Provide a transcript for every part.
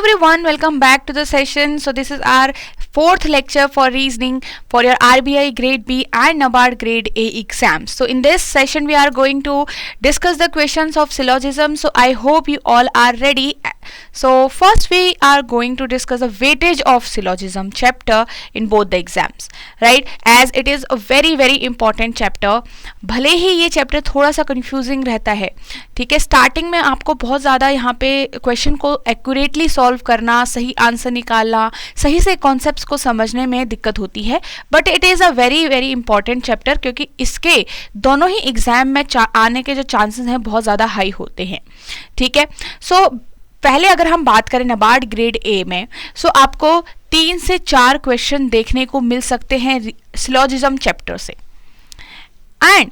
everyone, welcome back to the session. So this is our fourth lecture for reasoning for your RBI grade B and NABARD grade A exams. So in this session we are going to discuss the questions of syllogism. So I hope you all are ready. So first we are going to discuss the weightage of syllogism chapter in both the exams, right? As it is a very important chapter. भले ही ये chapter थोड़ा सा confusing रहता है, ठीक है. Starting में आपको बहुत ज़्यादा यहाँ पे क्वेश्चन को एक्यूरेटली सॉल्व करना, सही आंसर निकालना, सही से कॉन्सेप्ट्स को समझने में दिक्कत होती है. But it is a very important chapter, क्योंकि इसके दोनों ही एग्जाम में आने के जो चांसेस हैं बहुत ज़्यादा हाई होते हैं, ठीक है. सो पहले अगर हम बात करें नाबार्ड ग्रेड ए में, सो आपको 3 से 4 क्वेश्चन देखने को मिल सकते हैं सिलॉजिज्म चैप्टर से. एंड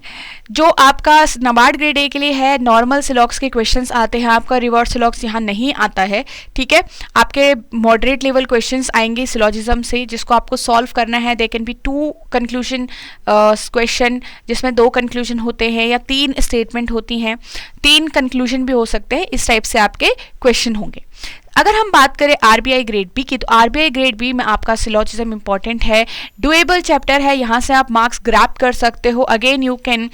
जो आपका नाबार्ड ग्रेड ए के लिए है, नॉर्मल सिलॉक्स के क्वेश्चंस आते हैं, आपका रिवर्स सिलॉक्स यहाँ नहीं आता है, ठीक है. आपके मॉडरेट लेवल क्वेश्चंस आएंगे सिलॉजिज्म से, जिसको आपको सॉल्व करना है. They can be 2 conclusion question, जिसमें 2 कंक्लूजन होते हैं, या 3 स्टेटमेंट होती हैं, 3 कंक्लूजन भी हो सकते हैं. इस टाइप से आपके क्वेश्चन होंगे. अगर हम बात करें आरबीआई ग्रेड बी की, तो आरबीआई ग्रेड बी में आपका सिलॉजिज्म इंपॉर्टेंट है, डुएबल चैप्टर है, यहाँ से आप मार्क्स ग्रैब कर सकते हो. Again you can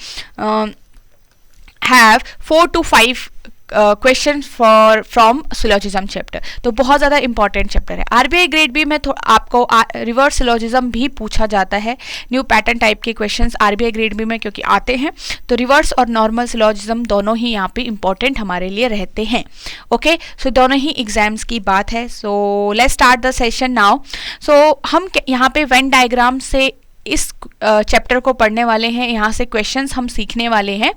have 4 to 5 question from syllogism chapter. तो बहुत ज़्यादा इंपॉर्टेंट चैप्टर है. आरबीआई ग्रेड बी में आपको रिवर्स सिलॉजिज्म भी पूछा जाता है. न्यू पैटर्न टाइप के क्वेश्चंस आरबीआई ग्रेड बी में क्योंकि आते हैं, तो रिवर्स और नॉर्मल सिलॉजिज्म दोनों ही यहाँ पे इंपॉर्टेंट हमारे लिए रहते हैं. ओके, सो दोनों ही एग्जाम्स की बात है. So let's start the session now. So हम यहाँ पे वेन डायग्राम से इस चैप्टर को पढ़ने वाले हैं, यहाँ से क्वेश्चंस हम सीखने वाले हैं.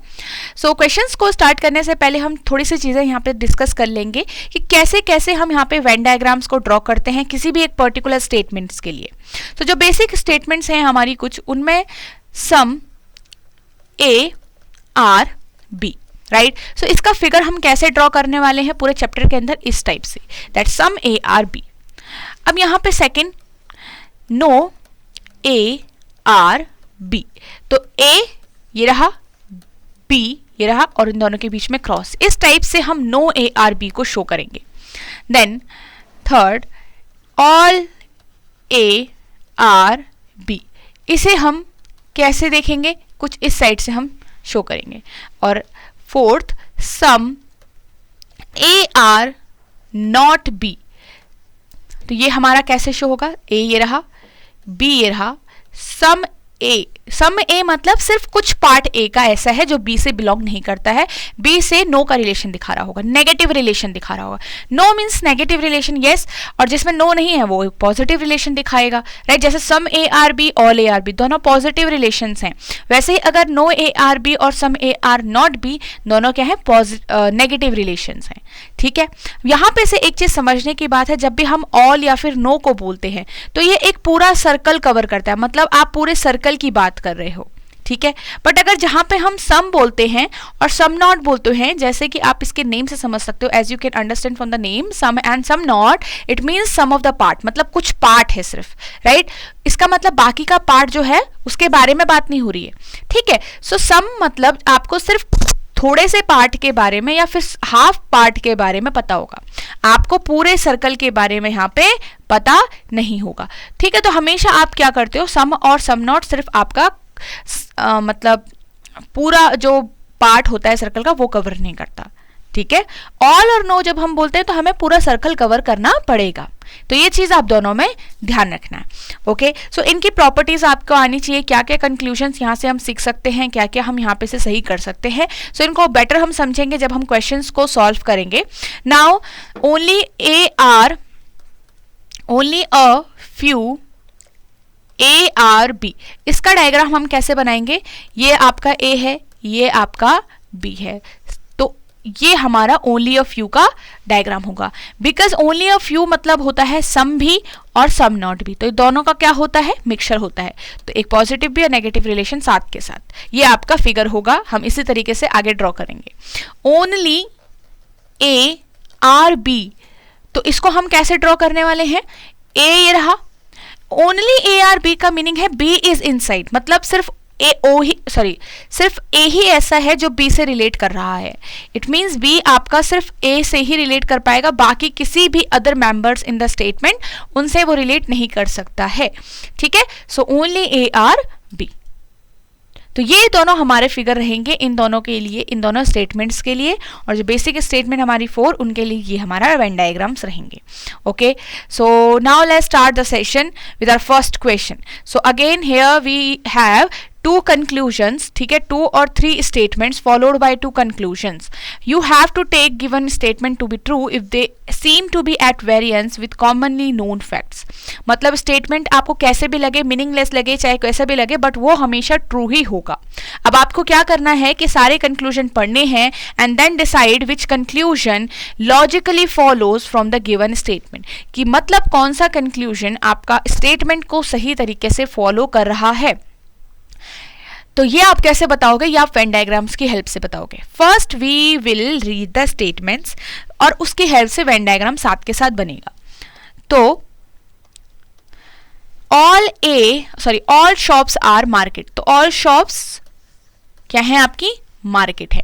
सो क्वेश्चंस को स्टार्ट करने से पहले हम थोड़ी सी चीज़ें यहाँ पे डिस्कस कर लेंगे कि कैसे हम यहाँ पे वेन डायग्राम्स को ड्रॉ करते हैं किसी भी एक पर्टिकुलर स्टेटमेंट्स के लिए. तो जो बेसिक स्टेटमेंट्स हैं हमारी कुछ, उनमें सम ए आर बी, राइट. सो इसका फिगर हम कैसे ड्रॉ करने वाले हैं पूरे चैप्टर के अंदर, इस टाइप से, that some A are B. अब यहाँ पे second, no A are B, तो ए ये रहा, बी ये रहा, और इन दोनों के बीच में क्रॉस. इस टाइप से हम नो ए आर बी को शो करेंगे. Then third, all A are B, इसे हम कैसे देखेंगे, कुछ इस साइड से हम शो करेंगे. और fourth, some A are not B, तो ये हमारा कैसे शो होगा, ए ये रहा, बी ये रहा, सम ए मतलब सिर्फ कुछ पार्ट ए का ऐसा है जो बी से बिलोंग नहीं करता है, बी से नो का रिलेशन दिखा रहा होगा, नेगेटिव रिलेशन दिखा रहा होगा. No means negative relation, yes, और जिसमें नो नहीं है वो पॉजिटिव रिलेशन दिखाएगा, राइट. जैसे some A are B, all A are B, दोनों पॉजिटिव रिलेशंस हैं. वैसे ही अगर नो ए आर बी और some A are not B, दोनों क्या है, नेगेटिव रिलेशंस हैं, ठीक है. यहाँ पे से एक चीज समझने की बात है, जब भी हम ऑल या फिर नो को बोलते हैं तो ये एक पूरा सर्कल कवर करता है, मतलब आप पूरे सर्कल की बात कर रहे हो, ठीक है. बट अगर जहां पे हम सम बोलते हैं और सम नॉट बोलते हैं, जैसे कि आप इसके नेम से समझ सकते हो, as you can understand from the name, some and some not, it means some of the part, मतलब कुछ पार्ट है सिर्फ, राइट. इसका मतलब बाकी का पार्ट जो है उसके बारे में बात नहीं हो रही है, ठीक है. सो सम मतलब आपको सिर्फ थोड़े से पार्ट के बारे में या फिर हाफ पार्ट के बारे में पता होगा, आपको पूरे सर्कल के बारे में यहाँ पे पता नहीं होगा, ठीक है. तो हमेशा आप क्या करते हो, सम और सम नॉट सिर्फ आपका मतलब पूरा जो पार्ट होता है सर्कल का वो कवर नहीं करता, ठीक है. ऑल और नो जब हम बोलते हैं तो हमें पूरा सर्कल कवर करना पड़ेगा, तो ये चीज आप दोनों में ध्यान रखना है. ओके, सो इनकी प्रॉपर्टीज आपको आनी चाहिए, क्या क्या कंक्लूजन्स यहाँ से हम सीख सकते हैं, क्या क्या हम यहाँ पे से सही कर सकते हैं. सो इनको बेटर हम समझेंगे जब हम क्वेश्चंस को सॉल्व करेंगे. Now only A are, only a few A are B, इसका डायग्राम हम कैसे बनाएंगे, ये आपका ए है, ये आपका बी है, तो ये हमारा ओनली अ फ्यू का डायग्राम होगा. बिकॉज ओनली अ फ्यू मतलब होता है सम भी और सम नॉट भी, तो ये दोनों का क्या होता है, मिक्सचर होता है, तो एक पॉजिटिव भी और नेगेटिव रिलेशन साथ के साथ. ये आपका फिगर होगा, हम इसी तरीके से आगे ड्रॉ करेंगे. ओनली ए आर बी, तो इसको हम कैसे ड्रॉ करने वाले हैं, ए ये रहा, ओनली ए आर बी का मीनिंग है बी इज इनसाइड, मतलब सिर्फ ए ओ ही सॉरी सिर्फ ए ही ऐसा है जो बी से रिलेट कर रहा है. इट मीन्स बी आपका सिर्फ ए से ही रिलेट कर पाएगा, बाकी किसी भी other members in the statement उनसे वो रिलेट नहीं कर सकता है. ठीक है, so only A are B. तो ये दोनों हमारे फिगर रहेंगे इन दोनों के लिए, इन दोनों स्टेटमेंट्स के लिए, और जो बेसिक स्टेटमेंट हमारी 4 उनके लिए ये हमारा वेन डायग्राम्स रहेंगे. Okay, so now let's start the session with our first question. So again here we have 2 conclusions, ठीक है, 2 or 3 statements followed by 2 conclusions. You have to take given statement to be true if they seem to be at variance with commonly known facts. मतलब statement आपको कैसे भी लगे, meaningless लगे, चाहे कैसे भी लगे, बट वो हमेशा ट्रू ही होगा. अब आपको क्या करना है कि सारे कंक्लूजन पढ़ने हैं and then decide which conclusion logically follows from the given statement, कि मतलब कौन सा कंक्लूजन आपका स्टेटमेंट को सही तरीके से फॉलो कर रहा है. तो ये आप कैसे बताओगे, ये आप वेन डायग्राम्स की हेल्प से बताओगे. First we will read the statements और उसकी हेल्प से वेन डायग्राम साथ के साथ बनेगा. तो ऑल शॉप्स आर मार्केट. तो ऑल शॉप्स क्या है, आपकी मार्केट है.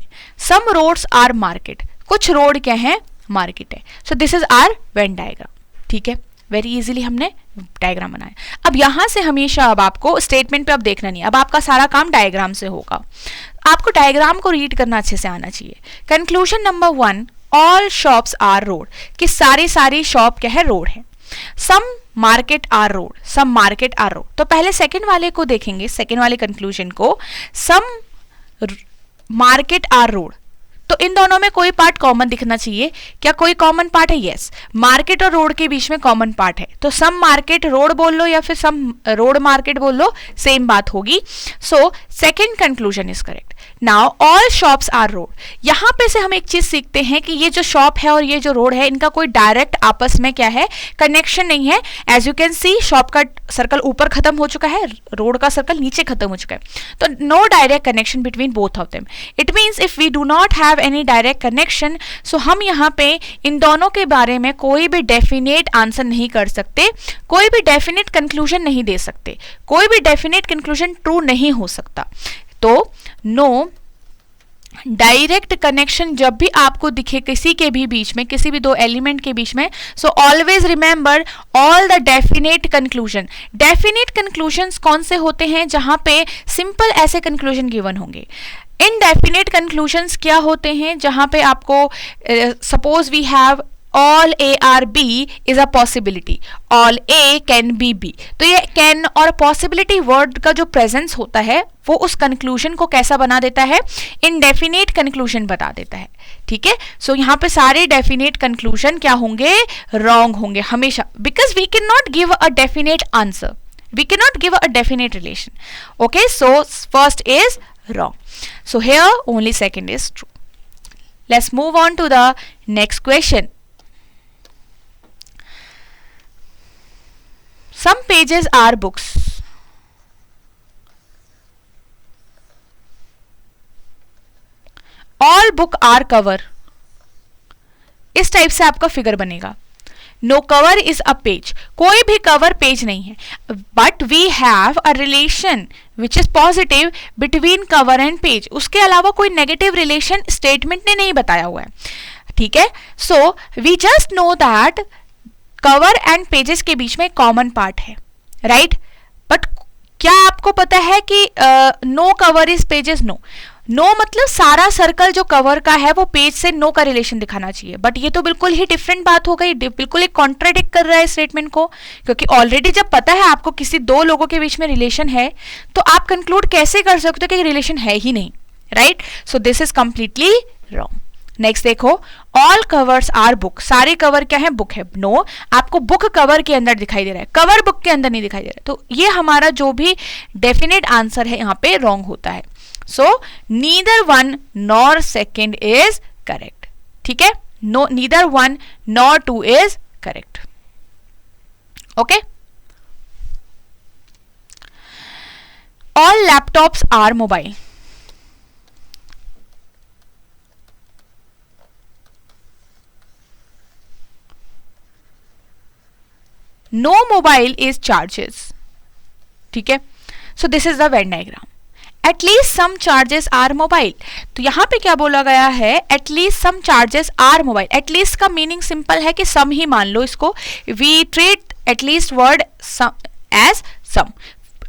Some roads are market. कुछ रोड क्या है, मार्केट है. So this is our Venn diagram. ठीक है, वेरी इजीली हमने डायग्राम बनाया. अब यहां से हमेशा अब आपको स्टेटमेंट पे अब देखना नहीं, अब आपका सारा काम डायग्राम से होगा. आपको डायग्राम को रीड करना अच्छे से आना चाहिए. Conclusion number 1, all shops are road, कि सारी शॉप क्या है, रोड है. Some market are road, some market are road. तो पहले सेकंड वाले को देखेंगे, सेकंड वाले कंक्लूजन को, सम मार्केट आर रोड. तो इन दोनों में कोई पार्ट कॉमन दिखना चाहिए. क्या कोई कॉमन पार्ट है? यस, मार्केट और रोड के बीच में कॉमन पार्ट है. तो सम मार्केट रोड बोल लो या फिर सम रोड मार्केट बोल लो, सेम बात होगी. So second conclusion is correct. Now all shops are road. यहां पे से हम एक चीज सीखते हैं कि ये जो शॉप है और ये जो रोड है, इनका कोई डायरेक्ट आपस में क्या है, कनेक्शन नहीं है. As you can see, shop का सर्कल ऊपर खत्म हो चुका है, रोड का सर्कल नीचे खत्म हो चुका है. तो no direct connection between both of them. It means if we do not have any direct connection, so हम यहाँ पे इन दोनों के बारे में कोई भी डेफिनेट आंसर नहीं कर सकते, कोई भी डेफिनेट कंक्लूजन नहीं दे सकते, कोई भी डेफिनेट कंक्लूजन ट्रू नहीं हो सकता. तो नो डायरेक्ट कनेक्शन जब भी आपको दिखे किसी के भी बीच में, किसी भी दो एलिमेंट के बीच में, so always remember all the definite conclusion. Definite conclusions कौन से होते हैं, जहां पे सिंपल ऐसे कंक्लूजन गिवन होंगे. इनडेफिनेट कंक्लूजन्स क्या होते हैं, जहां पे आपको suppose we have all A are B is a possibility, all A can be B. तो ये कैन और पॉसिबिलिटी वर्ड का जो प्रेजेंस होता है वो उस कंक्लूजन को कैसा बना देता है, इनडेफिनेट कंक्लूजन बता देता है. ठीक है, सो यहाँ पे सारे डेफिनेट कंक्लूजन क्या होंगे, रॉन्ग होंगे हमेशा, because we can not give a definite answer, we can not give a definite relation. Okay, so first is wrong. So here only second is true. Let's move on to the next question. Some pages are books. All book are cover. इस type से आपका figure बनेगा. No cover is a page, कोई भी cover page नहीं है. But we have a relation which is positive between cover and page. उसके अलावा कोई नेगेटिव रिलेशन स्टेटमेंट ने नहीं बताया हुआ है. ठीक है, so we just know that cover and pages के बीच में कॉमन पार्ट है, राइट. बट क्या आपको पता है कि no cover is pages? No मतलब सारा सर्कल जो कवर का है वो पेज से नो का रिलेशन दिखाना चाहिए. बट ये तो बिल्कुल ही डिफरेंट बात हो गई, बिल्कुल एक कॉन्ट्राडिक्ट कर रहा है स्टेटमेंट को. क्योंकि ऑलरेडी जब पता है आपको किसी दो लोगों के बीच में रिलेशन है, तो आप कंक्लूड कैसे कर सकते हो कि रिलेशन है ही नहीं, right. So this is completely wrong. Next देखो, ऑल कवर्स आर बुक. सारे कवर क्या है, बुक है. नो, आपको बुक कवर के अंदर दिखाई दे रहा है, कवर बुक के अंदर नहीं दिखाई दे रहा है. तो ये हमारा जो भी डेफिनेट आंसर है यहाँ पे रॉन्ग होता है. So neither one nor second is correct. ठीक है, no, neither one nor two is correct. Okay. All laptops are mobile. No mobile is charges. ठीक है, so this is the Venn diagram. At least some charges are mobile. तो यहाँ पे क्या बोला गया है, at least some charges are mobile. At least का मीनिंग सिंपल है कि सम ही मान लो इसको, we treat at least word as some.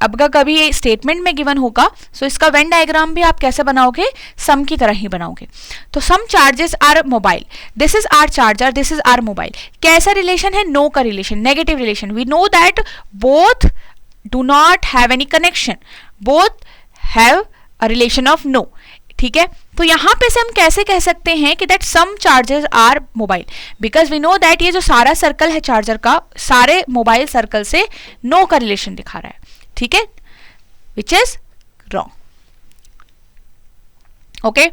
अब अगर कभी ये स्टेटमेंट में गिवन होगा तो इसका वेन डायग्राम भी आप कैसे बनाओगे, सम की तरह ही बनाओगे। तो some charges are mobile, this is our charger, this is our mobile. कैसा रिलेशन है, नो का relation, negative relation. We know that both do not have any connection, both have a relation of no, ठीक है। तो यहां पे से हम कैसे कह सकते हैं कि that some charges are mobile, because we know that ये जो सारा सर्कल है चार्जर का, सारे मोबाइल सर्कल से नो का रिलेशन दिखा रहा है, ठीक है, which is wrong. Okay,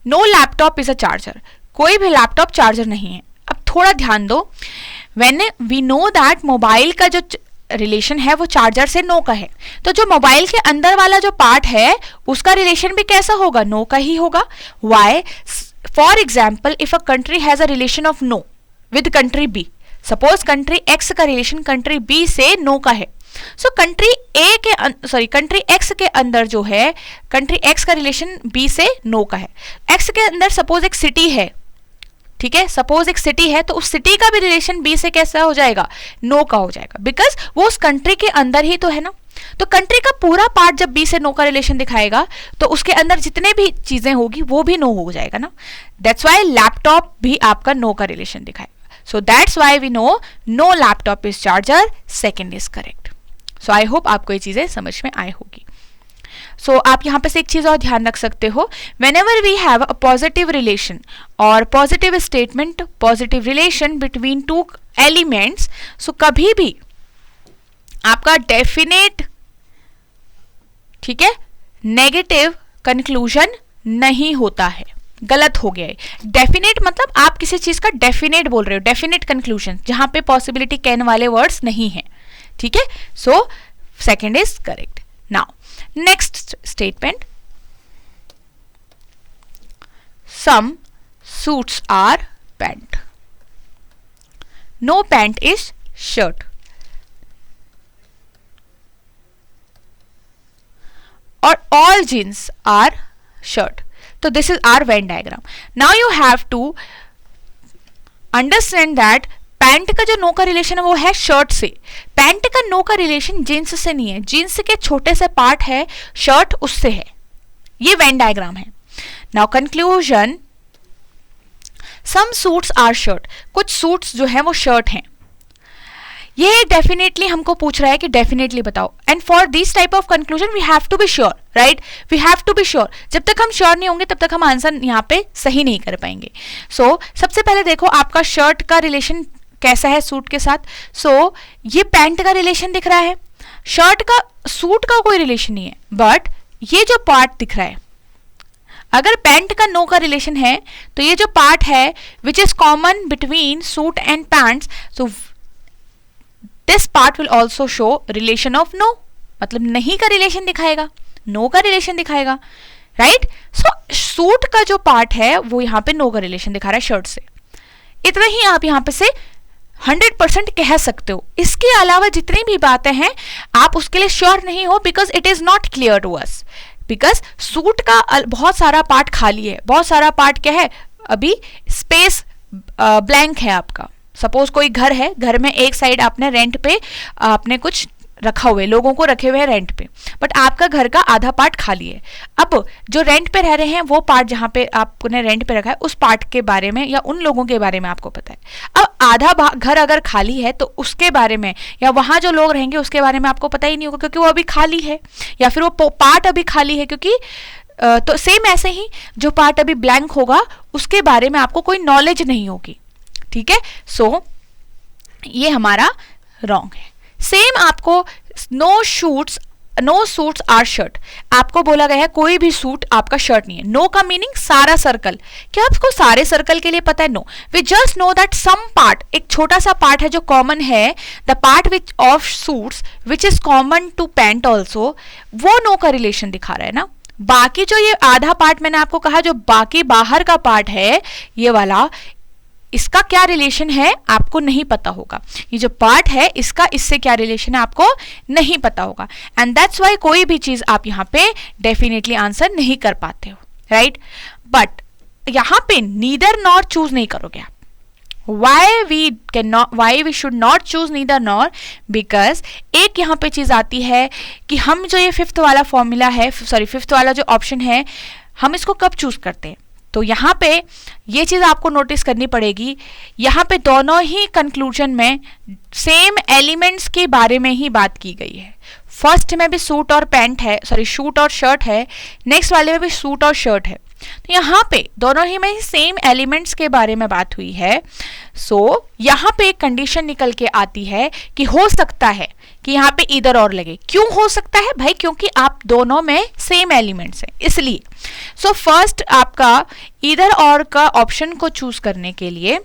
no laptop is a charger, कोई भी लैपटॉप चार्जर नहीं है। अब थोड़ा ध्यान दो, when we know that mobile का जो रिलेशन है वो चार्जर से नो का है, तो जो मोबाइल के अंदर वाला जो पार्ट है उसका रिलेशन भी कैसा होगा, नो का ही होगा। Why, for example if a country has a relation of no with country B, suppose country X का रिलेशन कंट्री बी से नो का है, सो कंट्री एक्स के अंदर जो है, कंट्री एक्स का रिलेशन बी से नो का है। एक्स के अंदर सपोज एक सिटी है, ठीक है, सपोज एक सिटी है, तो उस सिटी का भी रिलेशन बी से कैसा हो जाएगा, नो का हो जाएगा, बिकॉज वो उस कंट्री के अंदर ही तो है ना। तो कंट्री का पूरा पार्ट जब बी से नो का रिलेशन दिखाएगा तो उसके अंदर जितने भी चीजें होगी वो भी नो हो जाएगा ना। दैट्स वाई लैपटॉप भी आपका नो का रिलेशन दिखाएगा। So that's why we know no laptop is charger, second is correct. So I hope आपको ये चीजें समझ में आई होगी। सो आप यहाँ पे से एक चीज और ध्यान रख सकते हो, whenever we have a positive relation और positive statement, positive relation between two elements, so कभी भी आपका डेफिनेट, ठीक है, नेगेटिव कंक्लूजन नहीं होता है, गलत हो गया है। डेफिनेट मतलब आप किसी चीज का डेफिनेट बोल रहे हो, डेफिनेट कंक्लूजन, जहां पे पॉसिबिलिटी कैन वाले वर्ड्स नहीं है, ठीक है। सो second is correct. Now next statement, some suits are pant, no pant is shirt, or all jeans are shirt. So this is our Venn diagram. Now you have to understand that pant का जो no का relation है वो है shirt से, pant का no का relation jeans से नहीं है, जींस के छोटे से पार्ट है, शर्ट उससे है। ये वेन डायग्राम है। Now conclusion, some suits are shirt, कुछ सूट्स जो है वो शर्ट हैं। ये डेफिनेटली हमको पूछ रहा है कि डेफिनेटली बताओ, and for this type of conclusion we have to be sure, right, we have to be sure. जब तक हम श्योर नहीं होंगे तब तक हम आंसर यहाँ पे सही नहीं कर पाएंगे। सो सबसे पहले देखो आपका शर्ट का रिलेशन कैसा है सूट के साथ। सो ये पैंट का रिलेशन दिख रहा है, शर्ट का सूट का कोई रिलेशन नहीं है, बट ये जो पार्ट दिख रहा है, अगर पैंट का नो का रिलेशन है तो ये जो पार्ट है which is common between suit and pants, so this part will also show relation of no, मतलब नहीं का रिलेशन दिखाएगा, नो का रिलेशन दिखाएगा, राइट। सो सूट का जो पार्ट है वो यहाँ पे नो का रिलेशन दिखा रहा है शर्ट से। इतना ही आप यहाँ पे से 100% कह सकते हो। इसके अलावा जितनी भी बातें हैं आप उसके लिए श्योर नहीं हो, because it is not clear to us, because suit का बहुत सारा पार्ट खाली है, बहुत सारा पार्ट क्या है, अभी स्पेस ब्लैंक है आपका। सपोज कोई घर है, घर में एक साइड आपने रेंट पे आपने कुछ रखा हुआ है, लोगों को रखे हुए हैं रेंट पे, बट आपका घर का आधा पार्ट खाली है। अब जो रेंट पे रह रहे हैं वो पार्ट जहाँ पे आपने रेंट पे रखा है उस पार्ट के बारे में या उन लोगों के बारे में आपको पता है। अब आधा घर अगर खाली है तो उसके बारे में या वहाँ जो लोग रहेंगे उसके बारे में आपको पता ही नहीं होगा, क्योंकि वो अभी खाली है, या फिर वो पार्ट अभी खाली है, क्योंकि तो सेम ऐसे ही जो पार्ट अभी ब्लैंक होगा उसके बारे में आपको कोई नॉलेज नहीं होगी, ठीक है। सो ये हमारा रॉन्ग है। सेम आपको नो सूट्स आर शर्ट, आपको बोला गया है कोई भी सूट आपका शर्ट नहीं है। नो का मीनिंग सारा सर्कल, क्या आपको सारे सर्कल के लिए पता है? No, we just know that some part, एक छोटा सा पार्ट है जो कॉमन है, the part which of suits which is common to pant also, वो नो का रिलेशन दिखा रहा है ना। बाकी जो ये आधा पार्ट मैंने आपको कहा जो बाकी बाहर का पार्ट है ये वाला, इसका क्या रिलेशन है आपको नहीं पता होगा, ये जो पार्ट है इसका इससे क्या रिलेशन है आपको नहीं पता होगा, एंड दैट्स वाई कोई भी चीज आप यहाँ पे डेफिनेटली आंसर नहीं कर पाते हो, राइट। बट यहाँ पे नीदर नॉर चूज नहीं करोगे आप। why we should not choose neither nor, because एक यहाँ पे चीज आती है कि हम जो ये फिफ्थ वाला फॉर्मूला है, फिफ्थ वाला जो ऑप्शन है, हम इसको कब चूज करते हैं। तो यहाँ पे ये चीज आपको नोटिस करनी पड़ेगी, यहाँ पे दोनों ही कंक्लूजन में सेम एलिमेंट्स के बारे में ही बात की गई है। फर्स्ट में भी सूट और पैंट है, शूट और शर्ट है, नेक्स्ट वाले में भी सूट और शर्ट है। तो यहाँ पे दोनों ही में सेम एलिमेंट्स के बारे में बात हुई है। सो यहाँ पे एक कंडीशन निकल के आती है कि हो सकता है कि यहाँ पे इधर और लगे। क्यों हो सकता है भाई? क्योंकि आप दोनों में सेम एलिमेंट्स हैं इसलिए। सो फर्स्ट आपका इधर और का ऑप्शन को चूज करने के लिए,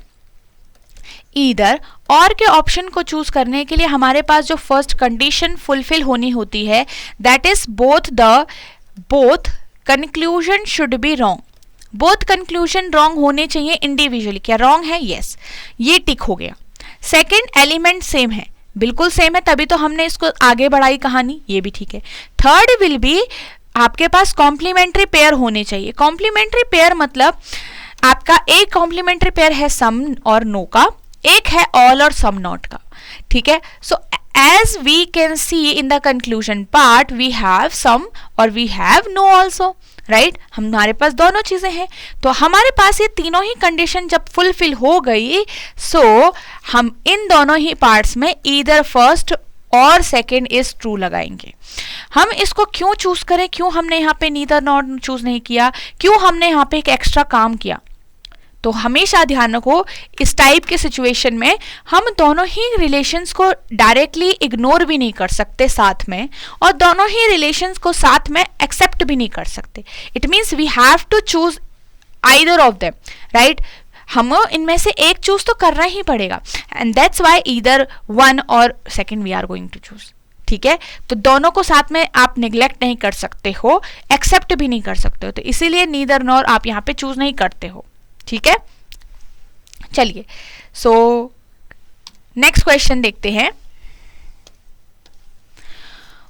इधर और के ऑप्शन को चूज करने के लिए हमारे पास जो फर्स्ट कंडीशन फुलफिल होनी होती है, that is both conclusion should be wrong. Both conclusion wrong होने चाहिए इंडिविजुअली। क्या रॉन्ग है? यस, ये टिक हो गया। सेकंड, एलिमेंट सेम है, बिल्कुल सेम है, तभी तो हमने इसको आगे बढ़ाई कहानी, ये भी ठीक है। थर्ड विल बी आपके पास कॉम्प्लीमेंट्री पेयर होने चाहिए। कॉम्प्लीमेंट्री पेयर मतलब आपका एक कॉम्प्लीमेंट्री पेयर है सम और नो का, एक है ऑल और सम नॉट का, ठीक है। सो as we can see in the conclusion part, we have some और we have no also, right? हमारे पास दोनों चीजें हैं, तो हमारे पास ये तीनों ही कंडीशन जब फुलफिल हो गई, सो हम इन दोनों ही पार्ट्स में either फर्स्ट और सेकेंड इज ट्रू लगाएंगे। हम इसको क्यों चूज करें, क्यों हमने यहाँ पे नीदर नॉट चूज नहीं किया, क्यों हमने यहाँ पे एक एक्स्ट्रा काम किया? तो हमेशा ध्यान रखो, इस टाइप के सिचुएशन में हम दोनों ही रिलेशंस को डायरेक्टली इग्नोर भी नहीं कर सकते साथ में, और दोनों ही रिलेशंस को साथ में एक्सेप्ट भी नहीं कर सकते। It means we have to choose either of them, right. हम इनमें से एक चूज तो करना ही पड़ेगा, and that's why either one और second we are going to choose, ठीक है। तो दोनों को साथ में आप निग्लेक्ट नहीं कर सकते हो, एक्सेप्ट भी नहीं कर सकते हो, तो इसीलिए नीदर नॉर आप यहाँ पे चूज नहीं करते हो, ठीक है। चलिए, सो नेक्स्ट क्वेश्चन देखते हैं।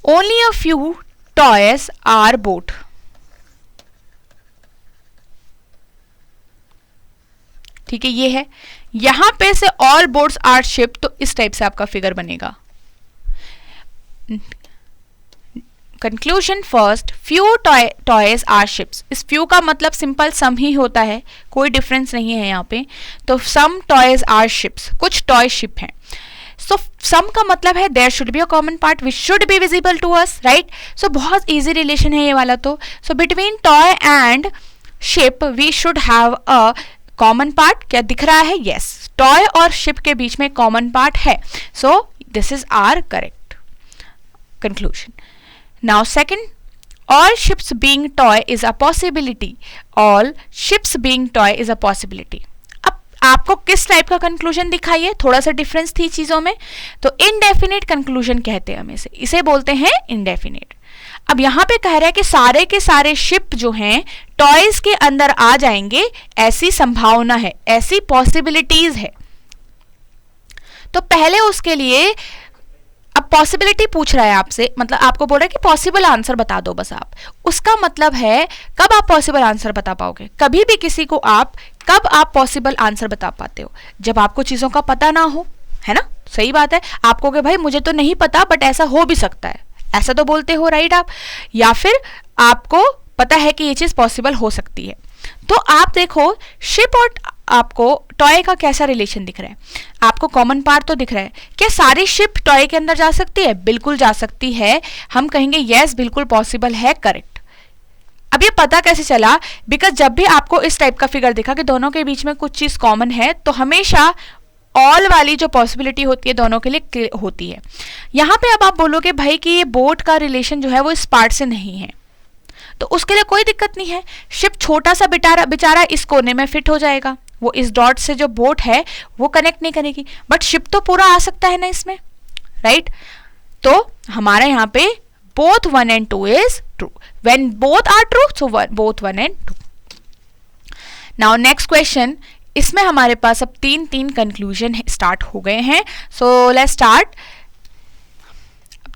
Only a few toys are boat. ठीक है, ये है, यहां पे से ऑल बोट्स आर शिप्ड, तो इस टाइप से आपका फिगर बनेगा। Conclusion first, few toys are ships. इस फ्यू का मतलब सिंपल सम ही होता है, कोई डिफरेंस नहीं है यहाँ पे। तो सम टॉयज आर शिप्स, कुछ टॉय शिप हैं। सो सम का मतलब है there should be a common part which should be visible to us, right. So बहुत इजी रिलेशन है ये वाला। तो so between toy and ship we should have a common part. क्या दिख रहा है? यस, टॉय और शिप के बीच में कॉमन पार्ट है। So this is our correct conclusion. Now second, all ships being toy is a possibility. All ships being toy is a possibility. अब आपको किस टाइप का कंक्लूजन दिखाइए, थोड़ा सा डिफरेंस थी चीजों में। तो इनडेफिनेट कंक्लूजन कहते हैं हम इसे बोलते हैं इनडेफिनेट। अब यहाँ पे कह रहा है कि सारे के सारे शिप जो हैं टॉयज के अंदर आ जाएंगे, ऐसी संभावना है, ऐसी पॉसिबिलिटीज है। तो पहले उसके लिए अब पॉसिबिलिटी पूछ रहा है आपसे, मतलब आपको बोल रहा है कि पॉसिबल आंसर बता दो बस आप। उसका मतलब है कब आप पॉसिबल आंसर बता पाओगे? कभी भी किसी को कब आप पॉसिबल आंसर बता पाते हो? जब आपको चीजों का पता ना हो, है ना। सही बात है, आपको कि भाई मुझे तो नहीं पता बट ऐसा हो भी सकता है, ऐसा तो बोलते हो, राइट आप। या फिर आपको पता है कि ये चीज पॉसिबल हो सकती है। तो आप देखो, शिप और आपको टॉय का कैसा रिलेशन दिख रहा है? आपको कॉमन पार्ट तो दिख रहा है। क्या सारी शिप टॉय के अंदर जा सकती है? बिल्कुल जा सकती है। हम कहेंगे यस, बिल्कुल पॉसिबल है, करेक्ट। अब ये पता कैसे चला? बिकॉज जब भी आपको इस टाइप का फिगर दिखा कि दोनों के बीच में कुछ चीज कॉमन है, तो हमेशा ऑल वाली जो पॉसिबिलिटी होती है दोनों के लिए होती है। यहाँ पे अब आप बोलोगे भाई कि ये बोट का रिलेशन जो है वो इस पार्ट से नहीं है, तो उसके लिए कोई दिक्कत नहीं है। शिप छोटा सा बेचारा इस कोने में फिट हो जाएगा, वो इस डॉट से जो बोट है वो कनेक्ट नहीं करेगी, बट शिप तो पूरा आ सकता है ना इसमें, राइट। तो हमारा यहाँ पे both 1 and 2 is true. When both are true, so both 1 and 2. Now next question, इसमें हमारे पास अब 3 कंक्लूजन स्टार्ट हो गए हैं. सो लेट्स स्टार्ट.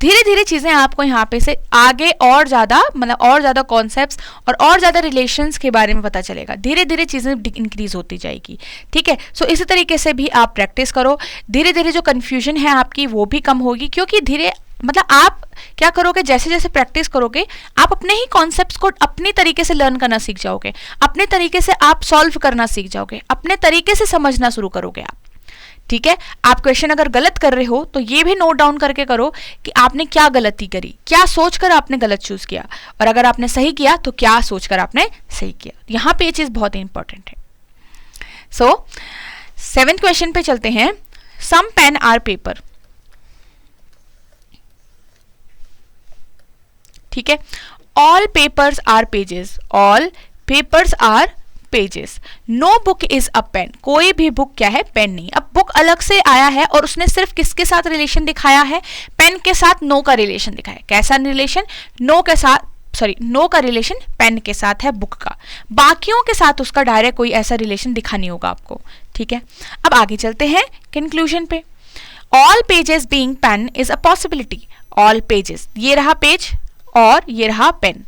धीरे धीरे चीज़ें आपको यहाँ पे से आगे और ज़्यादा मतलब और ज़्यादा कॉन्सेप्ट्स और ज़्यादा रिलेशंस के बारे में पता चलेगा. धीरे धीरे चीज़ें इंक्रीज होती जाएगी. ठीक है. सो इसी तरीके से भी आप प्रैक्टिस करो. धीरे धीरे जो कन्फ्यूजन है आपकी वो भी कम होगी, क्योंकि धीरे मतलब आप क्या करोगे, जैसे जैसे प्रैक्टिस करोगे आप अपने ही कॉन्सेप्ट्स को अपने तरीके से लर्न करना सीख जाओगे, अपने तरीके से आप सॉल्व करना सीख जाओगे, अपने तरीके से समझना शुरू करोगे आप. ठीक है. आप क्वेश्चन अगर गलत कर रहे हो तो ये भी नोट डाउन करके करो कि आपने क्या गलती करी, क्या सोचकर आपने गलत चूज किया, और अगर आपने सही किया तो क्या सोचकर आपने सही किया. यहाँ पे ये चीज बहुत इंपॉर्टेंट है. सो 7th क्वेश्चन पे चलते हैं. Some pen are paper. ठीक है. All papers are pages. All papers are pages. No book is a pen. कोई भी बुक क्या है, पेन नहीं. अब बुक अलग से आया है और उसने सिर्फ किसके साथ रिलेशन दिखाया है, पेन के साथ नो का रिलेशन दिखाया. कैसा रिलेशन, नो के साथ, सॉरी नो का रिलेशन पेन के साथ है बुक का, बाकियों के साथ उसका डायरेक्ट कोई ऐसा रिलेशन दिखा नहीं होगा आपको. ठीक है. अब आगे चलते हैं कंक्लूजन पे. All pages being pen is a possibility. All pages, ये रहा पेज और ये रहा पेन.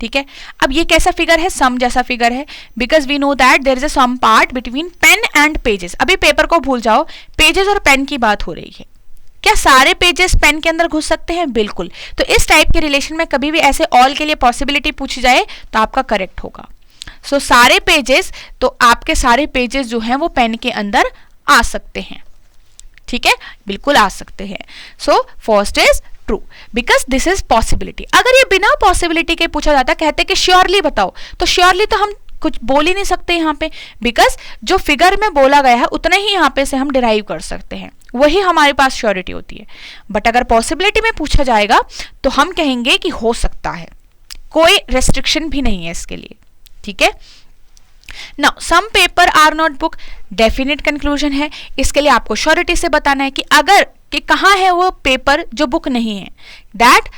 ठीक है. अब ये कैसा फिगर है, सम जैसा फिगर है, because we know that there is a some part between pen and pages. अभी पेपर को भूल जाओ, पेजेस और पेन की बात हो रही है. क्या सारे पेजेस पेन के अंदर घुस सकते हैं? बिल्कुल. तो इस टाइप के रिलेशन में कभी भी ऐसे ऑल के लिए पॉसिबिलिटी पूछी जाए तो आपका करेक्ट होगा. सो सारे पेजेस, तो आपके सारे पेजेस जो हैं वो पेन के अंदर आ सकते हैं. ठीक है, बिल्कुल आ सकते हैं. सो first is true because this is possibility. अगर ये बिना पॉसिबिलिटी के पूछा जाता, कहते कि श्योरली बताओ, तो श्योरली तो हम कुछ बोल ही नहीं सकते यहाँ पे, बिकॉज जो फिगर में बोला गया है उतना ही यहाँ पे से हम डिराइव कर सकते हैं, वही हमारे पास श्योरिटी होती है. बट अगर पॉसिबिलिटी में पूछा जाएगा तो हम कहेंगे कि हो सकता है, कोई रेस्ट्रिक्शन भी नहीं है इसके लिए. ठीक है. Now some paper are not book. Definite conclusion है. इसके लिए आपको श्योरिटी से बताना है कि अगर कि कहाँ है वो पेपर जो बुक नहीं है, दैट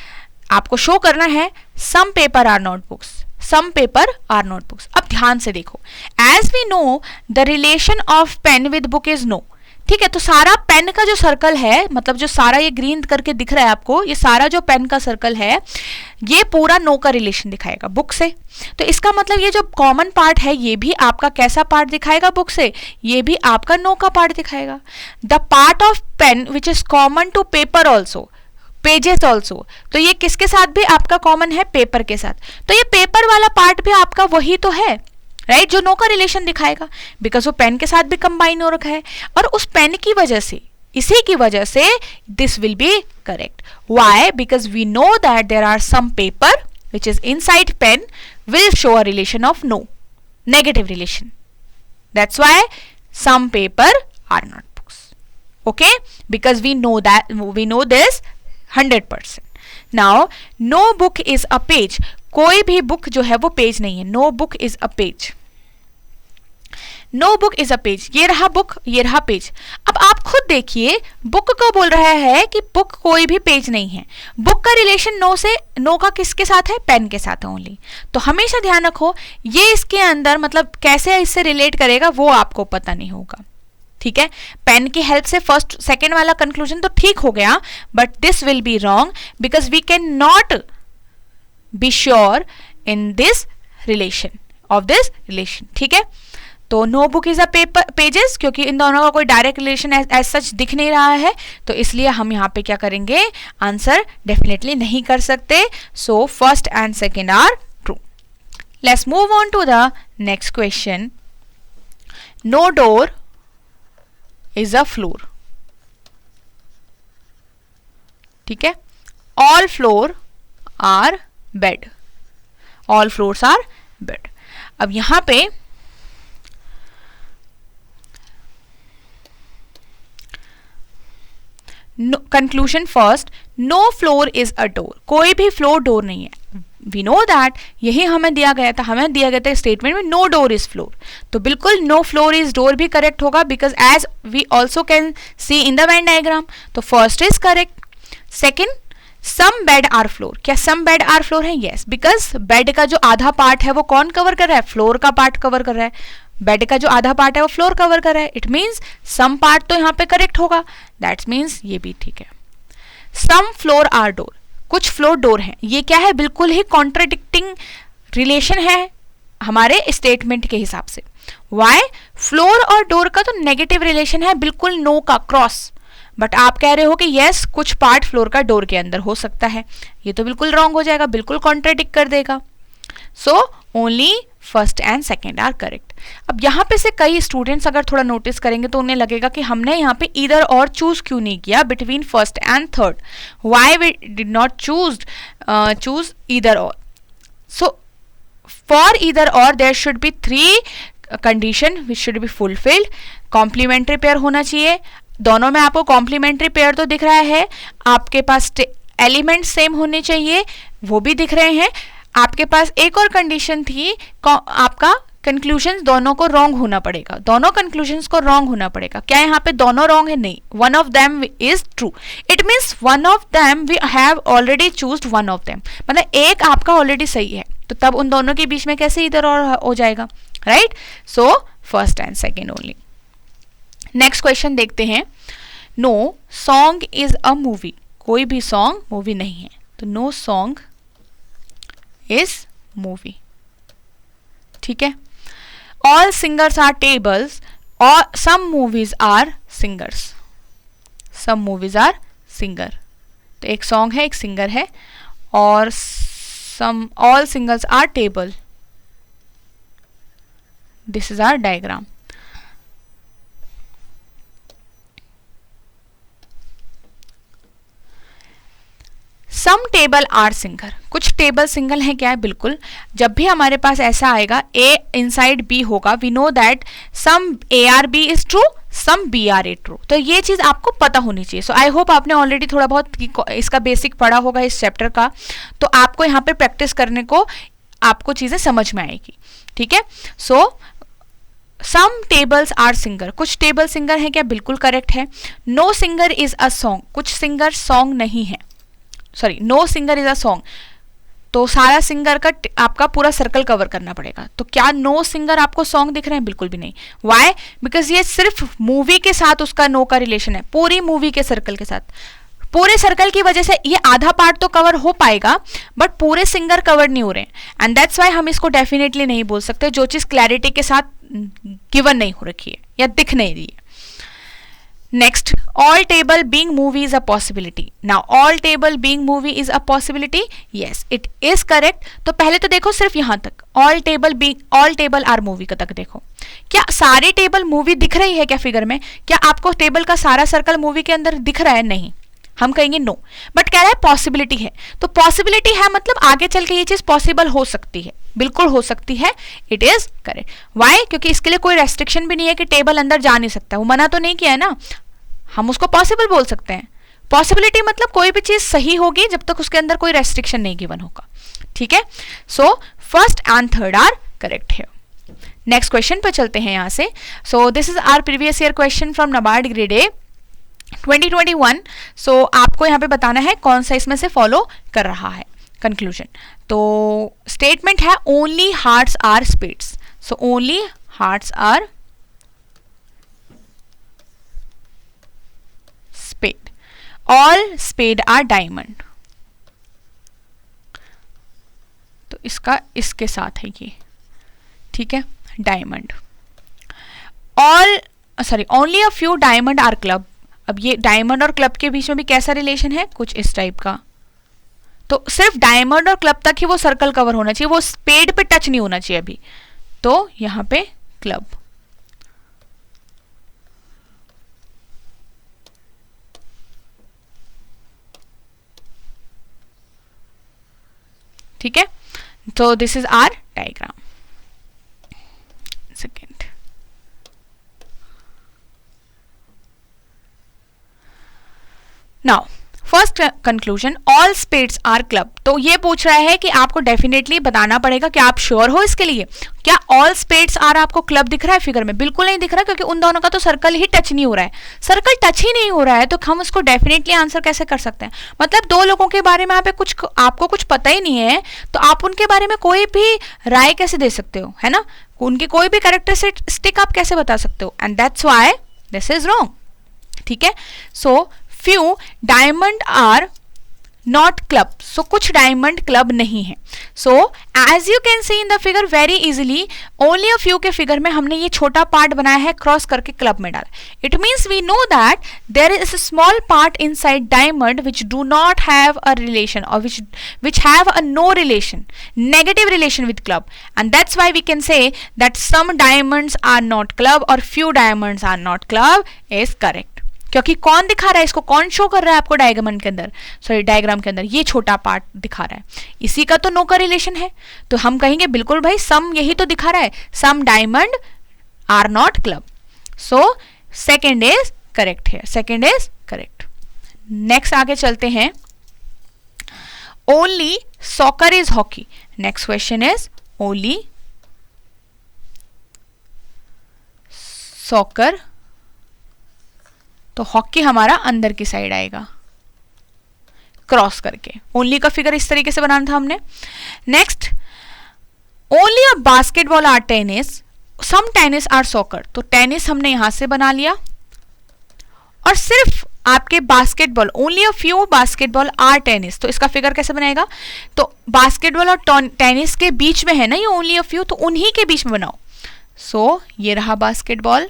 आपको शो करना है. Some paper are not books. Some paper are not books. अब ध्यान से देखो, as we know the relation of pen with book is no. ठीक है. तो सारा पेन का जो सर्कल है, मतलब जो सारा ये ग्रीन करके दिख रहा है आपको, ये सारा जो पेन का सर्कल है ये पूरा नो का रिलेशन दिखाएगा बुक से. तो इसका मतलब ये जो कॉमन पार्ट है ये भी आपका कैसा पार्ट दिखाएगा बुक से, ये भी आपका नो का पार्ट दिखाएगा. The part of pen which is common to paper also, pages also. तो ये किसके साथ भी आपका कॉमन है, पेपर के साथ. तो ये पेपर वाला पार्ट भी आपका वही तो है, राइट, जो नो का रिलेशन दिखाएगा, बिकॉज वो पेन के साथ भी कंबाइन हो रखा है. और उस पेन की वजह से, इसी की वजह से this will be correct. Why? Because we know that there are some paper which is inside pen will show a relation of no, negative relation. That's why some paper are not books. Okay, because we know this 100%. Now no book is a page. कोई भी book जो है वो page नहीं है. No book is a page. No book is a page. ये रहा book, ये रहा पेज. अब आप खुद देखिए, बुक को बोल रहा है कि बुक कोई भी पेज नहीं है. बुक का रिलेशन नो से, नो का किसके साथ है, पेन के साथ है ओनली. तो हमेशा ध्यान रखो, ये इसके अंदर मतलब कैसे इससे रिलेट करेगा वो आपको पता नहीं होगा. ठीक है. पेन की हेल्प से फर्स्ट सेकेंड वाला कंक्लूजन तो ठीक हो गया, but this will be wrong because we can not be sure in this relation of this relation. ठीक है. तो no book is a paper pages, क्योंकि इन दोनों का कोई डायरेक्ट रिलेशन एज सच दिख नहीं रहा है, तो इसलिए हम यहाँ पे क्या करेंगे, आंसर डेफिनेटली नहीं कर सकते. So first and second are true. Let's move on to the next question. No door is a floor. ठीक है. All floor are bed. All floors are bed. अब यहां पे conclusion first, no floor is a door. कोई भी floor door नहीं है. We know that, यही हमें दिया गया था स्टेटमेंट में, नो डोर इज फ्लोर. तो बिल्कुल नो फ्लोर इज डोर भी करेक्ट होगा, because as we also can see in the Venn diagram. तो first is correct. Second, some bed are floor. क्या सम बेड आर फ्लोर है? Yes, because bed का जो आधा पार्ट है वो कौन कवर कर रहा है, फ्लोर का पार्ट कवर कर रहा है. बेड का जो आधा पार्ट है वो फ्लोर कवर कर रहा है, इट मीन्स सम पार्ट तो यहाँ पे करेक्ट होगा, दैट्स मीन्स ये भी ठीक है। सम फ्लोर आर डोर, कुछ फ्लोर डोर है, ये क्या है, बिल्कुल ही कॉन्ट्राडिक्टिंग रिलेशन है हमारे स्टेटमेंट के हिसाब से। वाई, फ्लोर और डोर का तो नेगेटिव रिलेशन है, बिल्कुल नो का क्रॉस, बट आप कह रहे हो कि यस कुछ पार्ट फ्लोर का डोर के अंदर हो सकता है, ये तो बिल्कुल रॉन्ग हो जाएगा, बिल्कुल कॉन्ट्राडिक्ट कर देगा। So only first and second are correct. अब यहाँ पे से कई स्टूडेंट्स अगर थोड़ा नोटिस करेंगे तो उन्हें लगेगा कि हमने यहाँ पे ईदर और चूज क्यों नहीं किया between first and third, why we did not choose either or. So for either or there should be 3 condition which should be fulfilled. Complementary pair होना चाहिए, दोनों में आपको कॉम्प्लीमेंट्री पेयर तो दिख रहा है, आपके पास एलिमेंट सेम होने चाहिए वो भी दिख रहे हैं, आपके पास एक और कंडीशन थी, आपका कंक्लूजन दोनों को रॉन्ग होना पड़ेगा, दोनों कंक्लूजन्स को रॉन्ग होना पड़ेगा। क्या यहाँ पे दोनों रॉन्ग है? नहीं, one of them is true, it means one of them we have already chosen one of them, मतलब एक आपका ऑलरेडी सही है, तो तब उन दोनों के बीच में कैसे इधर और हो जाएगा, right? So first and second only. Next question देखते हैं। No song is a movie, कोई भी सॉन्ग मूवी नहीं है, तो नो सॉन्ग इज मूवी, ठीक है। ऑल सिंगर्स आर टेबल्स और some movies are singers, some movies are singer, तो एक सॉन्ग है एक सिंगर है, और some all singers are table, this is our diagram. Some table are singer, कुछ टेबल सिंगल है, क्या है? बिल्कुल, जब भी हमारे पास ऐसा आएगा ए इनसाइड बी होगा, we know that some A are B is true, some B are A true, तो ये चीज आपको पता होनी चाहिए। सो आई होप आपने ऑलरेडी थोड़ा बहुत इसका बेसिक पढ़ा होगा इस चैप्टर का, तो आपको यहाँ पे प्रैक्टिस करने को आपको चीजें समझ में आएगी, ठीक है। So some tables are singer, कुछ टेबल सिंगर है, क्या? बिल्कुल करेक्ट है। Know singer is a song, कुछ सिंगर सॉन्ग नहीं है, sorry know singer is a song, तो सारा सिंगर का आपका पूरा सर्कल कवर करना पड़ेगा, तो क्या नो सिंगर आपको सॉन्ग दिख रहे हैं? बिल्कुल भी नहीं। वाई? बिकॉज ये सिर्फ मूवी के साथ उसका नो का रिलेशन है, पूरी मूवी के सर्कल के साथ, पूरे सर्कल की वजह से ये आधा पार्ट तो कवर हो पाएगा बट पूरे सिंगर कवर नहीं हो रहे हैं, एंड दैट्स वाई हम इसको डेफिनेटली नहीं बोल सकते, जो चीज क्लैरिटी के साथ गिवन नहीं हो रखी है या दिख नहीं रही है। Next, all table being movie is a possibility. Now, all table being movie is a possibility. Yes, it is correct. तो पहले तो देखो सिर्फ यहाँ तक, all table are movie का तक देखो, क्या सारी टेबल मूवी दिख रही है क्या फिगर में? क्या आपको टेबल का सारा सर्कल मूवी के अंदर दिख रहा है? नहीं, हम कहेंगे नो, बट कह रहा है पॉसिबिलिटी है, तो पॉसिबिलिटी है मतलब आगे चल के ये चीज पॉसिबल हो सकती है, बिल्कुल हो सकती है, इट इज करेक्ट। वाई? क्योंकि इसके लिए कोई रेस्ट्रिक्शन भी नहीं है कि टेबल अंदर जा नहीं सकता, वो मना तो नहीं किया है ना, हम उसको पॉसिबल बोल सकते हैं। पॉसिबिलिटी मतलब कोई भी चीज सही होगी जब तक उसके अंदर कोई रेस्ट्रिक्शन नहीं गिवन होगा, ठीक है। So first and third are correct है। नेक्स्ट क्वेश्चन पर चलते हैं यहां से। So this is our previous year question from NABARD grade A 2021। सो आपको यहाँ पे बताना है कौन सा इसमें से फॉलो कर रहा है कंक्लूजन। तो स्टेटमेंट है only hearts are spades, so only hearts are spade, all spade are diamond, तो इसका इसके साथ है ये, ठीक है, diamond. All sorry only a few diamond are club, अब ये डायमंड और क्लब के बीच में भी कैसा रिलेशन है? कुछ इस टाइप का, तो सिर्फ डायमंड और क्लब तक ही वो सर्कल कवर होना चाहिए, वो स्पेड पे टच नहीं होना चाहिए अभी, तो यहां पे क्लब, ठीक है। तो this is our diagram. Second, now first conclusion, all spades are club. तो ये पूछ रहा है कि आपको डेफिनेटली बताना पड़ेगा कि आप श्योर हो इसके लिए, क्या ऑल स्पेड्स आर आपको क्लब दिख रहा है फिगर में? बिल्कुल नहीं दिख रहा, क्योंकि उन दोनों का तो सर्कल ही टच नहीं हो रहा है। सर्कल टच ही नहीं हो रहा है तो हम उसको डेफिनेटली आंसर कैसे कर सकते हैं? मतलब दो लोगों के बारे में आपको कुछ पता ही नहीं है, तो आप उनके बारे में कोई भी राय कैसे दे सकते हो, है ना? उनकी कोई भी कैरेक्टरिस्टिक आप कैसे बता सकते हो? And that's why this is wrong. ठीक है, सो few diamond are not club, so कुछ डायमंड क्लब नहीं है। so as you can see in the figure very easily, only a few के फिगर में हमने ये छोटा पार्ट बनाया है, क्रॉस करके क्लब में डाला। it means we know that there is a small part inside diamond which do not have a relation or which have a no relation, negative relation with club, and that's why we can say that some diamonds are not club or few diamonds are not club is correct। क्योंकि कौन दिखा रहा है इसको, कौन show कर रहा है आपको डायग्राम के अंदर, डायग्राम के अंदर ये छोटा पार्ट दिखा रहा है, इसी का तो नो का रिलेशन है। तो हम कहेंगे बिल्कुल भाई सम यही तो दिखा रहा है, some diamond are not club. So second is correct है, सेकेंड इज करेक्ट। नेक्स्ट आगे चलते हैं, only soccer is hockey. Next question is only soccer, तो हॉकी हमारा अंदर की साइड आएगा क्रॉस करके। ओनली का फिगर इस तरीके से बनाना था हमने। Next, only a basketball are tennis, some tennis are soccer. तो टेनिस हमने यहां से बना लिया, और सिर्फ आपके basketball, only a few basketball are tennis, तो इसका फिगर कैसे बनाएगा? तो बास्केटबॉल और टेनिस के बीच में है ना ये ओनली अ फ्यू, तो उन्हीं के बीच में बनाओ। सो ये रहा बास्केटबॉल।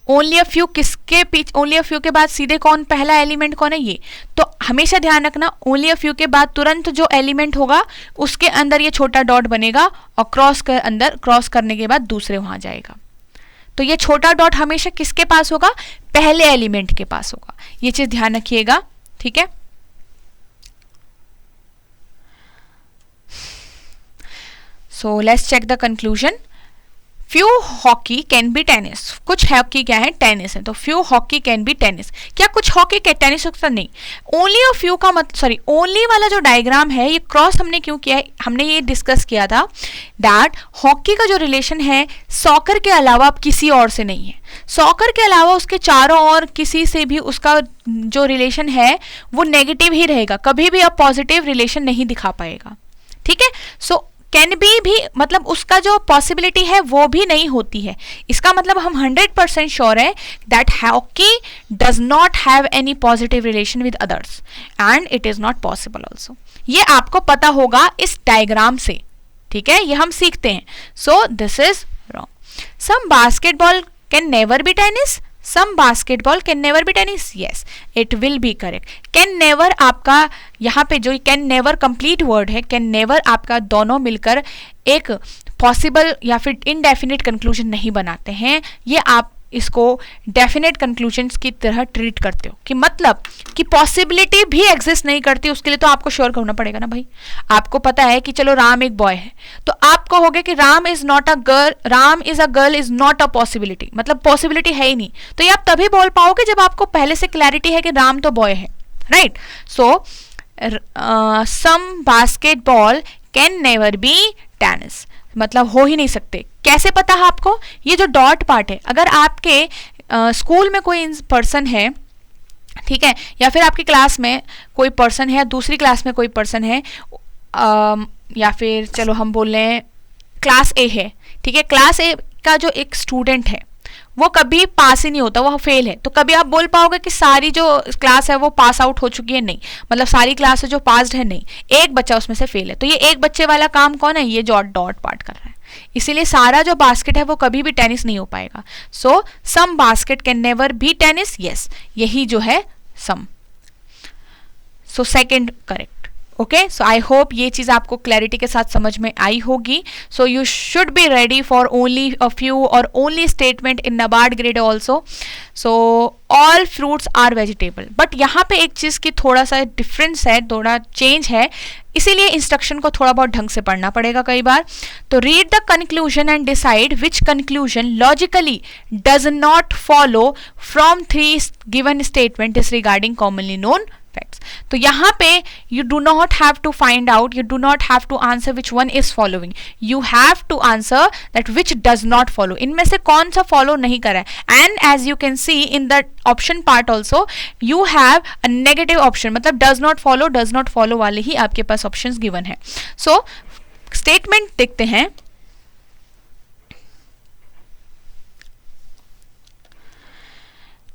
ओनली अ फ्यू किसके पीछे, ओनली अ फ्यू के बाद सीधे कौन, पहला एलिमेंट कौन है? ये। तो हमेशा ध्यान रखना, ओनली अ फ्यू के बाद तुरंत जो एलिमेंट होगा उसके अंदर ये छोटा डॉट बनेगा, और क्रॉस करने के बाद दूसरे वहां जाएगा। तो ये छोटा डॉट हमेशा किसके पास होगा? पहले एलिमेंट के पास होगा। ये चीज ध्यान रखिएगा, ठीक है। So let's check the conclusion. Few hockey can be tennis, कुछ हॉकी क्या है? टेनिस है। तो few hockey can be tennis, क्या कुछ हॉकी के टेनिस हो सकता? नहीं। ओनली अ फ्यू का ओनली वाला जो डायग्राम है ये क्रॉस हमने क्यों किया है? हमने ये डिस्कस किया था दैट हॉकी का जो रिलेशन है सॉकर के अलावा अब किसी और से नहीं है। सॉकर के अलावा उसके चारों ओर किसी से भी उसका जो रिलेशन है वो नेगेटिव ही रहेगा, कभी भी अब पॉजिटिव रिलेशन नहीं दिखा पाएगा। ठीक है, सो कैन बी भी मतलब उसका जो पॉसिबिलिटी है वो भी नहीं होती है। इसका मतलब हम 100% श्योर है that hockey does not have any positive relation with others and it is not possible also. ये आपको पता होगा इस डायग्राम से, ठीक है, ये हम सीखते हैं। So this is wrong. Some basketball can never be tennis, some basketball can never be tennis, yes it will be correct. Can never आपका यहाँ पे जो कैन नेवर कंप्लीट वर्ड है, कैन नेवर आपका दोनों मिलकर एक पॉसिबल या फिर इनडेफिनिट कंक्लूजन नहीं बनाते हैं। ये आप इसको डेफिनेट कंक्लूजन्स की तरह ट्रीट करते हो कि मतलब कि पॉसिबिलिटी भी एग्जिस्ट नहीं करती, उसके लिए तो आपको श्योर करना पड़ेगा ना भाई। आपको पता है कि चलो राम एक बॉय है, तो आप कहोगे कि Ram is not a girl, Ram is a girl is not a possibility, मतलब पॉसिबिलिटी है ही नहीं। तो ये आप तभी बोल पाओगे जब आपको पहले से क्लैरिटी है कि राम तो बॉय है, right. So some basketball can never be tennis, मतलब हो ही नहीं सकते। कैसे पता है आपको? ये जो डॉट पार्ट है, अगर आपके स्कूल में कोई पर्सन है, ठीक है, या फिर आपकी क्लास में कोई पर्सन है, दूसरी क्लास में कोई पर्सन है, या फिर चलो हम बोल रहे हैं क्लास ए है, ठीक है, क्लास ए का जो एक स्टूडेंट है वो कभी पास ही नहीं होता, वो फेल है, तो कभी आप बोल पाओगे कि सारी जो क्लास है वो पास आउट हो चुकी है? नहीं, मतलब सारी क्लास है जो पास्ड है? नहीं, एक बच्चा उसमें से फेल है। तो ये एक बच्चे वाला काम कौन है? ये जो डॉट पार्ट कर रहा है। इसीलिए सारा जो बास्केट है वो कभी भी टेनिस नहीं हो पाएगा। So some basket can never be tennis, yes यही जो है some. So second correct. Okay, so I hope ये चीज आपको क्लैरिटी के साथ समझ में आई होगी। So you should be ready for only a few और only statement in NABARD grade also. So all fruits are vegetable. But यहाँ पे एक चीज की थोड़ा सा डिफरेंस है, थोड़ा चेंज है, इसीलिए इंस्ट्रक्शन को थोड़ा बहुत ढंग से पढ़ना पड़ेगा कई बार। तो read the conclusion and decide which conclusion logically does not follow from 3 given statement disregarding commonly known facts. तो यहाँ पे you do not have to find out, you do not have to answer which one is following, you have to answer that which does not follow, इनमें से कौन सा follow नहीं कर रहा है। and as you can see in the option part also you have a negative option, मतलब does not follow वाले ही आपके पास options given है। so statement देखते हैं।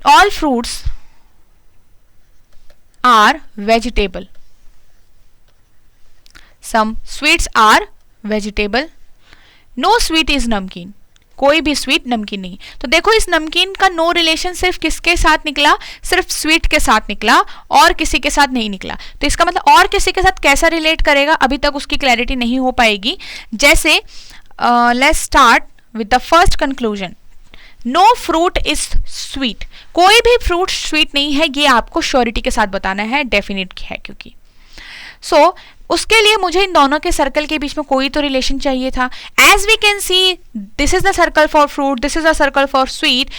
all fruits are vegetable, some sweets are vegetable, no sweet is नमकीन, कोई भी sweet नमकीन नहीं। तो देखो इस नमकीन का नो रिलेशन सिर्फ किसके साथ निकला, सिर्फ स्वीट के साथ निकला और किसी के साथ नहीं निकला। तो इसका मतलब और किसी के साथ कैसा रिलेट करेगा अभी तक उसकी क्लैरिटी नहीं हो पाएगी। जैसे let's start with the first conclusion, no fruit is sweet, कोई भी फ्रूट स्वीट नहीं है, ये आपको श्योरिटी के साथ बताना है, डेफिनेट है क्योंकि। सो उसके लिए मुझे इन दोनों के सर्कल के बीच में कोई तो रिलेशन चाहिए था। As we can see this is the circle for fruit, this is the circle for sweet,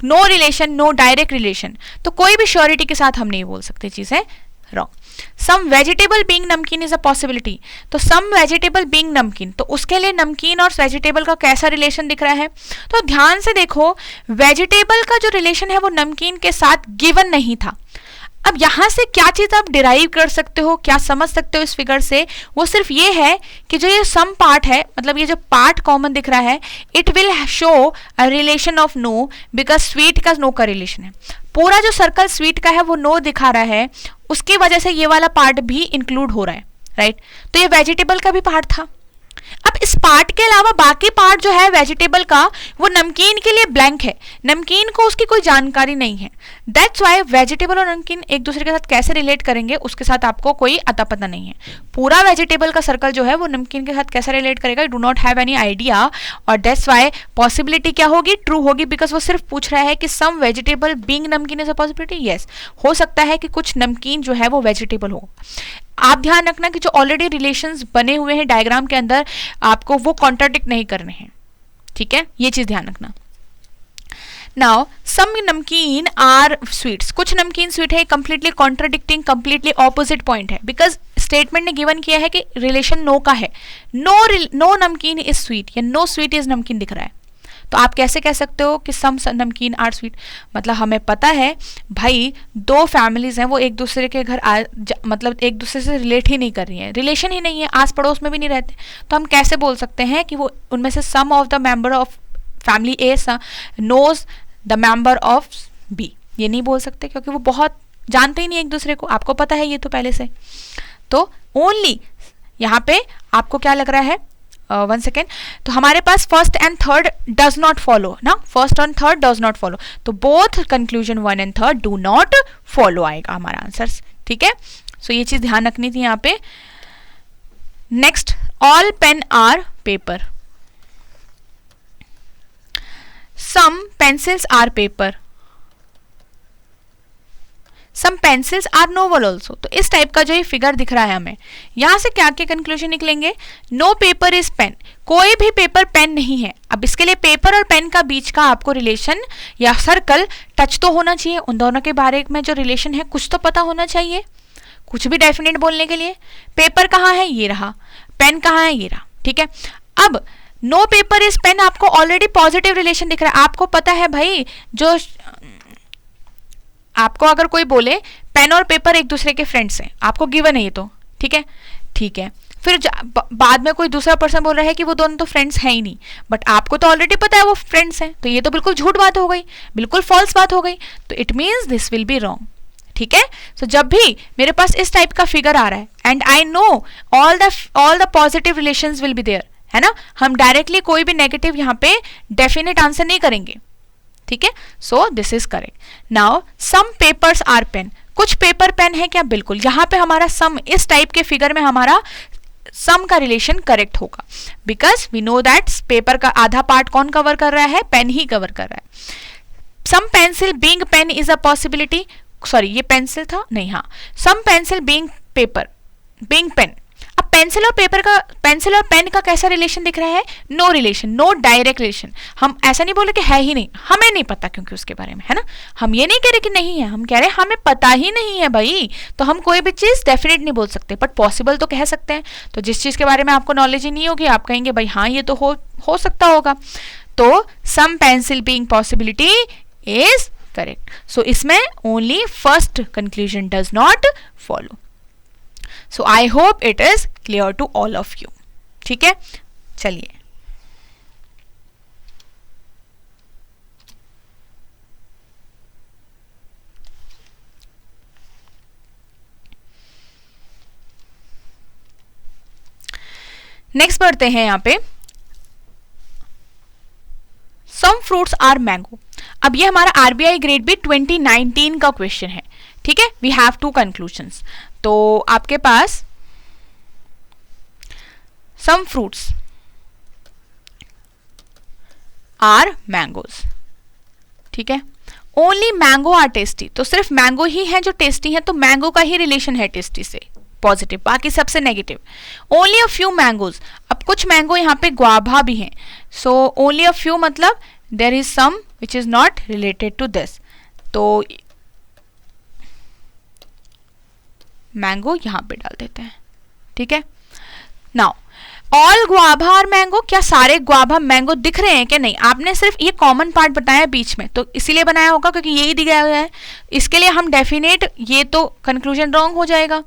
no relation, no direct relation, तो कोई भी श्योरिटी के साथ हम नहीं बोल सकते, चीज है रॉन्ग। सम वेजिटेबल बीइंग नमकीन इज अ पॉसिबिलिटी, तो सम वेजिटेबल बीइंग नमकीन, तो उसके लिए नमकीन और वेजिटेबल का कैसा रिलेशन दिख रहा है। तो ध्यान से देखो वेजिटेबल का जो रिलेशन है वो नमकीन के साथ गिवन नहीं था। अब यहां से क्या चीज आप डिराइव कर सकते हो, क्या समझ सकते हो इस फिगर से, वो सिर्फ ये है कि जो ये सम पार्ट है, मतलब ये जो पार्ट कॉमन दिख रहा है, it will show a relation of no, because sweet का नो का रिलेशन है। पूरा जो सर्कल स्वीट का है वो नो दिखा रहा है, उसकी वजह से ये वाला पार्ट भी इंक्लूड हो रहा है, राइट। तो ये वेजिटेबल का भी पार्ट था। अब इस पार्ट के अलावा बाकी पार्ट जो है वेजिटेबल का वो नमकीन के लिए ब्लैंक है, नमकीन को उसकी कोई जानकारी नहीं है। दैट्स वाई वेजिटेबल और नमकीन एक दूसरे के साथ कैसे रिलेट करेंगे उसके साथ आपको कोई अता पता नहीं है। पूरा वेजिटेबल का सर्कल जो है वो नमकीन के साथ कैसे रिलेट करेगा, do not have any idea, और दैट्स वाई पॉसिबिलिटी क्या होगी, ट्रू होगी, बिकॉज वो सिर्फ पूछ रहा है कि सम वेजिटेबल बीइंग नमकीन इज अ पॉसिबिलिटी। यस, हो सकता है कि कुछ नमकीन जो है वो वेजिटेबल हो। आप ध्यान रखना कि जो ऑलरेडी रिलेशंस बने हुए हैं डायग्राम के अंदर आपको वो कॉन्ट्राडिक्ट नहीं करने हैं, ठीक है, ये चीज ध्यान रखना। नाउ सम नमकीन आर स्वीट्स, कुछ नमकीन स्वीट है, completely contradicting, completely opposite point है, बिकॉज स्टेटमेंट ने गिवन किया है कि रिलेशन नो का है, नो नमकीन इज स्वीट या नो स्वीट इज नमकीन दिख रहा है। तो आप कैसे कह सकते हो कि सम नमकीन आर स्वीट, मतलब हमें पता है भाई दो फैमिलीज हैं वो एक दूसरे के घर मतलब एक दूसरे से रिलेट ही नहीं कर रही है, रिलेशन ही नहीं है, आस पड़ोस में भी नहीं रहते, तो हम कैसे बोल सकते हैं कि वो उनमें से some of the member of family A knows the member of B, ये नहीं बोल सकते क्योंकि वो बहुत जानते ही नहीं एक दूसरे को, आपको पता है ये तो पहले से। तो ओनली यहाँ पे आपको क्या लग रहा है, 1 सेकेंड, तो हमारे पास first and third does not follow ना, first and third does not follow, तो both conclusion 1 and 3 do not follow आएगा हमारा आंसर, ठीक है। सो ये चीज ध्यान रखनी थी यहाँ पे। Next, all pen are paper, some pencils are paper, some pencils are novel also. तो इस टाइप का जो ये फिगर दिख रहा है हमें, यहां से क्या क्या कंक्लूजन निकलेंगे, नो पेपर इज पेन, कोई भी पेपर पेन नहीं है। अब इसके लिए पेपर और पेन का बीच का आपको रिलेशन या सर्कल टच तो होना चाहिए, उन दोनों के बारे में जो रिलेशन है कुछ तो पता होना चाहिए, कुछ भी डेफिनेट बोलने के लिए। पेपर कहाँ है, ये रहा, पेन कहाँ है, ये रहा, ठीक है। अब नो पेपर इज पेन, आपको ऑलरेडी पॉजिटिव रिलेशन दिख रहा है, आपको पता है भाई, जो आपको अगर कोई बोले पेन और पेपर एक दूसरे के फ्रेंड्स हैं, आपको गिवन है ये तो, ठीक है, ठीक है। फिर बाद में कोई दूसरा पर्सन बोल रहा है कि वो दोनों तो फ्रेंड्स हैं ही नहीं, बट आपको तो ऑलरेडी पता है वो फ्रेंड्स हैं, तो ये तो बिल्कुल झूठ बात हो गई, बिल्कुल फॉल्स बात हो गई, तो it means this will be wrong, ठीक है। सो जब भी मेरे पास इस टाइप का फिगर आ रहा है and I know all the positive relations will be there, है ना, हम डायरेक्टली कोई भी नेगेटिव यहाँ पे डेफिनेट आंसर नहीं करेंगे, ठीक है। So this is correct. Now some papers are pen, कुछ पेपर पेन है क्या, बिल्कुल, यहाँ पे हमारा सम, इस टाइप के फिगर में हमारा सम का रिलेशन करेक्ट होगा, because we know that paper का आधा पार्ट कौन कवर कर रहा है, पेन ही कवर कर रहा है। Some pencil being pen is a possibility, sorry ये पेंसिल था नहीं, हाँ, some pencil being paper being pen. अब पेंसिल और पेपर का, पेंसिल और पेन का कैसा रिलेशन दिख रहा है? No relation, no direct relation. हम ऐसा नहीं बोले कि है ही नहीं, हमें नहीं पता क्योंकि उसके बारे में, है ना। हम ये नहीं कह रहे कि नहीं है, हम कह रहे हैं हमें पता ही नहीं है भाई, तो हम कोई भी चीज डेफिनेट नहीं बोल सकते, बट पॉसिबल तो कह सकते हैं। तो जिस चीज के बारे में आपको नॉलेज ही नहीं होगी, आप कहेंगे भाई हाँ ये तो हो सकता होगा। तो some pencil being possibility is correct. So इसमें only first conclusion does not follow. So I hope it is clear to all of you. ठीक है, चलिए नेक्स्ट पढ़ते हैं यहां पे, सम फ्रूट्स आर मैंगो। अब ये हमारा आरबीआई ग्रेड बी 2019 का क्वेश्चन है। ठीक है, वी हैव टू कंक्लूजन्स। तो आपके पास सम फ्रूट्स आर मैंगोज, ठीक है, ओनली मैंगो आर टेस्टी। तो सिर्फ मैंगो ही है जो टेस्टी है, तो मैंगो का ही रिलेशन है टेस्टी से, पॉजिटिव, बाकी सबसे negative. Only a few mangoes, अब कुछ मैंगो यहाँ पे ग्वाभा भी हैं, सो ओनली अ फ्यू मतलब there is some which is not related to this, तो मैंगो यहां पे डाल देते हैं। ठीक है, नाउ ऑल ग्वाभा और मैंगो, क्या सारे ग्वाभा मैंगो दिख रहे हैं क्या? नहीं, आपने सिर्फ ये कॉमन पार्ट बताया बीच में, तो इसीलिए बनाया होगा क्योंकि यही दिया हुआ है, इसके लिए हम डेफिनेट, ये तो कंक्लूजन रॉन्ग हो जाएगा।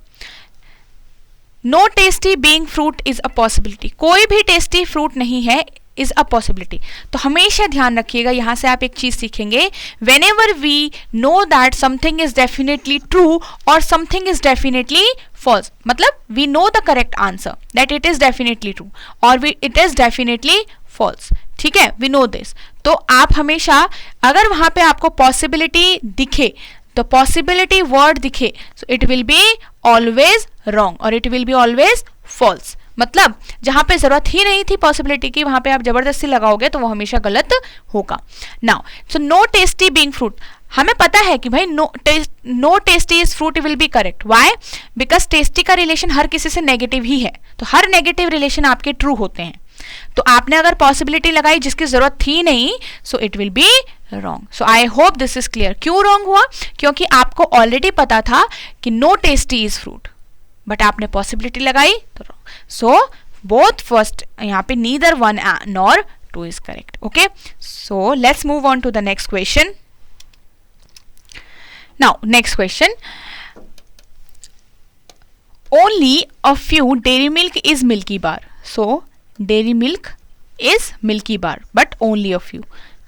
No tasty being fruit is a possibility, कोई भी टेस्टी फ्रूट नहीं है, इज अ पॉसिबिलिटी। तो हमेशा ध्यान रखिएगा, यहां से आप एक चीज सीखेंगे, whenever we know that something is definitely true और समथिंग इज डेफिनेटली फॉल्स, मतलब we know the correct answer that it is definitely true और इट इज डेफिनेटली फॉल्स। ठीक है, वी नो दिस। तो आप हमेशा, अगर वहां पे आपको पॉसिबिलिटी दिखे, तो पॉसिबिलिटी वर्ड दिखे, so it will be always wrong और it will be always false. मतलब जहां पे जरूरत ही नहीं थी पॉसिबिलिटी की, वहां पे आप जबरदस्ती लगाओगे तो वो हमेशा गलत होगा। Now so no tasty being fruit, हमें पता है कि भाई no tasty is fruit will be correct. Why? Because tasty का रिलेशन हर किसी से नेगेटिव ही है, तो हर नेगेटिव रिलेशन आपके ट्रू होते हैं। तो आपने अगर पॉसिबिलिटी लगाई जिसकी जरूरत थी नहीं, so it will be wrong. So I hope this is clear. क्यों रॉन्ग हुआ? क्योंकि आपको ऑलरेडी पता था कि no tasty is fruit, but आपने पॉसिबिलिटी लगाई तो रॉन्ग। सो बोथ फर्स्ट, यहाँ पे neither one nor two is correct. Okay, so let's move on to the next question. Now next question, only a few Dairy Milk is Milky Bar. So Dairy Milk is Milky bar but only a few.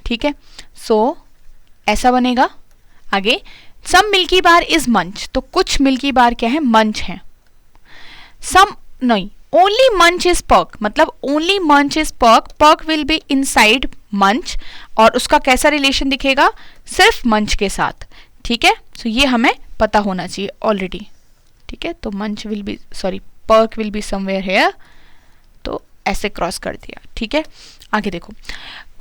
ठीक है, सो ऐसा बनेगा। आगे, सम milky bar is मंच, तो कुछ milky बार क्या है? मंच है। सम नहीं, ओनली मंच इज पर्क, मतलब only Munch is Perk, Perk will be inside Munch और उसका कैसा रिलेशन दिखेगा? सिर्फ मंच के साथ। ठीक है, सो ये हमें पता होना चाहिए ऑलरेडी। ठीक है, तो Munch will be, sorry, Perk will be somewhere here, तो ऐसे क्रॉस कर दिया। ठीक है, आगे देखो,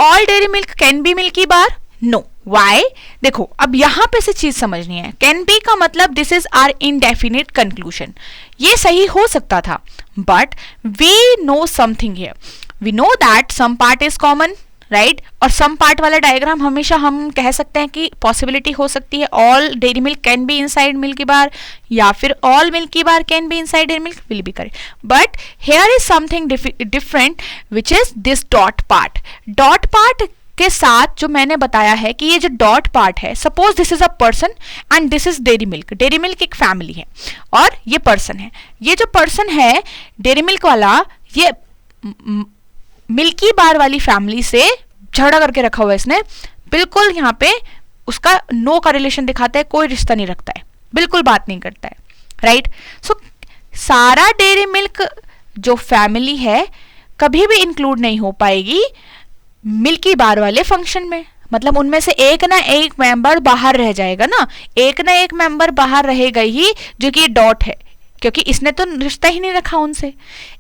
all Dairy Milk can be Milky Bar, no. Why? देखो अब यहां पे से चीज समझनी है, कैन बी का मतलब this is our indefinite conclusion, ये सही हो सकता था, but we know something here, we know that some part is common, right, और सम पार्ट वाला डायग्राम हमेशा हम कह सकते हैं कि पॉसिबिलिटी हो सकती है all Dairy Milk can be inside Milky Bar, या फिर all Milky Bar can be inside Dairy Milk, will be correct. But here is something different which is this dot part. Dot part के साथ जो मैंने बताया है कि ये जो डॉट पार्ट है, suppose this is a person and this is Dairy Milk. Dairy Milk एक फैमिली है और ये पर्सन है। ये जो पर्सन है डेयरी मिल्क वाला, ये मिल्की बार वाली फैमिली से झगड़ा करके रखा हुआ है इसने, बिल्कुल यहाँ पे उसका नो का रिलेशन दिखाता है, कोई रिश्ता नहीं रखता है, बिल्कुल बात नहीं करता है, राइट। सो सारा डेयरी मिल्क जो फैमिली है कभी भी इंक्लूड नहीं हो पाएगी मिल्की बार वाले फंक्शन में, मतलब उनमें से एक ना एक मेंबर बाहर रह जाएगा ना, एक ना एक मेंबर बाहर रहेगा ही, जो कि डॉट है, क्योंकि इसने तो रिश्ता ही नहीं रखा उनसे।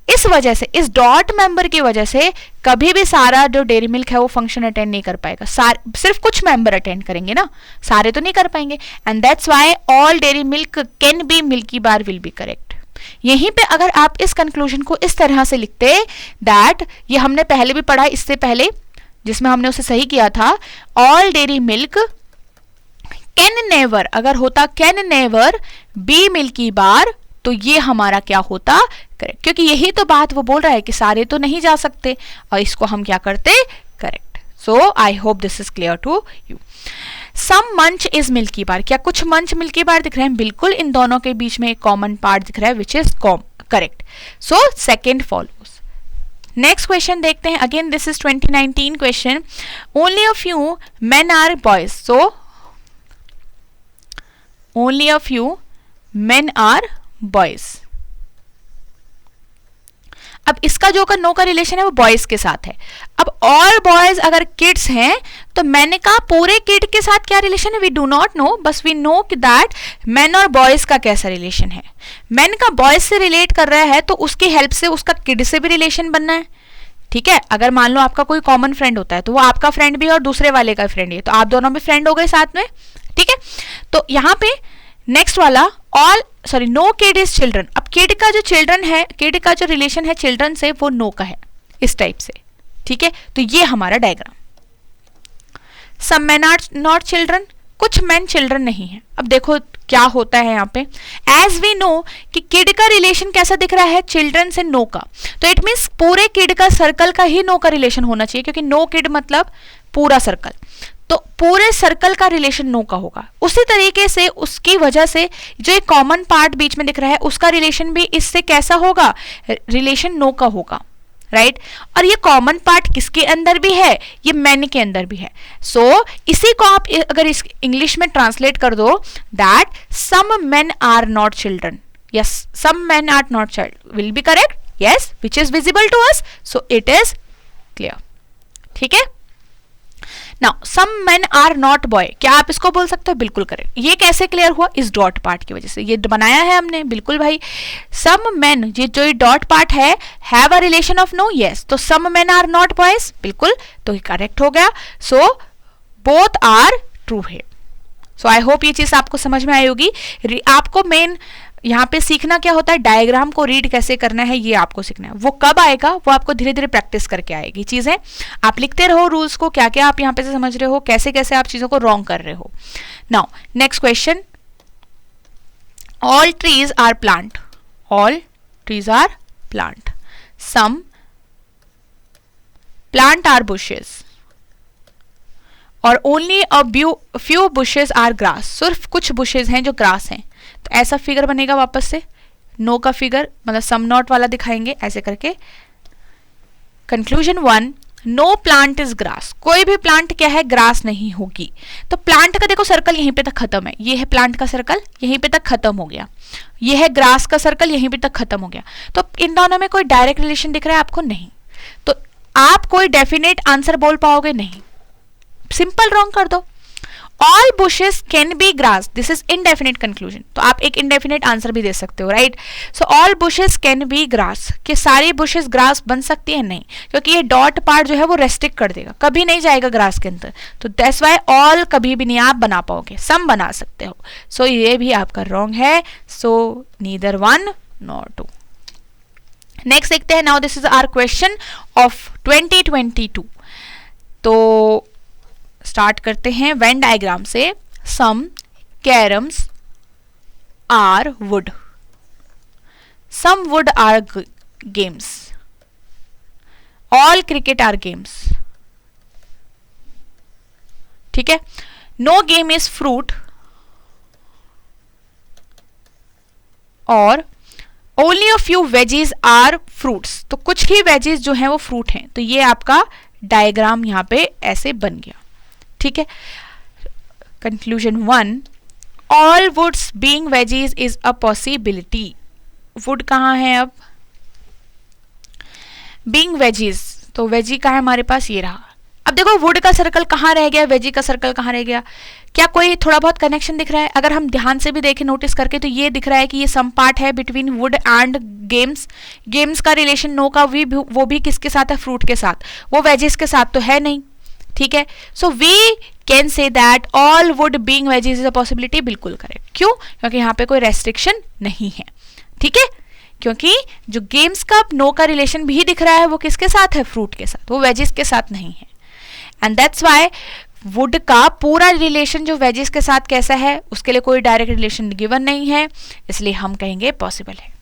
इस वजह से, इस डॉट मेंबर की वजह से कभी भी सारा जो डेयरी मिल्क है वो फंक्शन अटेंड नहीं कर पाएगा। सिर्फ कुछ मेंबर अटेंड करेंगे ना, सारे तो नहीं कर पाएंगे। And that's why all Dairy Milk can be Milky bar will be correct. यहीं पे अगर आप इस कंक्लूजन को इस तरह से लिखते दैट, ये हमने पहले भी पढ़ा इससे पहले जिसमें हमने उसे सही किया था, all Dairy Milk can never, अगर होता कैन नेवर बी मिल्की बार, तो ये हमारा क्या होता करेक्ट, क्योंकि यही तो बात वो बोल रहा है कि सारे तो नहीं जा सकते, और इसको हम क्या करते correct. So I hope this is clear to you. Some Munch is Milky बार, क्या कुछ मंच मिल्की बार दिख रहे हैं? बिल्कुल, इन दोनों के बीच में एक कॉमन पार्ट दिख रहा है which is correct. So second follows. Next question देखते हैं। Again this is 2019 question. Only a few men are boys, so only a few men are boys. अब इसका जो का नो का रिलेशन है वो बॉयज के साथ है। अब ऑल बॉयज अगर किड्स हैं तो मैंने कहा पूरे किड के साथ क्या रिलेशन है वी डू नॉट नो, बस वी नो कि दैट मैन और बॉयज का कैसा रिलेशन है। मैन का बॉयज से रिलेट कर रहा है तो उसकी हेल्प से उसका किड से भी रिलेशन बनना है। ठीक है, अगर मान लो आपका कोई कॉमन फ्रेंड होता है तो वो आपका फ्रेंड भी और दूसरे वाले का फ्रेंड है, तो आप दोनों भी फ्रेंड हो गए साथ में। ठीक है, तो यहाँ पे नेक्स्ट वाला all sorry no kid is children. अब किड का जो चिल्ड्रन है, किड का जो रिलेशन है चिल्ड्रन से वो नो का है, इस टाइप से। ठीक है, तो ये हमारा diagram. Some man are not children, कुछ मैन चिल्ड्रन नहीं है। अब देखो क्या होता है यहाँ पे, एज वी नो कि किड का रिलेशन कैसा दिख रहा है चिल्ड्रन से नो का, तो इट मीन्स पूरे किड का सर्कल का ही नो का रिलेशन होना चाहिए, क्योंकि नो किड मतलब पूरा सर्कल, तो पूरे सर्कल का रिलेशन नो का होगा। उसी तरीके से उसकी वजह से जो एक कॉमन पार्ट बीच में दिख रहा है उसका रिलेशन भी इससे कैसा होगा, रिलेशन नो का होगा, राइट। और ये कॉमन पार्ट किसके अंदर भी है, ये मैन के अंदर भी है। सो इसी को आप अगर इस इंग्लिश में ट्रांसलेट कर दो that some men are not children, yes some men are not child will be correct, yes which is visible to us, so it is clear. ठीक है, now some men are not boy, क्या आप इसको बोल सकते हो? बिल्कुल correct. ये कैसे क्लियर हुआ? इस डॉट पार्ट की वजह से, ये बनाया है हमने, बिल्कुल भाई। सम मेन, ये जो डॉट पार्ट है, have a relation of no, yes, तो some men are not boys, बिल्कुल, तो ये करेक्ट हो गया। सो बोथ आर ट्रू है। सो आई होप ये चीज आपको समझ में आई होगी। आपको मेन यहाँ पे सीखना क्या होता है, डायग्राम को रीड कैसे करना है ये आपको सीखना है। वो कब आएगा, वो आपको धीरे धीरे प्रैक्टिस करके आएगी चीजें। आप लिखते रहो रूल्स को, क्या क्या आप यहाँ पे से समझ रहे हो, कैसे कैसे आप चीजों को रॉन्ग कर रहे हो। Now next question, all trees are plant, all trees are plant, some plant are bushes और only a few bushes are grass, सिर्फ कुछ बुशेस हैं जो ग्रास हैं। तो ऐसा फिगर बनेगा, वापस से नो का फिगर मतलब सम नॉट वाला दिखाएंगे ऐसे करके। Conclusion 1, no plant is grass, कोई भी प्लांट क्या है, ग्रास नहीं होगी। तो प्लांट का देखो सर्कल यहीं पे तक खत्म है, ये है प्लांट का सर्कल, यहीं पे तक खत्म हो गया। ये है ग्रास का सर्कल, यहीं पे तक खत्म हो गया। तो इन दोनों में कोई डायरेक्ट रिलेशन दिख रहा है आपको? नहीं। तो आप कोई डेफिनेट आंसर बोल पाओगे? नहीं, सिंपल रॉन्ग कर दो। All bushes can be grass, this is indefinite conclusion, तो आप एक इनडेफिनेट आंसर भी दे सकते हो, right. So all bushes can be grass, कि सारी बुशेस ग्रास बन सकती है? नहीं, क्योंकि ये डॉट पार्ट जो है वो रेस्ट्रिक्ट कर देगा, कभी नहीं जाएगा ग्रास के अंदर। तो दैट्स व्हाई ऑल कभी भी नहीं आप बना पाओगे, सम बना सकते हो। सो ये भी आपका रॉन्ग है। सो नीदर 1 नॉर 2। नेक्स्ट देखते हैं। Now this is our question of 2022। तो स्टार्ट करते हैं वेन डायग्राम से। Some carroms are wood, some wood are games, all cricket are games. ठीक है, नो गेम इज फ्रूट और only a few veggies are fruits, तो कुछ ही veggies जो हैं वो फ्रूट हैं। तो ये आपका डायग्राम यहां पे ऐसे बन गया। ठीक है, conclusion 1, all woods being veggies is a possibility. Wood कहाँ है अब, बीइंग वेजीज, तो वेजी का है हमारे पास, ये रहा। अब देखो वुड का सर्कल कहाँ रह गया, वेजी का सर्कल कहाँ रह गया, क्या कोई थोड़ा बहुत कनेक्शन दिख रहा है? अगर हम ध्यान से भी देखें नोटिस करके तो ये दिख रहा है कि ये सम पार्ट है between would and games. Games का रिलेशन नो का वो भी किसके साथ है? फ्रूट के साथ। वो वेजेस के साथ तो है नहीं, ठीक है। So we can say that all wood being veggies is a possibility. बिल्कुल करेक्ट। क्यों? क्योंकि यहाँ पे कोई रेस्ट्रिक्शन नहीं है, ठीक है। क्योंकि जो गेम्स का नो का रिलेशन भी दिख रहा है वो किसके साथ है? फ्रूट के साथ, वो वेजेस के साथ नहीं है। एंड दैट्स वाई वुड का पूरा रिलेशन जो वेजेस के साथ कैसा है, उसके लिए कोई डायरेक्ट रिलेशन गिवन नहीं है, इसलिए हम कहेंगे पॉसिबल है।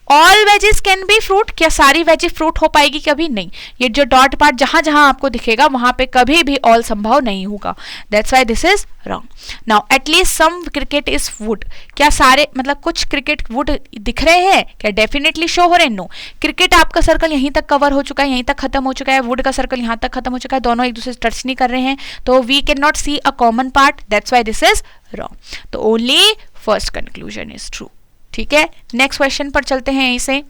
All wages can be fruit, क्या सारी वेजेस फ्रूट हो पाएगी? कभी नहीं। ये जो डॉट पार्ट जहां जहां आपको दिखेगा वहां पे कभी भी ऑल संभव नहीं होगा। That's why this is wrong. Now at least some cricket is wood, क्या सारे मतलब कुछ क्रिकेट वुड दिख रहे हैं? क्या डेफिनेटली शो हो रहे हैं? नो। क्रिकेट आपका सर्कल यहीं तक कवर हो चुका है, यहीं तक खत्म हो चुका है, वुड का सर्कल यहां तक खत्म हो चुका है, दोनों एक दूसरे से टच नहीं कर रहे हैं, तो we can not see a common part. That's why this is wrong. तो only first conclusion is true, ठीक है। नेक्स्ट क्वेश्चन पर चलते हैं। यहीं से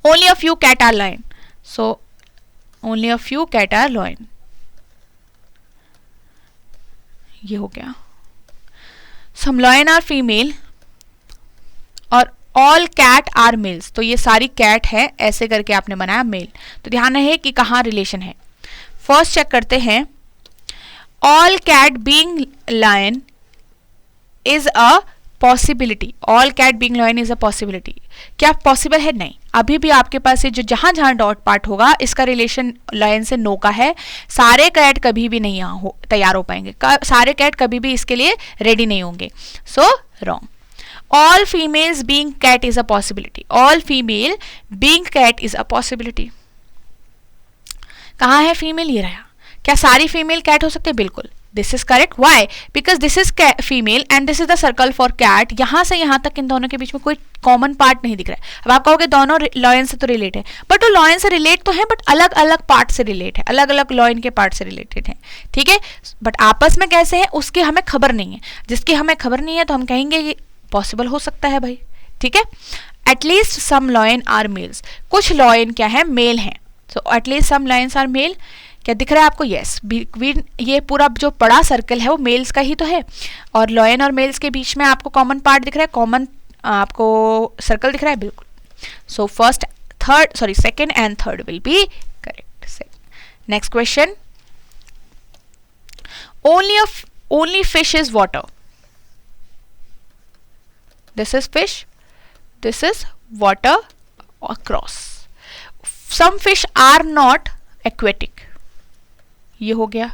only a few cat are lion, so only a few cat are lion, ये हो गया। सम लॉयन आर फीमेल और ऑल कैट आर मेल्स, तो ये सारी कैट है, ऐसे करके आपने बनाया मेल। तो ध्यान रहे कि कहाँ रिलेशन है। फर्स्ट चेक करते हैं, all cat being lion is a possibility. All cat being lion is a possibility, क्या पॉसिबल है? नहीं। अभी भी आपके पास ये जो जहां जहां डॉट पार्ट होगा इसका रिलेशन लायन से नो का है। सारे कैट कभी भी नहीं यहाँ तैयार हो पाएंगे, सारे कैट कभी भी इसके लिए रेडी नहीं होंगे। So wrong. All females being cat is a possibility, all female being cat is a possibility. कहाँ है फीमेल? ये रहा। क्या सारी फीमेल कैट हो सकते हैं? बिल्कुल। This is correct. Why? Because this is female and this is the circle for cat. यहां से यहां तक इन दोनों के बीच में कोई कॉमन पार्ट नहीं दिख रहा है। अब आप कहोगे दोनों लॉयन से तो रिलेट है, बट वो लॉयन से रिलेट तो है, बट अलग अलग पार्ट से रिलेट है, अलग अलग लॉयन के पार्ट से रिलेटेड है, ठीक है। बट आपस में कैसे है उसकी हमें खबर नहीं है। जिसकी हमें खबर नहीं है तो हम कहेंगे ये पॉसिबल हो सकता है भाई, ठीक है। At least some lion are males, कुछ लॉयन क्या है? मेल हैं। So at least some lions are male. क्या दिख रहा है आपको? यस। ये पूरा जो बड़ा सर्कल है वो मेल्स का ही तो है, और लॉयन और मेल्स के बीच में आपको कॉमन पार्ट दिख रहा है, कॉमन आपको सर्कल दिख रहा है। बिल्कुल। So first third sorry second and third will be correct. Next question, only fish is water. This is fish, this is water across. Some fish are not aquatic, ये हो गया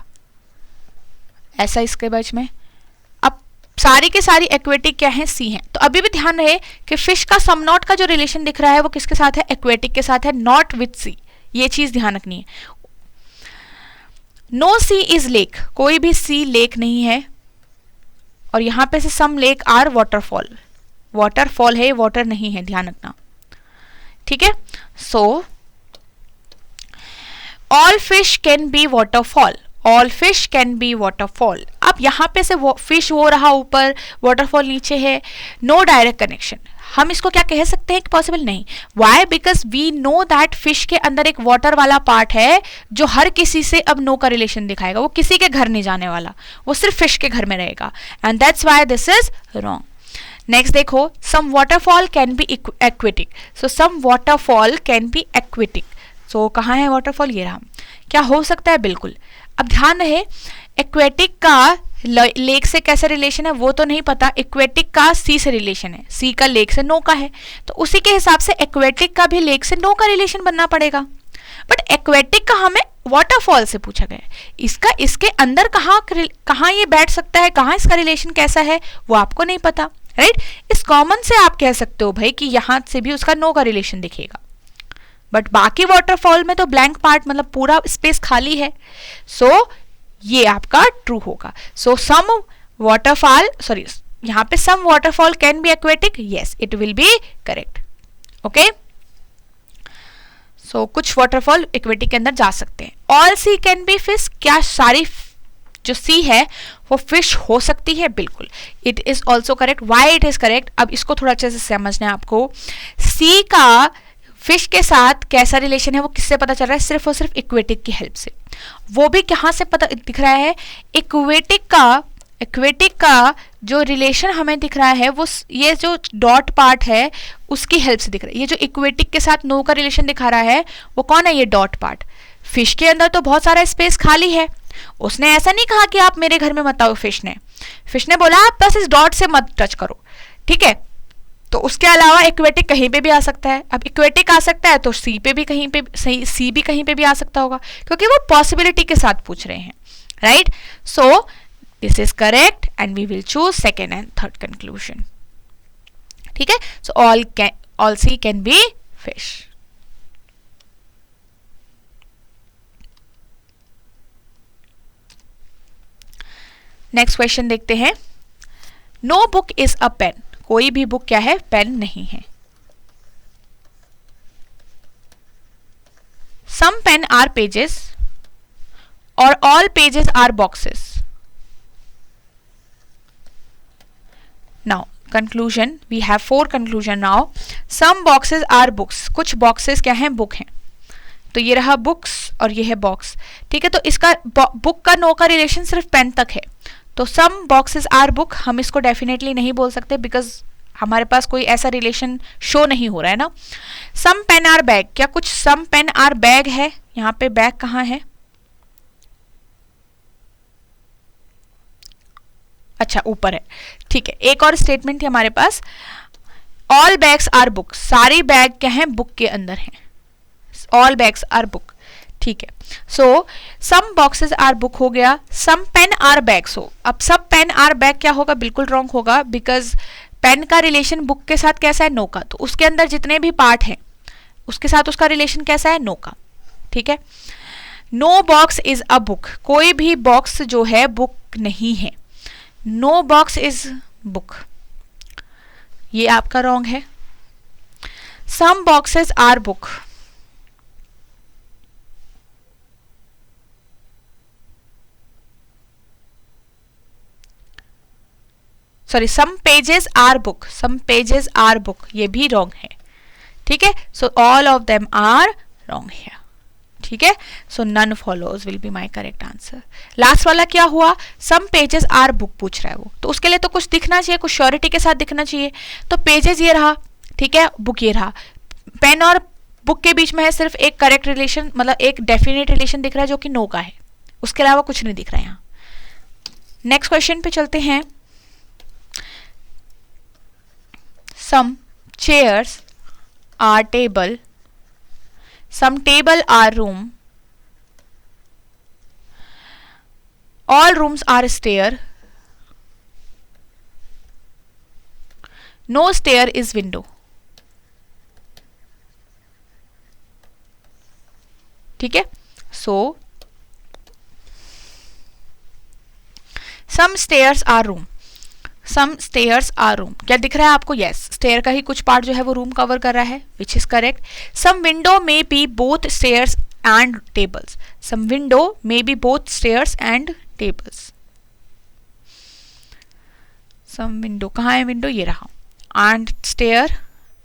ऐसा इसके बीच में। अब सारी के सारी एक्वेटिक क्या है? सी हैं। तो अभी भी ध्यान रहे कि फिश का सम नॉट का जो रिलेशन दिख रहा है वो किसके साथ है? एक्वेटिक के साथ है, नॉट विथ सी। ये चीज ध्यान रखनी है। नो सी इज लेक, कोई भी सी लेक नहीं है, और यहां पे से सम लेक आर वाटरफॉल, वाटरफॉल है, वाटर नहीं है, ध्यान रखना, ठीक है। So all fish can be waterfall, all fish can be waterfall. अब यहाँ पे से फिश वो रहा ऊपर, वाटरफॉल नीचे है, नो डायरेक्ट कनेक्शन। हम इसको क्या कह सकते हैं कि पॉसिबल नहीं? Why? Because we know that fish के अंदर एक वाटर वाला पार्ट है जो हर किसी से अब नो का रिलेशन दिखाएगा, वो किसी के घर नहीं जाने वाला, वो सिर्फ फिश के घर में रहेगा, and that's why this is wrong. Next देखो, some waterfall can be aquatic, so some waterfall can be aquatic. So कहाँ है वाटरफॉल? ये रहा। क्या हो सकता है? बिल्कुल। अब ध्यान रहे, एक्वेटिक का लेक से कैसा रिलेशन है वो तो नहीं पता, एक्वेटिक का सी से रिलेशन है, सी का लेक से नो का है, तो उसी के हिसाब से एक्वेटिक का भी लेक से नो का रिलेशन बनना पड़ेगा। बट एक्वेटिक का हमें वाटरफॉल से पूछा गया है, इसका इसके अंदर कहाँ ये बैठ सकता है, कहाँ इसका रिलेशन कैसा है वो आपको नहीं पता, राइट। इस कॉमन से आप कह सकते हो भाई कि यहां से भी उसका नो का रिलेशन दिखेगा, बट बाकी वाटरफॉल में तो ब्लैंक पार्ट मतलब पूरा स्पेस खाली है, सो ये आपका ट्रू होगा। सो सम वाटरफॉल सॉरी यहाँ पे some waterfall can be aquatic, yes it will be correct, okay. So कुछ वाटरफॉल एक्वेटिक के अंदर जा सकते हैं। All sea can be fish, क्या सारी जो सी है वो फिश हो सकती है? बिल्कुल, it is also correct. Why it is correct? अब इसको थोड़ा अच्छे से समझना है आपको। सी का फिश के साथ कैसा रिलेशन है वो किससे पता चल रहा है? सिर्फ और सिर्फ इक्वेटिक की हेल्प से। वो भी कहां से पता दिख रहा है? इक्वेटिक का एक्वेटिक का जो रिलेशन हमें दिख रहा है वो ये जो डॉट पार्ट है उसकी हेल्प से दिख रहा है। ये जो एक्वेटिक के साथ नो का रिलेशन दिखा रहा है वो कौन है, ये डॉट पार्ट। फिश के अंदर तो बहुत सारा स्पेस खाली है, उसने ऐसा नहीं कहा कि आप मेरे घर में मत आओ। फिश ने बोला आप बस इस डॉट से मत टच करो, ठीक है। तो उसके अलावा एक्वेटिक कहीं पे भी आ सकता है। अब एक्वेटिक आ सकता है तो सी पे भी कहीं पे, सी भी कहीं पे भी आ सकता होगा, क्योंकि वो पॉसिबिलिटी के साथ पूछ रहे हैं, right. So this is correct and we will choose second and third conclusion, ठीक है। So all sea can be fish. Next question देखते हैं। No book is a pen, कोई भी बुक क्या है, पेन नहीं है। सम पेन आर पेजेस और all pages are boxes. Now conclusion, we have 4 conclusion now. Some boxes are books, कुछ बॉक्सेस क्या हैं, बुक हैं। तो ये रहा बुक्स और ये है बॉक्स, ठीक है। तो इसका बुक का नो का रिलेशन सिर्फ पेन तक है, तो सम बॉक्सेस आर बुक हम इसको डेफिनेटली नहीं बोल सकते, बिकॉज हमारे पास कोई ऐसा रिलेशन शो नहीं हो रहा है ना। सम पेन आर बैग, क्या कुछ सम पेन आर बैग है, यहाँ पे बैग कहाँ है, अच्छा ऊपर है, ठीक है। एक और स्टेटमेंट है हमारे पास, ऑल बैग्स आर बुक, सारी बैग क्या है, बुक के अंदर है, ऑल बैग्स आर बुक, ठीक है। So some boxes are book हो गया, सम पेन आर बैग्स हो। अब सब पेन आर बैग क्या होगा, बिल्कुल रॉन्ग होगा, बिकॉज पेन का रिलेशन बुक के साथ कैसा है, नो का। तो उसके अंदर जितने भी पार्ट हैं उसके साथ उसका रिलेशन कैसा है, नो का, ठीक है। No box is a book, कोई भी बॉक्स जो है बुक नहीं है। नो बॉक्स इज बुक, ये आपका रॉन्ग है। Some boxes are book, sorry some pages are book, some pages are book, ये भी रॉन्ग है, ठीक है। So all of them are wrong है, ठीक है। So none follows will be my correct answer. Last वाला क्या हुआ, सम पेजेस आर बुक पूछ रहा है वो, तो उसके लिए तो कुछ दिखना चाहिए, कुछ श्योरिटी के साथ दिखना चाहिए। तो पेजेस ये रहा, ठीक है, बुक ये रहा। पेन और बुक के बीच में है सिर्फ एक करेक्ट रिलेशन, मतलब एक डेफिनेट रिलेशन दिख रहा है जो कि नो का है, उसके अलावा कुछ नहीं दिख रहा है यहाँ। नेक्स्ट क्वेश्चन पे चलते हैं। Some chairs are table, some table are room, all rooms are stair, no stair is window, ठीक है। So some stairs are room, some stairs are room, क्या दिख रहा है आपको, यस स्टेयर का ही कुछ पार्ट जो है वो रूम कवर कर रहा है, which is correct. Some window may be both stairs and tables, some window may be both stairs and tables. Some window कहाँ है, विंडो ये रहा, एंड स्टेयर,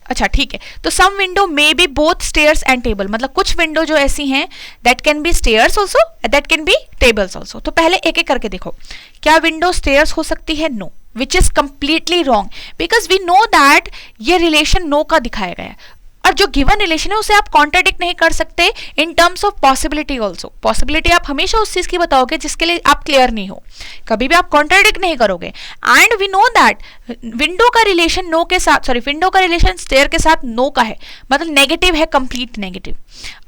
अच्छा ठीक है। तो some window may be both stairs and table, मतलब कुछ विंडो जो ऐसी हैं that can be stairs also, that can be tables also. तो पहले एक एक करके देखो, क्या विंडो स्टेयर्स हो सकती है, no, which is completely wrong, because we know that ये रिलेशन नो का दिखाया गया है, और जो गिवन रिलेशन है उसे आप कॉन्ट्राडिक्ट नहीं कर सकते in terms of possibility also. Possibility आप हमेशा उस चीज की बताओगे जिसके लिए आप क्लियर नहीं हो, कभी भी आप कॉन्ट्राडिक्ट नहीं करोगे। And we know that window का रिलेशन नो के साथ, सॉरी विंडो का रिलेशन स्टेयर के साथ नो का है, मतलब नेगेटिव है, complete negative,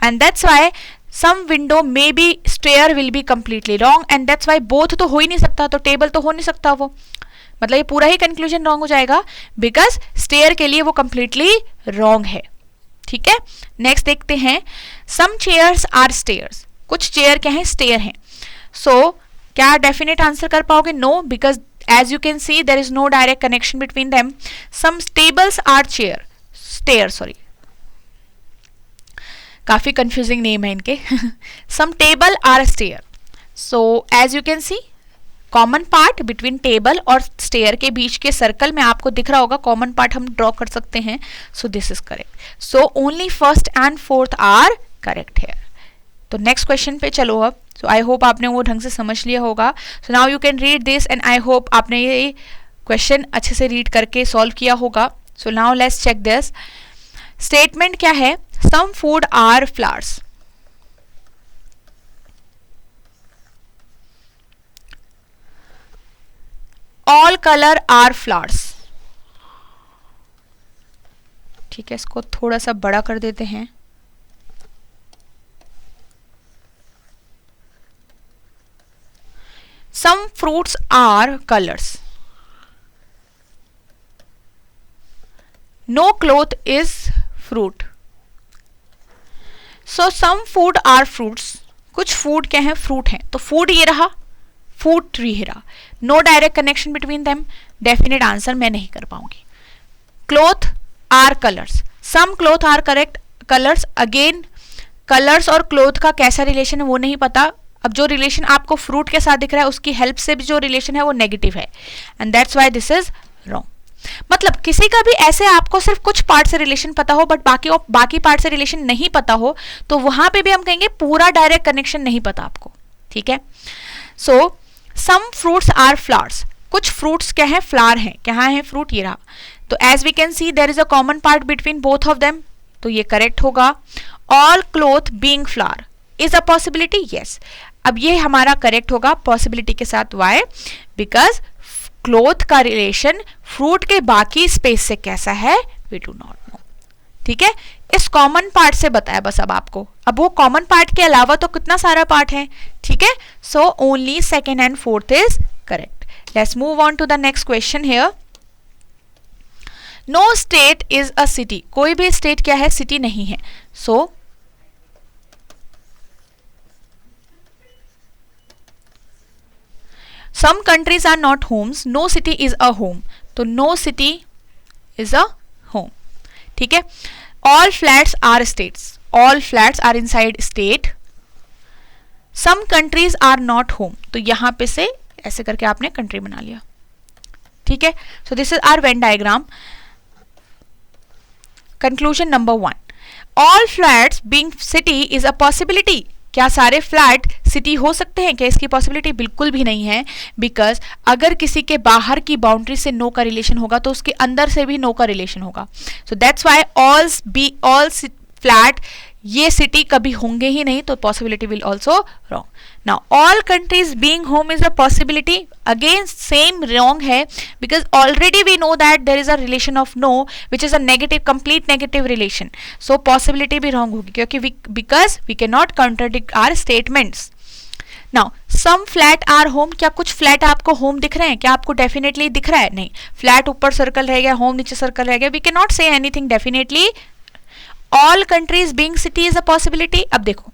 and that's why some window may be stair will be completely wrong, and that's why both तो हो ही नहीं सकता, तो टेबल तो हो नहीं सकता वो, मतलब ये पूरा ही कंक्लूजन रॉन्ग हो जाएगा, बिकॉज स्टेयर के लिए वो कंप्लीटली रॉन्ग है, ठीक है। नेक्स्ट देखते हैं, सम चेयर्स आर स्टेयर्स, कुछ चेयर क्या है, स्टेयर हैं। सो क्या डेफिनेट आंसर कर पाओगे, no, because as you can see there is no direct connection between them. Some tables are chair, stair, sorry काफी कंफ्यूजिंग नेम है इनके। Some table are stair, so as you can see common part between table और stair के बीच के circle में आपको दिख रहा होगा, कॉमन पार्ट हम ड्रॉ कर सकते हैं। So this is correct, so only first and fourth are correct here. तो नेक्स्ट क्वेश्चन पे चलो अब। सो आई होप आपने वो ढंग से समझ लिया होगा। So now you can read this and I hope आपने ये क्वेश्चन अच्छे से रीड करके सॉल्व किया होगा। So now let's check this. Statement क्या है? Some food are flowers. All colour are flowers. ठीक है, इसको थोड़ा सा बड़ा कर देते हैं। Some fruits are colours. No cloth is fruit. So some food are fruits. कुछ फूड क्या है? फ्रूट है। तो फूड ये रहा, फूड ट्री है रहा। No direct connection between them. Definite answer मैं नहीं कर पाऊंगी। Cloth are colours. Some cloth are correct colours. Again colours और क्लोथ का कैसा रिलेशन है वो नहीं पता। अब जो रिलेशन आपको फ्रूट के साथ दिख रहा है उसकी हेल्प से भी जो रिलेशन है वो नेगेटिव है, and that's why this is wrong. मतलब किसी का भी ऐसे आपको सिर्फ कुछ पार्ट से रिलेशन पता हो बट बाकी पार्ट से रिलेशन नहीं पता हो, तो वहां पे भी हम कहेंगे पूरा डायरेक्ट कनेक्शन नहीं पता आपको। ठीक है, so some fruits are flowers. कुछ फ्रूट्स क्या है? फ्लावर है। क्या है फ्रूट? ये रहा। तो as we can see there is a common part between both of them, तो ये करेक्ट होगा। All cloth being flower is a possibility. Yes, अब ये हमारा करेक्ट होगा पॉसिबिलिटी के साथ। वाई? बिकॉज क्लोथ का रिलेशन फ्रूट के बाकी स्पेस से कैसा है वी डू नॉट नो। ठीक है, इस कॉमन पार्ट से बताया बस अब आपको। अब वो कॉमन पार्ट के अलावा तो कितना सारा पार्ट है। ठीक है, so only second and fourth is correct. Let's move on to the next question here. No state is a city. कोई भी स्टेट क्या है? सिटी नहीं है। सो some countries are not homes. No city is a home. तो no city is a home. ठीक है, all flats are states. All flats are inside state. Some countries are not home. तो यहां पे से ऐसे करके आपने कंट्री बना लिया। ठीक है, so this is our Venn diagram. Conclusion number 1. All flats being city is a possibility. क्या सारे फ्लैट सिटी हो सकते हैं? क्या इसकी पॉसिबिलिटी? बिल्कुल भी नहीं है। बिकॉज अगर किसी के बाहर की बाउंड्री से नो का रिलेशन होगा तो उसके अंदर से भी नो का रिलेशन होगा। So that's why all flat ये सिटी कभी होंगे ही नहीं, तो possibility will also wrong. Now all countries being home is a possibility. Again same wrong है, because already we know that there is a relation of no which is a negative, complete negative relation. So possibility भी wrong होगी, क्योंकि because we can not contradict our statements. Now some flat are home. क्या कुछ flat आपको home दिख रहे हैं? क्या आपको डेफिनेटली दिख रहा है? नहीं। फ्लैट ऊपर सर्कल रह गया, होम नीचे सर्कल रह गया। We can not say anything definitely. All countries being city is a possibility. अब देखो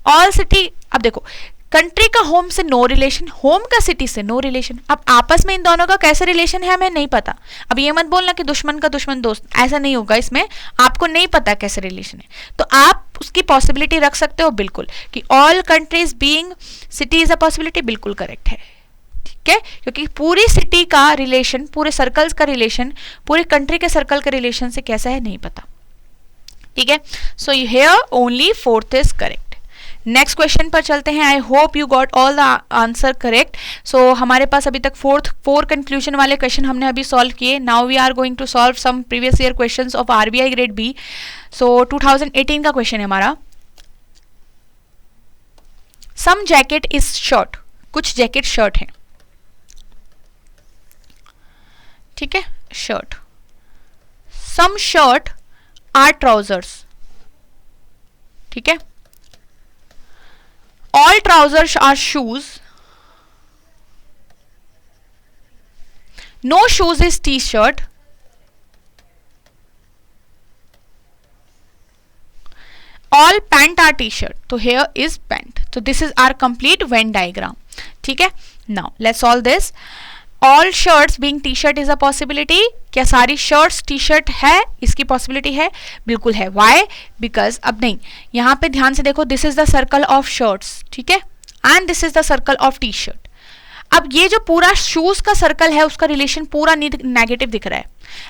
ऑल सिटी, अब देखो कंट्री का होम से नो रिलेशन, होम का सिटी से नो रिलेशन। अब आपस में इन दोनों का कैसे रिलेशन है हमें नहीं पता। अब ये मत बोलना कि दुश्मन का दुश्मन दोस्त, ऐसा नहीं होगा। इसमें आपको नहीं पता कैसे रिलेशन है, तो आप उसकी पॉसिबिलिटी रख सकते हो बिल्कुल कि all countries being city is a possibility. बिल्कुल करेक्ट है। ठीक है, क्योंकि पूरी सिटी का रिलेशन, पूरे सर्कल्स का रिलेशन, पूरे कंट्री के सर्कल के रिलेशन से कैसा है नहीं पता। ठीक है, so here only fourth is correct. Next question पर चलते हैं। I hope you got all the answer correct. So हमारे पास अभी तक फोर कंक्लूजन वाले क्वेश्चन हमने अभी सॉल्व किए। Now we are going to solve some previous year questions of RBI grade B. So 2018 का क्वेश्चन है हमारा। Some jacket is shirt. कुछ जैकेट शर्ट है। ठीक है, shirt. Some shirt are trousers. ठीक है, all trousers are shoes. No shoes is t-shirt. All pant are t-shirt. So here is pant. So this is our complete Venn diagram. ठीक है, now let's solve this. All shirts being t-shirt is a possibility. क्या सारी shirts t-shirt है? इसकी possibility है, बिल्कुल है। Why? Because अब नहीं, यहाँ पे ध्यान से देखो, this is the circle of shirts, ठीक है, and this is the circle of t-shirt. अब ये जो पूरा शूज का सर्कल है उसका रिलेशन पूरा नेगेटिव दिख रहा है,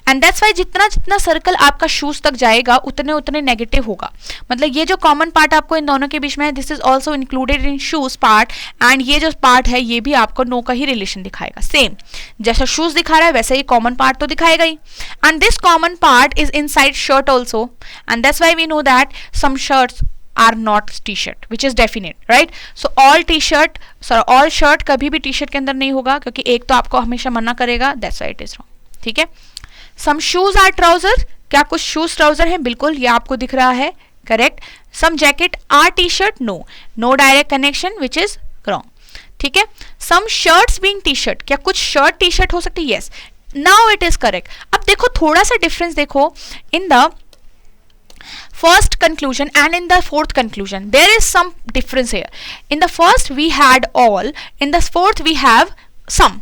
एंड दैट्स वाई जितना जितना सर्कल आपका शूज तक जाएगा उतने उतने नेगेटिव होगा। मतलब ये जो कॉमन पार्ट आपको इन दोनों के बीच में है, this is also included in shoes part, and ये जो पार्ट है ये भी आपको नो का ही रिलेशन दिखाएगा। सेम जैसा शूज दिखा रहा है वैसे ही कॉमन पार्ट तो दिखाएगा ही, and this common part is inside shirt also, and that's why we know that some shirts are not t-shirt which is definite, right? So all shirt कभी भी टी शर्ट के अंदर नहीं होगा, क्योंकि एक तो आपको हमेशा मना करेगा, that's why it is wrong, ठीक है। some shoes are trouser, क्या कुछ शूज ट्राउजर हैं? बिल्कुल, ये आपको दिख रहा है, correct. some jacket are t-shirt, no direct connection which is wrong, ठीक है। some shirts being t-shirt, क्या कुछ शर्ट टी शर्ट हो सकती है? yes, now it is correct। अब देखो थोड़ा सा डिफरेंस देखो, in the first conclusion and in the fourth conclusion there is some difference here. In the first we had all, in the fourth we have some।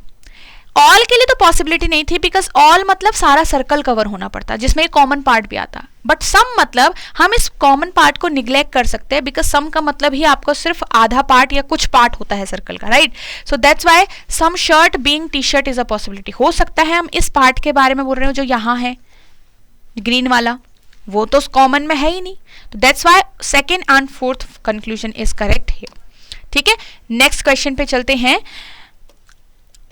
all के लिए तो possibility नहीं थी, बिकॉज all मतलब सारा circle cover होना पड़ता जिसमें एक कॉमन पार्ट भी आता, बट सम मतलब हम इस कॉमन पार्ट को निग्लेक्ट कर सकते हैं, बिकॉज सम का मतलब ही आपको सिर्फ आधा पार्ट या कुछ पार्ट होता है सर्कल का, right. So that's why some shirt being T shirt is a possibility. हो सकता है हम इस पार्ट के बारे में बोल रहे हो जो यहाँ है ग्रीन वाला, वो तो कॉमन में है ही नहीं, तो that's why second and fourth conclusion is correct here, ठीक है। नेक्स्ट क्वेश्चन पे चलते हैं।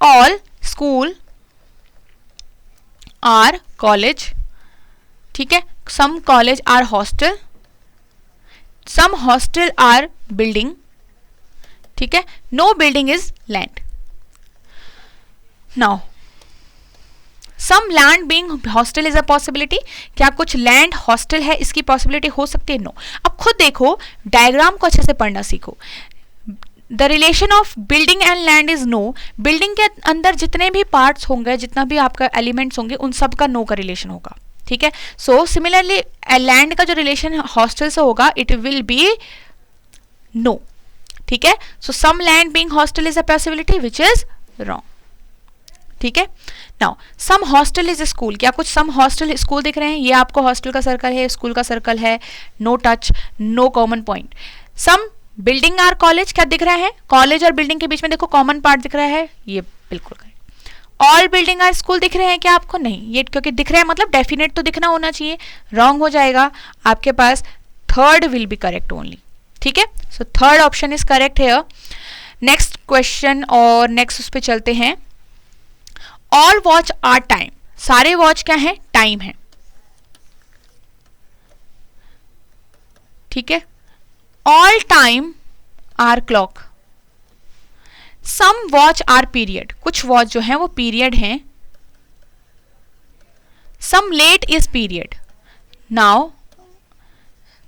ऑल स्कूल आर कॉलेज, ठीक है। Some college are hostel, some hostel are building, ठीक है। No building is land. Now some land being hostel is a possibility, क्या कुछ लैंड हॉस्टल है इसकी पॉसिबिलिटी हो सकती है? नो। अब खुद देखो, डायग्राम को अच्छे से पढ़ना सीखो। The relation of building and land is no. Building के अंदर जितने भी पार्ट्स होंगे, जितना भी आपका एलिमेंट्स होंगे, उन सब का नो का रिलेशन होगा, ठीक है। सो सिमिलरली लैंड का जो रिलेशन हॉस्टल से होगा इट विल बी नो, ठीक है। So some land being hostel is a possibility which is wrong, ठीक है। Now some hostel is school, क्या कुछ सम हॉस्टल स्कूल दिख रहे हैं? ये आपको हॉस्टल का सर्कल है, स्कूल का सर्कल है, no touch, no common point. Some building are college, क्या दिख रहा है? कॉलेज और बिल्डिंग के बीच में देखो कॉमन पार्ट दिख रहा है, ये बिल्कुल correct. All building are school दिख रहे हैं क्या आपको? नहीं, ये क्योंकि दिख रहा है मतलब डेफिनेट तो दिखना होना चाहिए, रॉन्ग हो जाएगा आपके पास। Third will be correct only, ठीक है। So third option is correct है। नेक्स्ट क्वेश्चन और नेक्स्ट उस पर चलते हैं। ऑल वॉच आर टाइम, सारे वॉच क्या है? टाइम है, ठीक है। All time are clock. Some watch are period, कुछ वॉच जो है वो पीरियड हैं। Some late is period. Now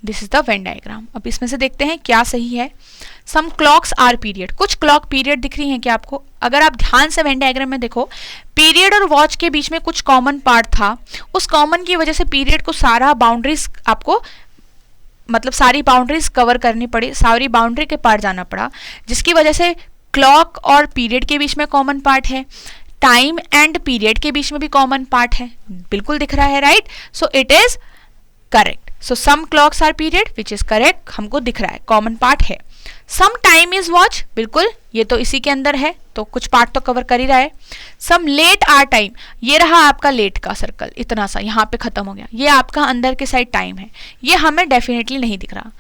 this is the Venn diagram. अब इसमें से देखते हैं क्या सही है। सम क्लॉक्स आर पीरियड, कुछ क्लॉक पीरियड दिख रही हैं क्या आपको? अगर आप ध्यान से वेन डायग्राम में देखो, पीरियड और वॉच के बीच में कुछ कॉमन पार्ट था, उस कॉमन की वजह से पीरियड को सारा बाउंड्रीज आपको मतलब सारी बाउंड्रीज कवर करनी पड़ी, सारी बाउंड्री के पार जाना पड़ा, जिसकी वजह से क्लॉक और पीरियड के बीच में कॉमन पार्ट है, टाइम एंड पीरियड के बीच में भी कॉमन पार्ट है, बिल्कुल दिख रहा है, right. So it is correct. So some clocks are period which is correct, हमको दिख रहा है कॉमन पार्ट है। सम टाइम इज वॉच, बिल्कुल ये तो इसी के अंदर है, तो कुछ पार्ट तो कवर कर ही रहा है। सम लेट आर टाइम, ये रहा आपका लेट का सर्कल, इतना सा यहाँ पे खत्म हो गया, ये आपका अंदर के साइड टाइम है, ये हमें डेफिनेटली नहीं दिख रहा।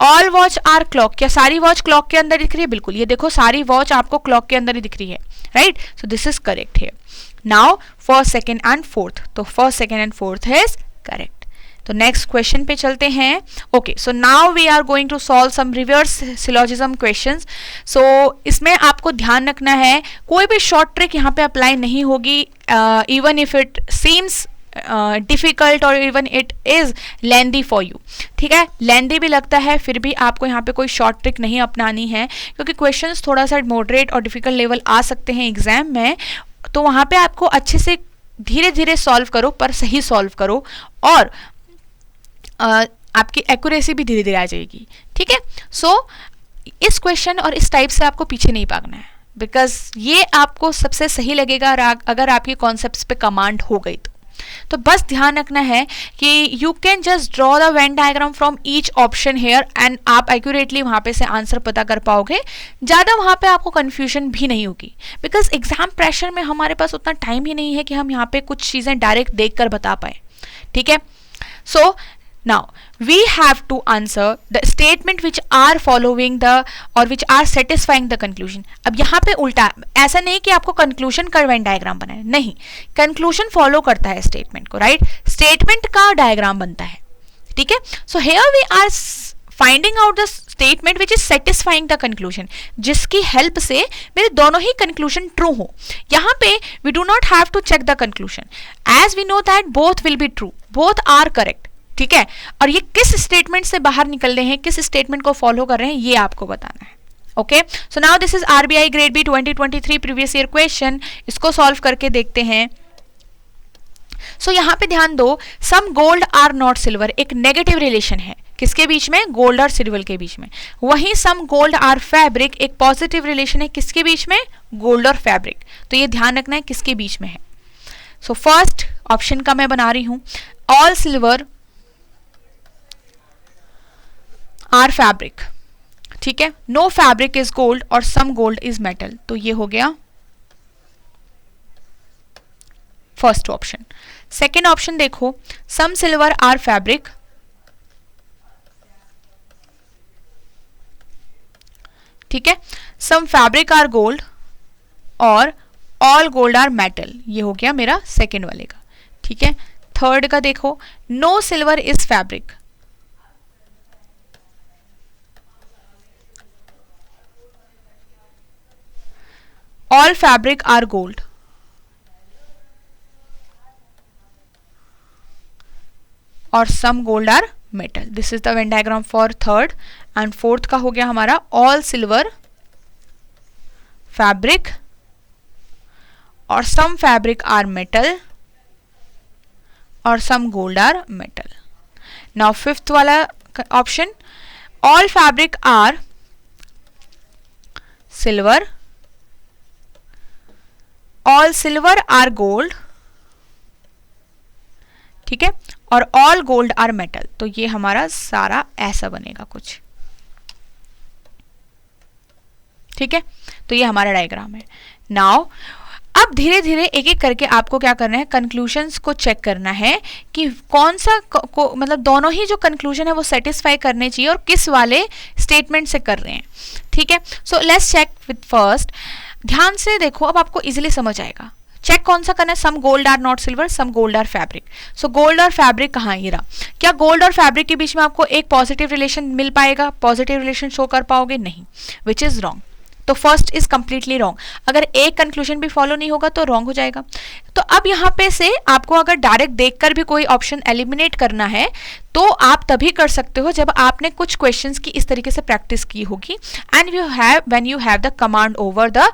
ऑल वॉच आर क्लॉक, क्या सारी वॉच क्लॉक के अंदर दिख रही है? बिल्कुल, ये देखो सारी वॉच आपको क्लॉक के अंदर ही दिख रही है, right. So this is correct है। Now first, second and fourth, तो first, second and fourth is correct. तो नेक्स्ट क्वेश्चन पे चलते हैं। Okay, so now we are going to solve some reverse syllogism questions. सो इसमें आपको ध्यान रखना है, कोई भी शॉर्ट ट्रिक यहाँ पे अप्लाई नहीं होगी, even if it seems difficult और even it is lengthy for you, ठीक है। लेंदी भी लगता है, फिर भी आपको यहाँ पे कोई शॉर्ट ट्रिक नहीं अपनानी है, क्योंकि क्वेश्चंस थोड़ा सा मॉडरेट और डिफिकल्ट लेवल आ सकते हैं एग्जाम में, तो वहाँ पे आपको अच्छे से धीरे धीरे सॉल्व करो, पर सही सॉल्व करो, और आपकी एक्यूरेसी भी धीरे धीरे आ जाएगी, ठीक है। सो इस क्वेश्चन और इस टाइप से आपको पीछे नहीं भागना है, बिकॉज ये आपको सबसे सही लगेगा अगर आपके कॉन्सेप्ट्स पे कमांड हो गई तो बस ध्यान रखना है कि you can just draw the Venn diagram from each option here and आप एक्यूरेटली वहां पे से आंसर पता कर पाओगे, ज़्यादा वहां पे आपको कन्फ्यूजन भी नहीं होगी, बिकॉज एग्जाम प्रेशर में हमारे पास उतना टाइम ही नहीं है कि हम यहाँ पे कुछ चीज़ें डायरेक्ट देख कर बता पाए, ठीक है। सो now we have to answer the statement which are following the or which are satisfying the conclusion। अब यहाँ पे उल्टा, ऐसा नहीं कि आपको कंक्लूजन का वेन डायग्राम बनाए, नहीं, कंक्लूजन फॉलो करता है स्टेटमेंट को, राइट, स्टेटमेंट का डायग्राम बनता है, ठीक है। So here we are finding out the statement which is satisfying the conclusion, जिसकी हेल्प से मेरे दोनों ही कंक्लूजन ट्रू हो। यहाँ पे we do not have to check the conclusion, as we know that both will be true, both are correct, ठीक है। और ये किस स्टेटमेंट से बाहर निकल रहे हैं, किस स्टेटमेंट को फॉलो कर रहे हैं, ये आपको बताना है, okay. So now this is RBI grade B 2023 previous year question, इसको सॉल्व करके देखते हैं। सो यहाँ पे ध्यान दो, some gold are not silver एक नेगेटिव रिलेशन है, किसके बीच में, गोल्ड और सिल्वर के बीच में। वहीं सम गोल्ड आर फैब्रिक एक पॉजिटिव रिलेशन है, किसके बीच में, गोल्ड और फैब्रिक। तो ये ध्यान रखना है किसके बीच में है। सो फर्स्ट ऑप्शन का मैं बना रही हूं, ऑल सिल्वर आर फैब्रिक, ठीक है, नो फैब्रिक इज गोल्ड और सम गोल्ड इज मेटल। तो ये हो गया फर्स्ट ऑप्शन। सेकेंड ऑप्शन देखो, सम सिल्वर आर फैब्रिक, ठीक है, सम फैब्रिक आर गोल्ड और ऑल गोल्ड आर मेटल। ये हो गया मेरा सेकेंड वाले का, ठीक है। थर्ड का देखो, no silver is fabric, all fabric are gold, और some gold are metal। this is the Venn diagram for third and fourth का हो गया हमारा all silver fabric और some fabric are metal और some gold are metal। now fifth वाला option, all fabric are silver, all silver are gold, ठीक है, और ऑल गोल्ड आर मेटल। तो ये हमारा सारा ऐसा बनेगा कुछ, ठीक है। तो ये हमारा डायग्राम है। नाउ अब धीरे धीरे एक एक करके आपको क्या करना है, कंक्लूजन्स को चेक करना है कि कौन सा मतलब दोनों ही जो कंक्लूजन है वो सेटिस्फाई करने चाहिए और किस वाले स्टेटमेंट से कर रहे हैं, ठीक है। So let's check with first, ध्यान से देखो, अब आपको इजीली समझ आएगा। चेक कौन सा करना है, some gold are not silver, some gold are fabric. So gold और फैब्रिक कहाँ है, ये रहा। क्या गोल्ड और फैब्रिक के बीच में आपको एक पॉजिटिव रिलेशन मिल पाएगा, पॉजिटिव रिलेशन शो कर पाओगे, नहीं, विच इज रॉन्ग। तो फर्स्ट इज कंप्लीटली रॉन्ग, अगर एक कंक्लूजन भी फॉलो नहीं होगा तो रॉन्ग हो जाएगा। तो अब यहाँ पे से आपको अगर डायरेक्ट देखकर भी कोई ऑप्शन एलिमिनेट करना है तो आप तभी कर सकते हो जब आपने कुछ क्वेश्चंस की इस तरीके से प्रैक्टिस की होगी, and when you have the command over the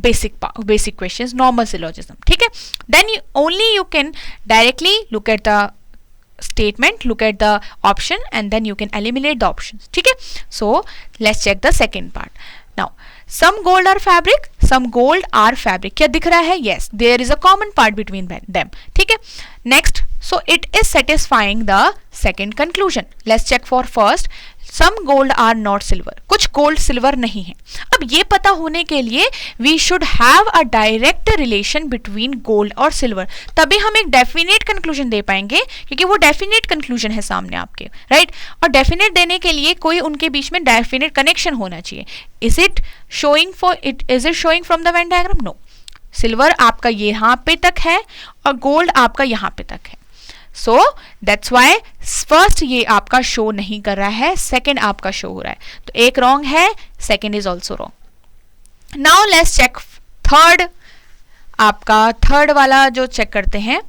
basic questions, normal syllogism, ठीक है। then only you can directly look at the statement, look at the option and then you can eliminate the options, ठीक है। so let's check the second part now, some gold are fabric, some gold are fabric। क्या दिख रहा है, yes, there is a common part between them, ठीक है। next, so it is satisfying the second conclusion। let's check for first, some gold are not silver, कुछ gold silver नहीं है। अब ये पता होने के लिए we should have a direct relation between gold और सिल्वर, तभी हम एक डेफिनेट कंक्लूजन दे पाएंगे, क्योंकि वो डेफिनेट कंक्लूजन है सामने आपके, राइट। और डेफिनेट देने के लिए कोई उनके बीच में डेफिनेट कनेक्शन होना चाहिए। Is it showing from the Venn diagram, no. Silver आपका यहाँ पे तक है और गोल्ड आपका यहाँ पे तक है। सो दैट्स वाई फर्स्ट ये आपका शो नहीं कर रहा है, सेकेंड आपका शो हो रहा है। तो एक रॉन्ग है, second is also wrong. Now let's check third, आपका थर्ड वाला जो चेक करते हैं,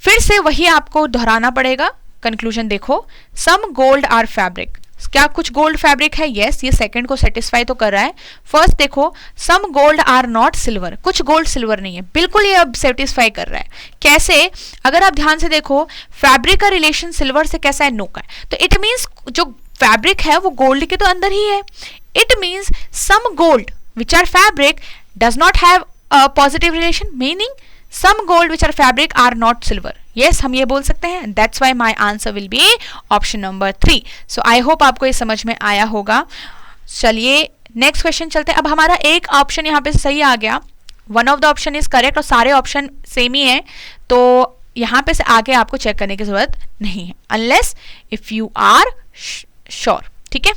फिर से वही आपको दोहराना पड़ेगा। कंक्लूजन देखो, सम गोल्ड आर फैब्रिक, क्या कुछ गोल्ड फैब्रिक है, यस, ये सेकंड को सेटिस्फाई तो कर रहा है। फर्स्ट देखो, some gold are not silver, कुछ गोल्ड सिल्वर नहीं है, बिल्कुल ये अब सेटिस्फाई कर रहा है। कैसे, अगर आप ध्यान से देखो, फैब्रिक का रिलेशन सिल्वर से कैसा है, नो का है। तो इट मीन्स जो फैब्रिक है वो गोल्ड के तो अंदर ही है। It means some gold which are fabric does not have a positive relation, meaning some gold which are fabric are not silver, yes हम ये बोल सकते हैं, that's why my answer will be option number 3। So I hope आपको ये समझ में आया होगा। चलिए नेक्स्ट क्वेश्चन चलते हैं। अब हमारा एक ऑप्शन यहाँ पे सही आ गया, one of the option is correct और सारे ऑप्शन सेम ही है, तो यहाँ पे से आगे आपको चेक करने की जरूरत नहीं है unless if you are sure, ठीक है।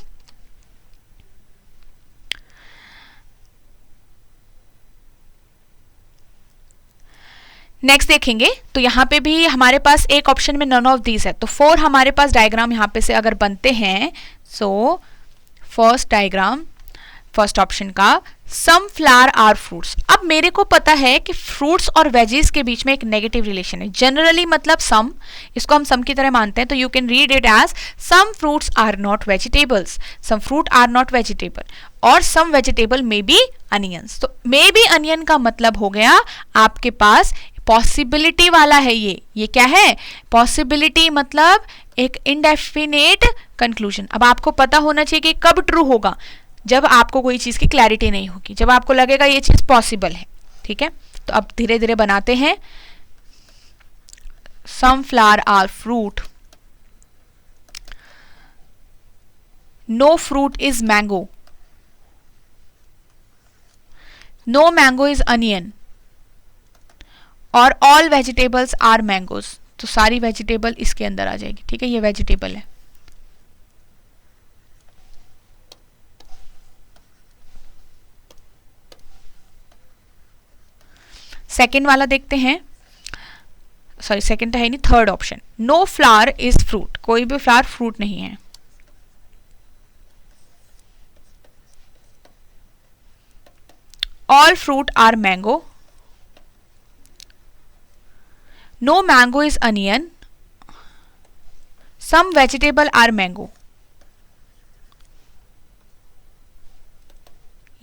नेक्स्ट देखेंगे तो यहाँ पे भी हमारे पास एक ऑप्शन में नन ऑफ दीज है, तो 4 हमारे पास डायग्राम यहाँ पे से अगर बनते हैं, so first diagram first option का सम फ्लावर आर फ्रूट्स। अब मेरे को पता है कि फ्रूट्स और वेजीज के बीच में एक नेगेटिव रिलेशन है, जनरली मतलब सम, इसको हम सम की तरह मानते हैं, तो you can read it as some fruits are not vegetables, some fruit are not vegetable और some vegetable may be onions. तो मे बी अनियन का मतलब हो गया आपके पास पॉसिबिलिटी वाला है, ये क्या है, पॉसिबिलिटी, मतलब एक इनडेफिनेट कंक्लूजन। अब आपको पता होना चाहिए कि कब ट्रू होगा, जब आपको कोई चीज की क्लैरिटी नहीं होगी, जब आपको लगेगा ये चीज पॉसिबल है, ठीक है। तो अब धीरे धीरे बनाते हैं। Some flower are fruit, no fruit is mango, no mango is onion और ऑल वेजिटेबल्स आर मैंगोज। तो सारी वेजिटेबल इसके अंदर आ जाएगी, ठीक है, ये वेजिटेबल है। सेकेंड वाला देखते हैं, सॉरी सेकेंड है नहीं, third option, no flower is fruit, कोई भी फ्लावर फ्रूट नहीं है। All fruit are mango, no mango is onion, some vegetable are mango.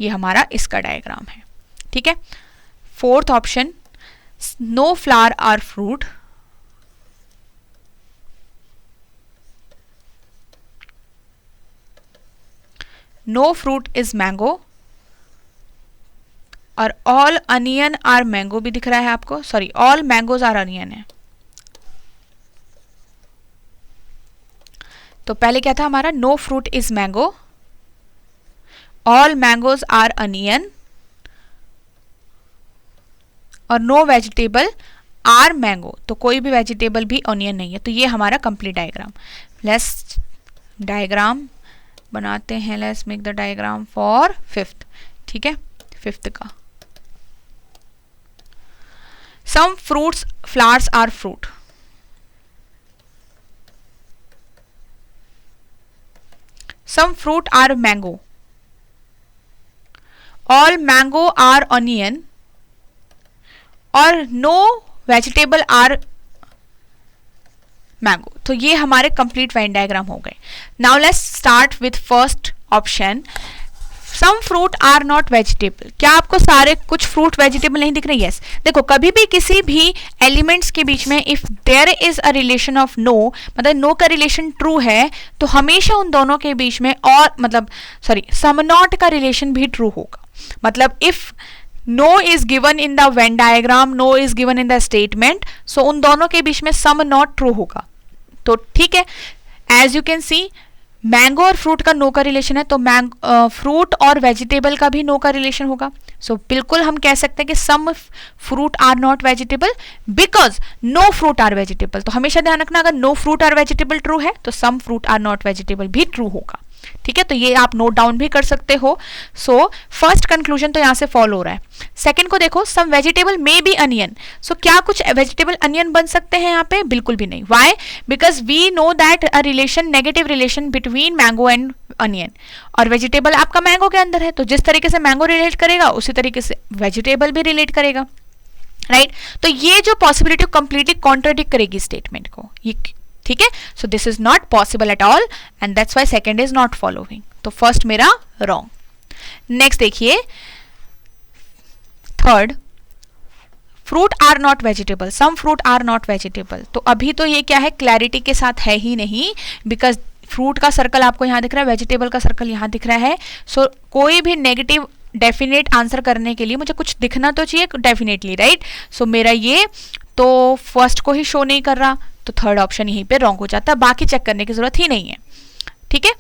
ये हमारा इसका डायग्राम है, ठीक है। Fourth option, no flower are fruit, no fruit is mango और ऑल अनियन आर मैंगो भी दिख रहा है आपको, sorry all mangoes are onion है। तो पहले क्या था हमारा, no fruit is mango, all mangoes are onion और नो वेजिटेबल आर मैंगो, तो कोई भी वेजिटेबल भी ऑनियन नहीं है। तो ये हमारा कंप्लीट डायग्राम। लेट्स डायग्राम बनाते हैं, let's make the diagram for fifth, ठीक है, फिफ्थ का। Some fruits flowers are fruit, some fruit are mango, all mango are onion और नो वेजिटेबल आर मैंगो। तो ये हमारे कंप्लीट वेन डायग्राम हो गए। Now let's start with first option, some fruit are not vegetable. क्या आपको सारे कुछ फ्रूट वेजिटेबल नहीं दिख रहे? यस। देखो कभी भी किसी भी एलिमेंट्स के बीच में if there is a relation of no, मतलब नो का रिलेशन ट्रू है, तो हमेशा उन दोनों के बीच में और मतलब सॉरी सम नॉट का रिलेशन भी ट्रू होगा। मतलब if no is given in the Venn diagram, no is given in the statement, so उन दोनों के बीच में sum not true होगा। तो ठीक है, as you can see mango और फ्रूट का नो का रिलेशन है, तो फ्रूट और वेजिटेबल का भी नो का रिलेशन होगा। सो बिल्कुल हम कह सकते हैं कि some fruit are not vegetable because no fruit are vegetable. तो हमेशा ध्यान रखना, अगर no fruit are vegetable true है तो some fruit are not vegetable भी ट्रू होगा। ठीक है, तो ये आप नोट डाउन भी कर सकते हो। सो फर्स्ट कंक्लूजन तो यहाँ से फॉलो हो रहा है। सेकंड को देखो, सम वेजिटेबल मे बी अनियन। सो क्या कुछ वेजिटेबल अनियन बन सकते हैं यहाँ पे? बिल्कुल भी नहीं। Why? Because we know that a relation, negative relation between mango and onion, और वेजिटेबल आपका मैंगो के अंदर है, तो जिस तरीके से मैंगो रिलेट करेगा उसी तरीके से वेजिटेबल भी रिलेट करेगा, राइट? तो ये जो पॉसिबिलिटी कंप्लीटली कॉन्ट्राडिक्ट करेगी स्टेटमेंट को, ये ठीक है। So this is not possible at all and that's why second is not following. तो फर्स्ट मेरा रॉन्ग। नेक्स्ट देखिए third, fruit are not vegetable, some fruit are not vegetable. तो अभी तो ये क्या है, क्लैरिटी के साथ है ही नहीं, बिकॉज फ्रूट का सर्कल आपको यहाँ दिख रहा है, वेजिटेबल का सर्कल यहाँ दिख रहा है। सो कोई भी नेगेटिव डेफिनेट आंसर करने के लिए मुझे कुछ दिखना तो चाहिए डेफिनेटली, राइट। सो मेरा ये तो फर्स्ट को ही शो नहीं कर रहा, तो थर्ड ऑप्शन यहीं पे रॉन्ग हो जाता है, बाकी चेक करने की जरूरत ही नहीं है, ठीक है।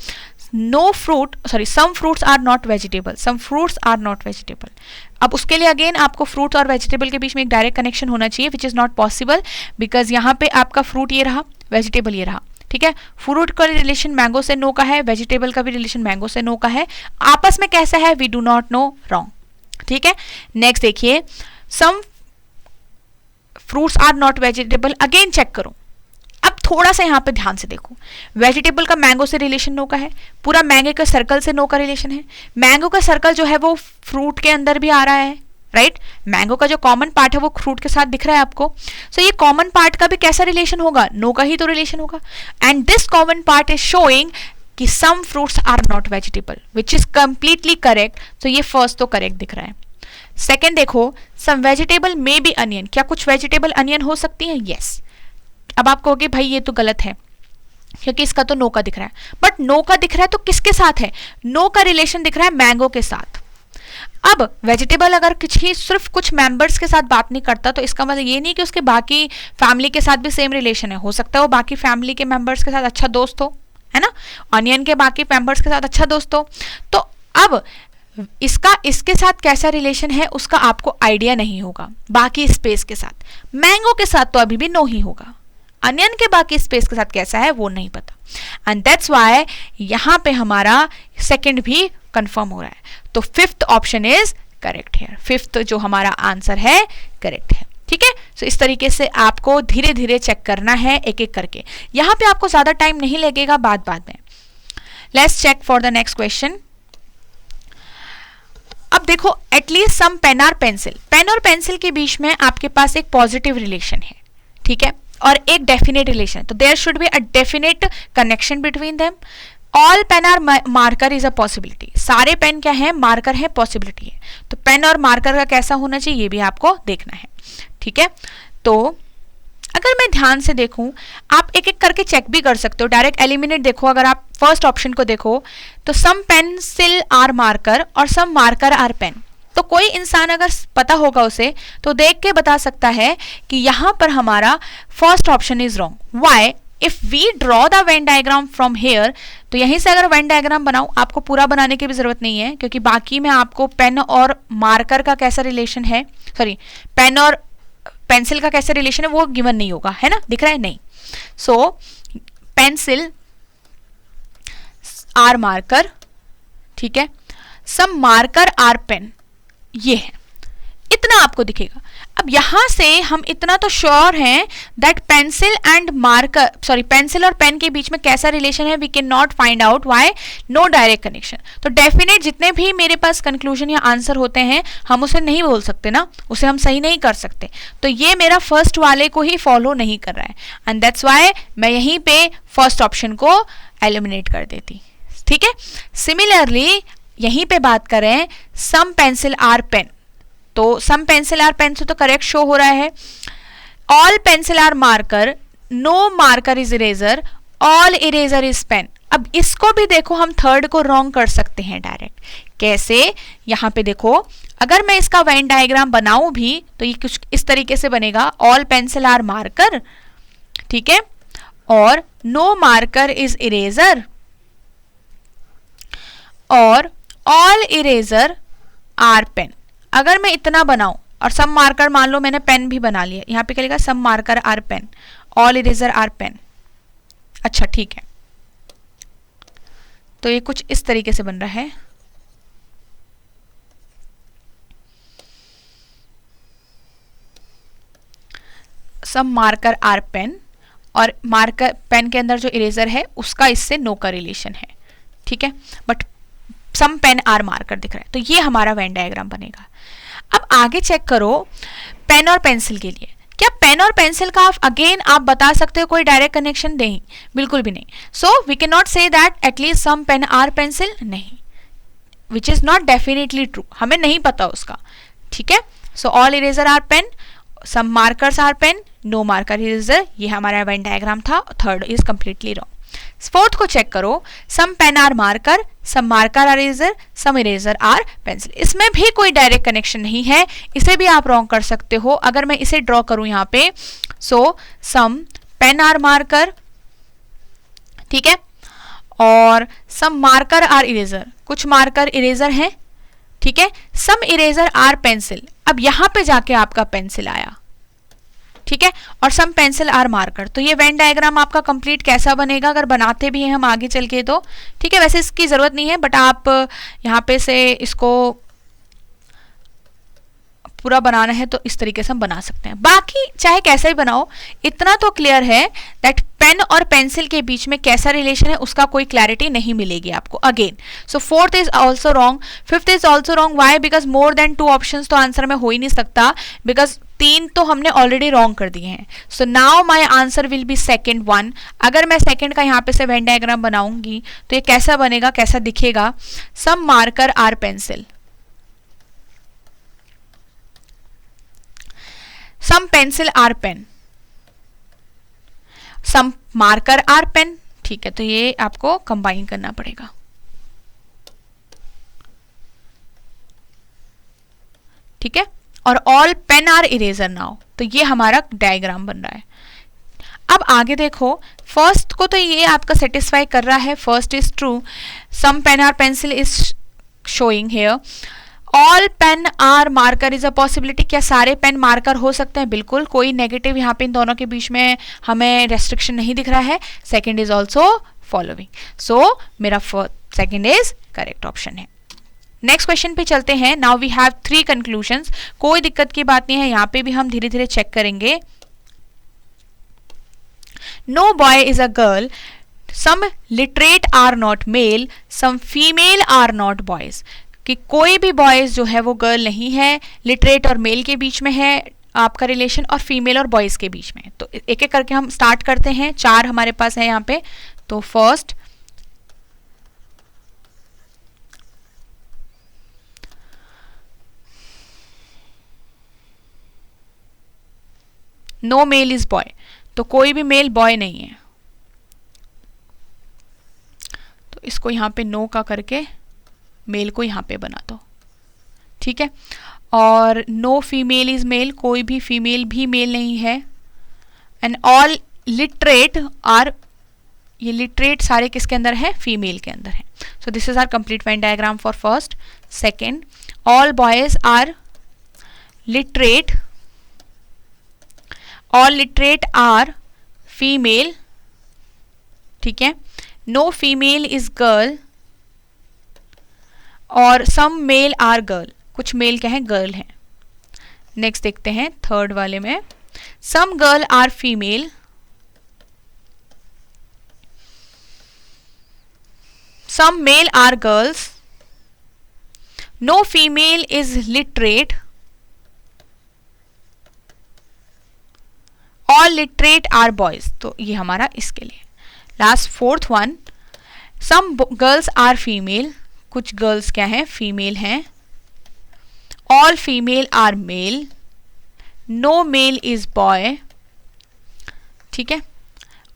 No fruit, sorry, some fruits are not vegetable, some fruits are not vegetable. अब उसके लिए अगेन आपको फ्रूट और वेजिटेबल के बीच में एक डायरेक्ट कनेक्शन होना चाहिए, विच इज नॉट पॉसिबल, बिकॉज यहाँ पे आपका फ्रूट ये रहा, वेजिटेबल ये रहा, ठीक है। फ्रूट का रिलेशन मैंगो से नो का है, वेजिटेबल का भी रिलेशन मैंगो से नो का है, आपस में कैसा है we do not know, wrong, ठीक है। नेक्स्ट देखिए, some fruits are not vegetable, again check करो। अब थोड़ा सा यहाँ पे ध्यान से देखो, वेजिटेबल का मैंगो से रिलेशन नो का है, पूरा मैंगो का सर्कल से नो का रिलेशन है, मैंगो का सर्कल जो है वो फ्रूट के अंदर भी आ रहा है, राइट। मैंगो का जो कॉमन पार्ट है वो फ्रूट के साथ दिख रहा है आपको, सो ये कॉमन पार्ट का भी कैसा रिलेशन होगा, नो का ही तो रिलेशन होगा, and this common part is showing कि some fruits are not vegetable, which is completely correct. तो ये फर्स्ट तो करेक्ट दिख रहा है। सेकेंड देखो, सम वेजिटेबल मे बी अनियन, क्या कुछ वेजिटेबल अनियन हो सकती है, यस। अब आप कहोगे भाई ये तो गलत है क्योंकि इसका तो नो का दिख रहा है, बट नो का दिख रहा है तो किसके साथ है, नो का रिलेशन दिख रहा है मैंगो के साथ। अब वेजिटेबल अगर सिर्फ कुछ मेंबर्स के साथ बात नहीं करता तो इसका मतलब ये नहीं कि उसके बाकी फैमिली के साथ भी सेम रिलेशन है, हो सकता है वो बाकी फैमिली के मेंबर्स के साथ अच्छा दोस्त हो, है ना, ऑनियन के बाकी मेंबर्स के साथ अच्छा दोस्त हो। तो अब इसका इसके साथ कैसा रिलेशन है उसका आपको आइडिया नहीं होगा, बाकी स्पेस के साथ, मैंगो के साथ तो अभी भी नो ही होगा, अनियन के बाकी स्पेस के साथ कैसा है वो नहीं पता, एंड दैट्स व्हाई यहाँ पे हमारा सेकंड भी कंफर्म हो रहा है। तो फिफ्थ ऑप्शन इज करेक्ट है, फिफ्थ जो हमारा आंसर है करेक्ट है, ठीक है। सो इस तरीके से आपको धीरे धीरे चेक करना है एक एक करके, यहाँ पे आपको ज्यादा टाइम नहीं लगेगा, बाद में। Let's check for the next question. अब देखो, एटलीस्ट सम पेन और पेंसिल, पेन और पेंसिल के बीच में आपके पास एक पॉजिटिव रिलेशन है, ठीक है, और एक डेफिनेट रिलेशन, तो there should be a definite connection between them. All pen are marker is a possibility, सारे पेन क्या है, मार्कर है, पॉसिबिलिटी है, तो पेन और मार्कर का कैसा होना चाहिए ये भी आपको देखना है, ठीक है। तो अगर मैं ध्यान से देखूं, आप एक एक करके चेक भी कर सकते हो, डायरेक्ट एलिमिनेट देखो, अगर आप फर्स्ट ऑप्शन को देखो तो सम पेंसिल आर मार्कर और सम मार्कर आर पेन, तो कोई इंसान अगर पता होगा उसे तो देख के बता सकता है कि यहां पर हमारा first option is wrong. Why? If we draw the Venn diagram from here, तो यहीं से अगर वेन डायग्राम बनाऊं, आपको पूरा बनाने की भी जरूरत नहीं है क्योंकि बाकी में आपको पेन और मार्कर का कैसा रिलेशन है, सॉरी पेन और पेंसिल का कैसा रिलेशन है वो गिवन नहीं होगा, है ना, दिख रहा है नहीं। सो पेंसिल आर मार्कर, ठीक है, सम मार्कर आर पेन, ये है, इतना आपको दिखेगा। अब यहां से हम इतना तो श्योर हैं that pencil and marker, sorry pencil और पेन के बीच में कैसा रिलेशन है we can not find out, why, no direct connection. तो डेफिनेट जितने भी मेरे पास कंक्लूजन या आंसर होते हैं हम उसे नहीं बोल सकते ना, उसे हम सही नहीं कर सकते, तो ये मेरा फर्स्ट वाले को ही फॉलो नहीं कर रहा है, एंड दैट्स व्हाई मैं यहीं पे फर्स्ट ऑप्शन को एलिमिनेट कर देती, ठीक है। सिमिलरली यहीं पे बात करें सम पेंसिल आर पेन, तो सम पेंसिल आर पेन से तो करेक्ट शो हो रहा है। All pencil are marker, no marker is eraser, all eraser is pen. अब इसको भी देखो हम थर्ड को रॉन्ग कर सकते हैं डायरेक्ट, कैसे, यहां पे देखो अगर मैं इसका वेन डायग्राम बनाऊं भी तो ये कुछ इस तरीके से बनेगा, ऑल पेंसिल आर मार्कर, ठीक है, और नो मार्कर इज इरेजर, और ऑल इरेजर आर पेन। अगर मैं इतना बनाऊं और सम मार्कर, मान लो मैंने पेन भी बना लिया, यहां पे क्या लिखा, some marker are pen, all eraser are pen, अच्छा ठीक है, तो ये कुछ इस तरीके से बन रहा है। सम मार्कर आर पेन, और मार्कर पेन के अंदर जो इरेजर है उसका इससे नो का रिलेशन है, ठीक है, but some pen are marker दिख रहा है, तो ये हमारा वेन डायग्राम बनेगा। अब आगे चेक करो पेन और पेंसिल के लिए, क्या पेन और पेंसिल का अगेन आप बता सकते हो कोई डायरेक्ट कनेक्शन, नहीं, बिल्कुल भी नहीं। So we can not say that at least some pen are pencil, नहीं, which is not definitely true, हमें नहीं पता उसका, ठीक है। So all eraser are pen, some markers are pen, no marker eraser, ये हमारा वेन डायग्राम था, third is completely wrong. Fourth को चेक करो, some pen are marker, some marker are eraser, some eraser are pencil. इसमें भी कोई direct connection नहीं है, इसे भी आप रॉन्ग कर सकते हो। अगर मैं इसे ड्रॉ करूं यहाँ पे, सो सम पेन आर मार्कर, ठीक है, और सम मार्कर आर इरेजर, कुछ मार्कर इरेजर हैं, ठीक है, सम इरेजर आर पेंसिल। अब यहां पे जाके आपका पेंसिल आया, ठीक है, और सम पेंसिल आर मार्कर। तो ये वेन डायग्राम आपका कंप्लीट कैसा बनेगा, अगर बनाते भी हैं हम आगे चल के तो, ठीक है, वैसे इसकी जरूरत नहीं है, बट आप यहाँ पे से इसको पूरा बनाना है तो इस तरीके से हम बना सकते हैं। बाकी चाहे कैसा ही बनाओ, इतना तो क्लियर है दैट पेन और पेंसिल के बीच में कैसा रिलेशन है उसका कोई क्लैरिटी नहीं मिलेगी आपको again. So fourth is also wrong, fifth is also wrong. Why? Because more than 2 options तो आंसर में हो ही नहीं सकता, बिकॉज 3 तो हमने ऑलरेडी रॉन्ग कर दिए हैं। So now my answer will B second one. अगर मैं सेकेंड का यहाँ पे से वेन डायग्राम बनाऊंगी तो ये कैसा बनेगा, कैसा दिखेगा, some marker are pencil, some pencil are pen, some marker are pen, ठीक है, तो ये आपको कंबाइन करना पड़ेगा। ठीक है, और all pen are eraser now, तो ये हमारा डायग्राम बन रहा है। अब आगे देखो, फर्स्ट को तो ये आपका सेटिस्फाई कर रहा है, first is true, some pen are pencil is showing here, all pen are marker is a possibility. क्या सारे पेन मार्कर हो सकते हैं? बिल्कुल, कोई नेगेटिव यहाँ पे इन दोनों के बीच में हमें रेस्ट्रिक्शन नहीं दिख रहा है। Second is also following, so मेरा सेकंड इज करेक्ट ऑप्शन है। नेक्स्ट क्वेश्चन पे चलते हैं। Now we have 3 conclusions. कोई दिक्कत की बात नहीं है, यहाँ पे भी हम धीरे धीरे चेक करेंगे। No boy is a girl, some literate are not male, some female are not boys. कि कोई भी बॉयज जो है वो गर्ल नहीं है, लिटरेट और मेल के बीच में है आपका रिलेशन, और फीमेल और बॉयज के बीच में। तो एक एक करके हम स्टार्ट करते हैं। 4 हमारे पास है यहाँ पे। तो first, no male is boy, तो कोई भी मेल बॉय नहीं है, तो इसको यहां पे नो का करके मेल को यहां पे बना दो, ठीक है। और नो फीमेल इज मेल, कोई भी फीमेल भी मेल नहीं है। एंड ऑल लिटरेट आर, ये लिटरेट सारे किसके अंदर है? फीमेल के अंदर है। So this is are complete Venn diagram for first. Second, all boys are literate, all literate are female, ठीक है। नो फीमेल इज गर्ल, और सम मेल आर गर्ल, कुछ मेल क्या है? गर्ल है। नेक्स्ट देखते हैं थर्ड वाले में, some girl are female, some male are girls, no female is literate, all literate are boys. तो ये हमारा इसके लिए। Last fourth one, some girls are female, कुछ गर्ल्स क्या हैं? फीमेल हैं। All female are male, no male is boy, ठीक है।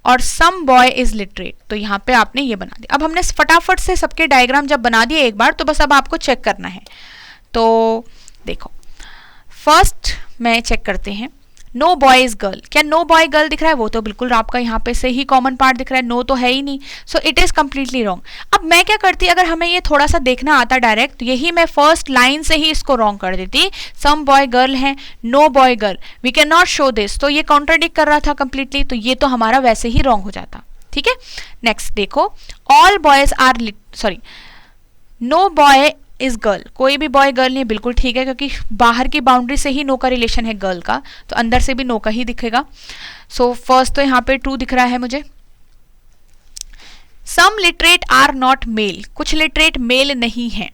और सम बॉय इज लिटरेट। तो यहां पे आपने ये बना दिया। अब हमने फटाफट से सबके डायग्राम जब बना दिए एक बार, तो बस अब आपको चेक करना है। तो देखो, फर्स्ट में चेक करते हैं, नो बॉय इज गर्ल। क्या नो बॉय गर्ल दिख रहा है? वो तो बिल्कुल आपका यहाँ पे से ही कॉमन पार्ट दिख रहा है, नो तो है ही नहीं। So it is completely wrong. अब मैं क्या करती, अगर हमें ये थोड़ा सा देखना आता डायरेक्ट, तो यही मैं फर्स्ट लाइन से ही इसको रॉन्ग कर देती। सम बॉय गर्ल है, no boy girl, we can not show this. तो ये कॉन्ट्राडिक्ट कर रहा था कंप्लीटली, तो ये तो हमारा वैसे ही रॉन्ग हो जाता, ठीक है। नेक्स्ट देखो, all boys are, sorry, no boy is girl, कोई भी बॉय गर्ल नहीं, बिल्कुल ठीक है, क्योंकि बाहर की बाउंड्री से ही नो का रिलेशन है गर्ल का, तो अंदर से भी नो का ही दिखेगा। सो फर्स्ट तो यहाँ पे ट्रू दिख रहा है मुझे। सम लिटरेट आर नॉट मेल, कुछ लिटरेट मेल नहीं है।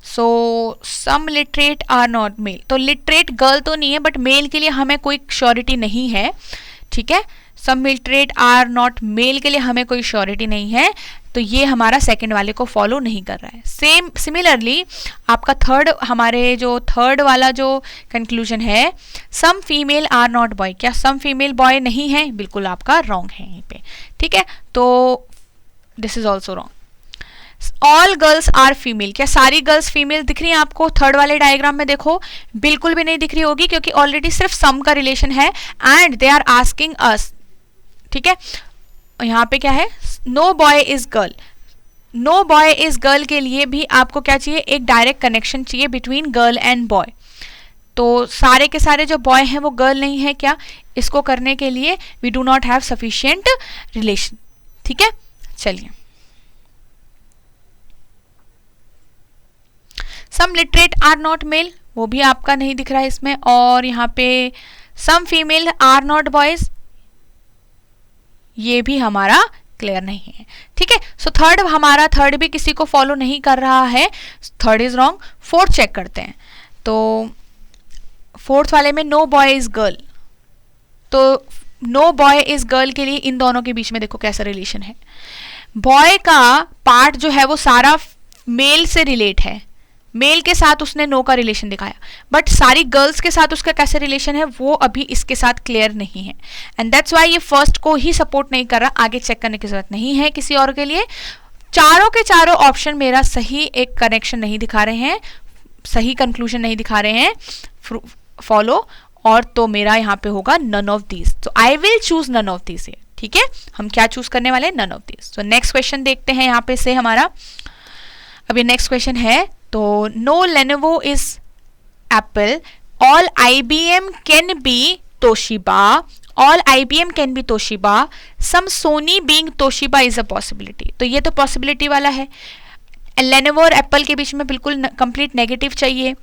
So some literate are not mail, तो लिटरेट गर्ल तो नहीं है, बट मेल के लिए हमें कोई श्योरिटी नहीं है, ठीक है। सम लिटरेट आर नॉट मेल के लिए हमें कोई श्योरिटी नहीं है, तो ये हमारा सेकंड वाले को फॉलो नहीं कर रहा है। सेम सिमिलरली आपका थर्ड, हमारे जो थर्ड वाला जो कंक्लूजन है, some female are not boy, क्या सम फीमेल बॉय नहीं है? बिल्कुल आपका रॉन्ग है यहीं पे, ठीक है। तो this is also wrong. All girls are female, क्या सारी गर्ल्स फीमेल दिख रही हैं आपको? थर्ड वाले डायग्राम में देखो, बिल्कुल भी नहीं दिख रही होगी, क्योंकि ऑलरेडी सिर्फ सम का रिलेशन है and they are asking us, ठीक है। यहाँ पे क्या है? No boy is girl. No boy is girl के लिए भी आपको क्या चाहिए? एक डायरेक्ट कनेक्शन चाहिए बिटवीन गर्ल एंड बॉय। तो सारे के सारे जो बॉय हैं वो गर्ल नहीं है क्या? इसको करने के लिए we do not have sufficient relation, ठीक है। चलिए, some literate are not male, वो भी आपका नहीं दिख रहा है इसमें। और यहाँ पे some female are not boys, ये भी हमारा क्लियर नहीं है, ठीक है। सो थर्ड, हमारा थर्ड भी किसी को फॉलो नहीं कर रहा है, third is wrong. Fourth check करते हैं। तो फोर्थ वाले में नो बॉय इज गर्ल, तो नो बॉय इज गर्ल के लिए इन दोनों के बीच में देखो कैसा रिलेशन है। बॉय का पार्ट जो है वो सारा मेल से रिलेट है, मेल के साथ उसने नो का रिलेशन दिखाया, बट सारी गर्ल्स के साथ उसका कैसे रिलेशन है वो अभी इसके साथ क्लियर नहीं है, एंड दैट्स व्हाई ये फर्स्ट को ही सपोर्ट नहीं कर रहा। आगे चेक करने की जरूरत नहीं है किसी और के लिए। चारों के चारों ऑप्शन मेरा सही एक कनेक्शन नहीं दिखा रहे हैं, सही कंक्लूजन नहीं दिखा रहे हैं फॉलो, और तो मेरा यहाँ पे होगा नन ऑफ दीज। तो I will choose none of these, ठीक है। हम क्या चूज करने वाले हैं? None of these. तो नेक्स्ट क्वेश्चन देखते हैं यहाँ पे से हमारा। अभी नेक्स्ट क्वेश्चन है, तो no Lenovo is Apple, all IBM can be Toshiba, all IBM can be Toshiba, some Sony being Toshiba is a possibility. तो ये तो पॉसिबिलिटी वाला है, लेनोवो और एप्पल के बीच में बिल्कुल कंप्लीट नेगेटिव चाहिए,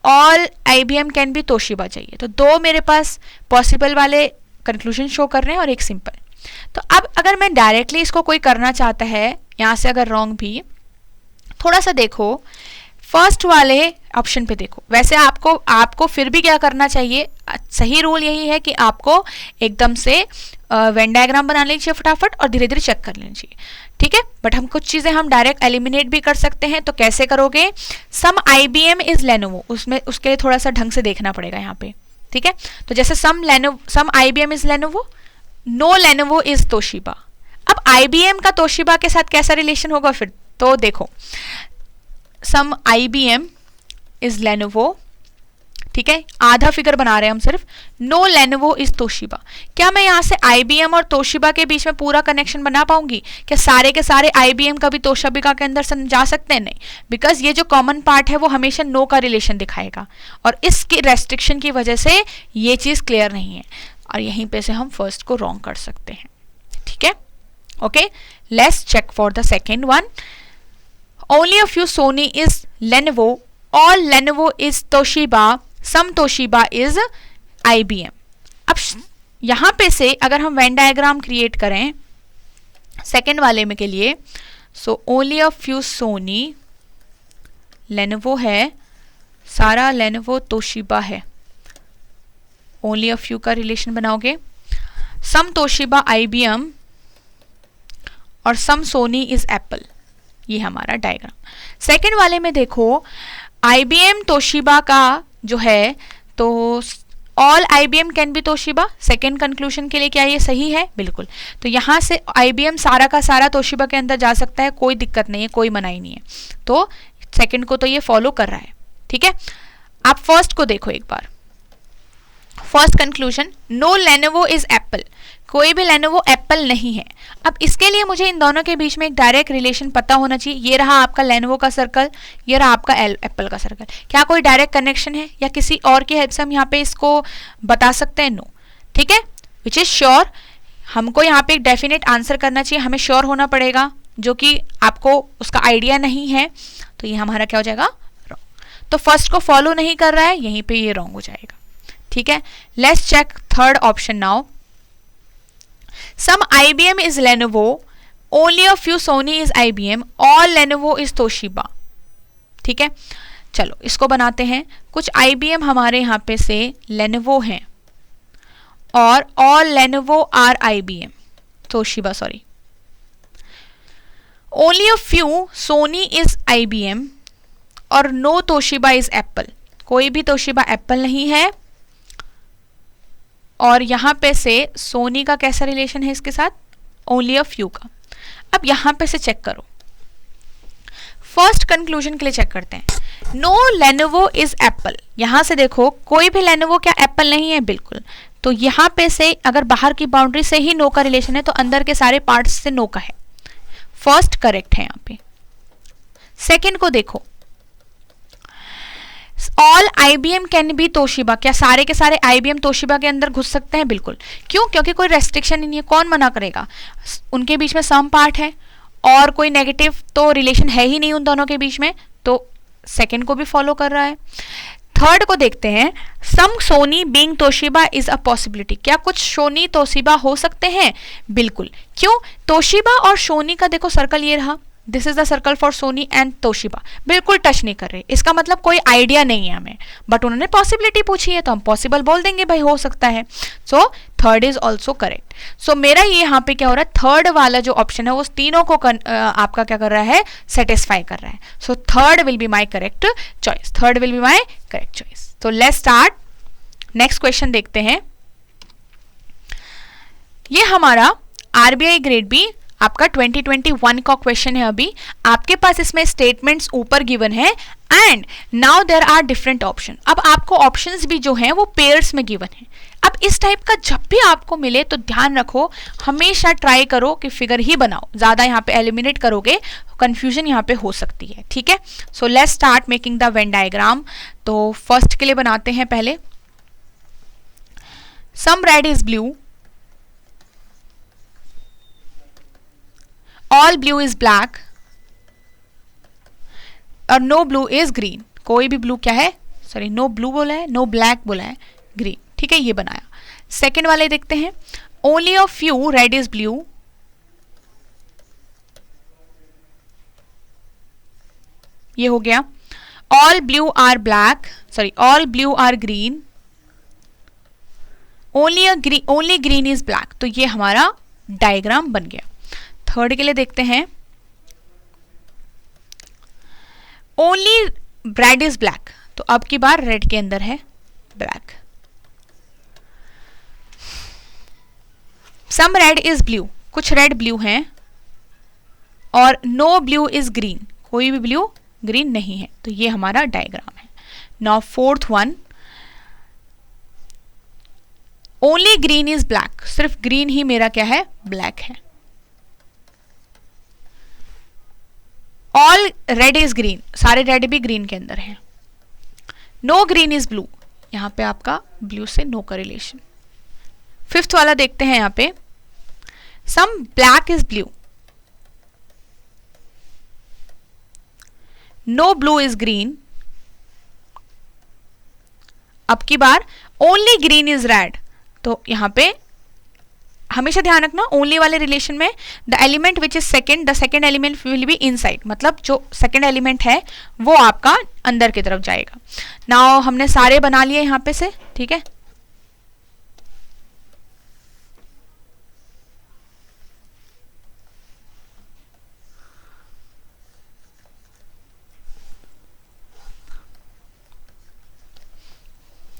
all IBM can be Toshiba चाहिए। तो दो मेरे पास पॉसिबल वाले कंक्लूजन शो कर रहे हैं और एक सिंपल। तो अब अगर मैं डायरेक्टली इसको कोई करना चाहता है, यहाँ से अगर रॉन्ग भी, थोड़ा सा देखो फर्स्ट वाले ऑप्शन पे देखो। वैसे आपको फिर भी क्या करना चाहिए? सही रूल यही है कि आपको एकदम से वेन डायग्राम बना लीजिए फटाफट और धीरे धीरे चेक कर लीजिए, ठीक है। बट हम कुछ चीजें हम डायरेक्ट एलिमिनेट भी कर सकते हैं। तो कैसे करोगे? सम IBM इज लेनोवो, उसमें उसके लिए थोड़ा सा ढंग से देखना पड़ेगा यहाँ पे, ठीक है। तो जैसे some IBM is Lenovo, no Lenovo is Toshiba. अब IBM का तोशिबा के साथ कैसा रिलेशन होगा फिर? तो देखो, सम IBM इज लेनोवो, ठीक है, आधा फिगर बना रहे हैं हम सिर्फ, नो लेनोवो इज तोशिबा। क्या मैं यहाँ से IBM और तोशिबा के बीच में पूरा कनेक्शन बना पाऊंगी? क्या सारे के सारे IBM का भी तोशिबा के अंदर जा सकते हैं? नहीं, बिकॉज ये जो कॉमन पार्ट है वो हमेशा नो का रिलेशन दिखाएगा, और इसकी रेस्ट्रिक्शन की वजह से ये चीज क्लियर नहीं है, और यहीं पे से हम फर्स्ट को रॉन्ग कर सकते हैं, ठीक है। Okay, let's check for the second one. Only a few Sony is Lenovo, all Lenovo is Toshiba, some Toshiba is IBM। अब यहाँ पे से अगर हम वेन डायग्राम क्रिएट करें सेकेंड वाले में के लिए, so only a few Sony, Lenovo है, सारा Lenovo तोशिबा है, ओनली अ फ्यू का रिलेशन बनाओगे, सम तोशिबा IBM और सम सोनी इज एप्पल। ये हमारा डायग्राम। सेकेंड वाले में देखो IBM तोशिबा का जो है, तो all IBM can be Toshiba, second conclusion के लिए क्या ये सही है? बिल्कुल। तो यहाँ से IBM सारा का सारा तोशिबा के अंदर जा सकता है, कोई दिक्कत नहीं है, कोई मनाही नहीं है। तो सेकेंड को तो ये फॉलो कर रहा है, ठीक है। आप फर्स्ट को देखो एक बार। First conclusion, no Lenovo is Apple, कोई भी लेनोवो एप्पल नहीं है। अब इसके लिए मुझे इन दोनों के बीच में एक डायरेक्ट रिलेशन पता होना चाहिए। ये रहा आपका लेनोवो का सर्कल, ये रहा आपका एप्पल का सर्कल। क्या कोई डायरेक्ट कनेक्शन है, या किसी और की हेल्प से हम यहाँ पे इसको बता सकते हैं? नो, ठीक है। विच इज श्योर, हमको यहाँ पे एक डेफिनेट आंसर करना चाहिए, हमें श्योर होना पड़ेगा, जो कि आपको उसका आइडिया नहीं है। तो ये हमारा क्या हो जाएगा? रॉन्ग। तो फर्स्ट को फॉलो नहीं कर रहा है, यहीं पे ये रॉन्ग हो जाएगा, ठीक है। Let's check third option now. Some IBM is Lenovo, only a few Sony is IBM, all Lenovo is Toshiba, ठीक है। चलो इसको बनाते हैं। कुछ IBM हमारे यहाँ पे से Lenovo हैं और all Lenovo are IBM, Toshiba, sorry. Only a few Sony is IBM और no Toshiba is Apple. कोई भी Toshiba Apple नहीं है. और यहां पे से सोनी का कैसा रिलेशन है इसके साथ? ओनली अ फ्यू का. अब यहां पे से चेक करो, फर्स्ट कंक्लूजन के लिए चेक करते हैं. No Lenovo is Apple. यहां से देखो कोई भी लेनोवो क्या एप्पल नहीं है? बिल्कुल. तो यहां पे से अगर बाहर की बाउंड्री से ही नो का रिलेशन है तो अंदर के सारे पार्ट्स से नो का है. फर्स्ट करेक्ट है यहां पे. सेकंड को देखो, all IBM can be Toshiba. क्या सारे के सारे आईबीएम तोशिबा के अंदर घुस सकते हैं? बिल्कुल. क्यों? क्योंकि कोई रेस्ट्रिक्शन नहीं है. कौन मना करेगा? उनके बीच में सम पार्ट है और कोई नेगेटिव तो रिलेशन है ही नहीं उन दोनों के बीच में, तो सेकंड को भी फॉलो कर रहा है. थर्ड को देखते हैं, some Sony being Toshiba is a possibility. क्या कुछ सोनी तोशिबा हो सकते हैं? बिल्कुल. क्यों? तोशिबा और सोनी का देखो सर्कल ये रहा, this is the circle for Soni and Toshiba. बिल्कुल टच नहीं कर रहे. इसका मतलब कोई आइडिया नहीं है हमें, बट उन्होंने पॉसिबिलिटी पूछी है तो हम पॉसिबल बोल देंगे, भाई हो सकता है. So third is also correct. सो मेरा ये यहाँ पे क्या हो रहा है, थर्ड वाला जो ऑप्शन है वो तीनों को आपका क्या कर रहा है, सेटिस्फाई कर रहा है. So third will be my correct choice. Third will be my correct choice. तो लेट्स स्टार्ट. नेक्स्ट क्वेश्चन देखते हैं. ये हमारा आरबीआई ग्रेड बी आपका 2021 का क्वेश्चन है. अभी आपके पास इसमें स्टेटमेंट्स ऊपर गिवन है and now there are different option. अब आपको ऑप्शंस भी जो हैं वो पेयर्स में गिवन है. अब इस टाइप का जब भी आपको मिले तो ध्यान रखो, हमेशा ट्राई करो कि फिगर ही बनाओ. ज्यादा यहाँ पे एलिमिनेट करोगे कंफ्यूजन यहाँ पे हो सकती है. ठीक है. So let's start making the Venn diagram. तो फर्स्ट के लिए बनाते हैं पहले. Some red is blue, all blue is black और नो ब्लू इज ग्रीन. कोई भी ब्लू क्या है, सॉरी नो ब्लू बोला है, नो ब्लैक बोला है, ग्रीन. ठीक है, ये बनाया. सेकेंड वाले देखते हैं. Only a few red is blue, ये हो गया. All blue are black, sorry all blue are green, only green is black. तो ये हमारा डायग्राम बन गया. थर्ड के लिए देखते हैं. ओनली रेड इज ब्लैक, तो अब की बार रेड के अंदर है black. Some red is blue, कुछ रेड ब्लू हैं और नो ब्लू इज ग्रीन, कोई भी ब्लू ग्रीन नहीं है. तो ये हमारा डायग्राम है. Now fourth one, only green is black, सिर्फ ग्रीन ही मेरा क्या है, ब्लैक है. ऑल रेड इज ग्रीन, सारे रेड भी ग्रीन के अंदर हैं. नो ग्रीन इज ब्लू, यहां पे आपका ब्लू से नो का रिलेशन. फिफ्थ वाला देखते हैं यहां पे. Some black is blue, no blue is green. अब की बार ओनली ग्रीन इज रेड, तो यहां पे हमेशा ध्यान रखना ओनली वाले रिलेशन में the element which is second, the second element will be inside, मतलब जो सेकेंड एलिमेंट है वो आपका अंदर की तरफ जाएगा. नाउ हमने सारे बना लिए यहां पे से. ठीक है,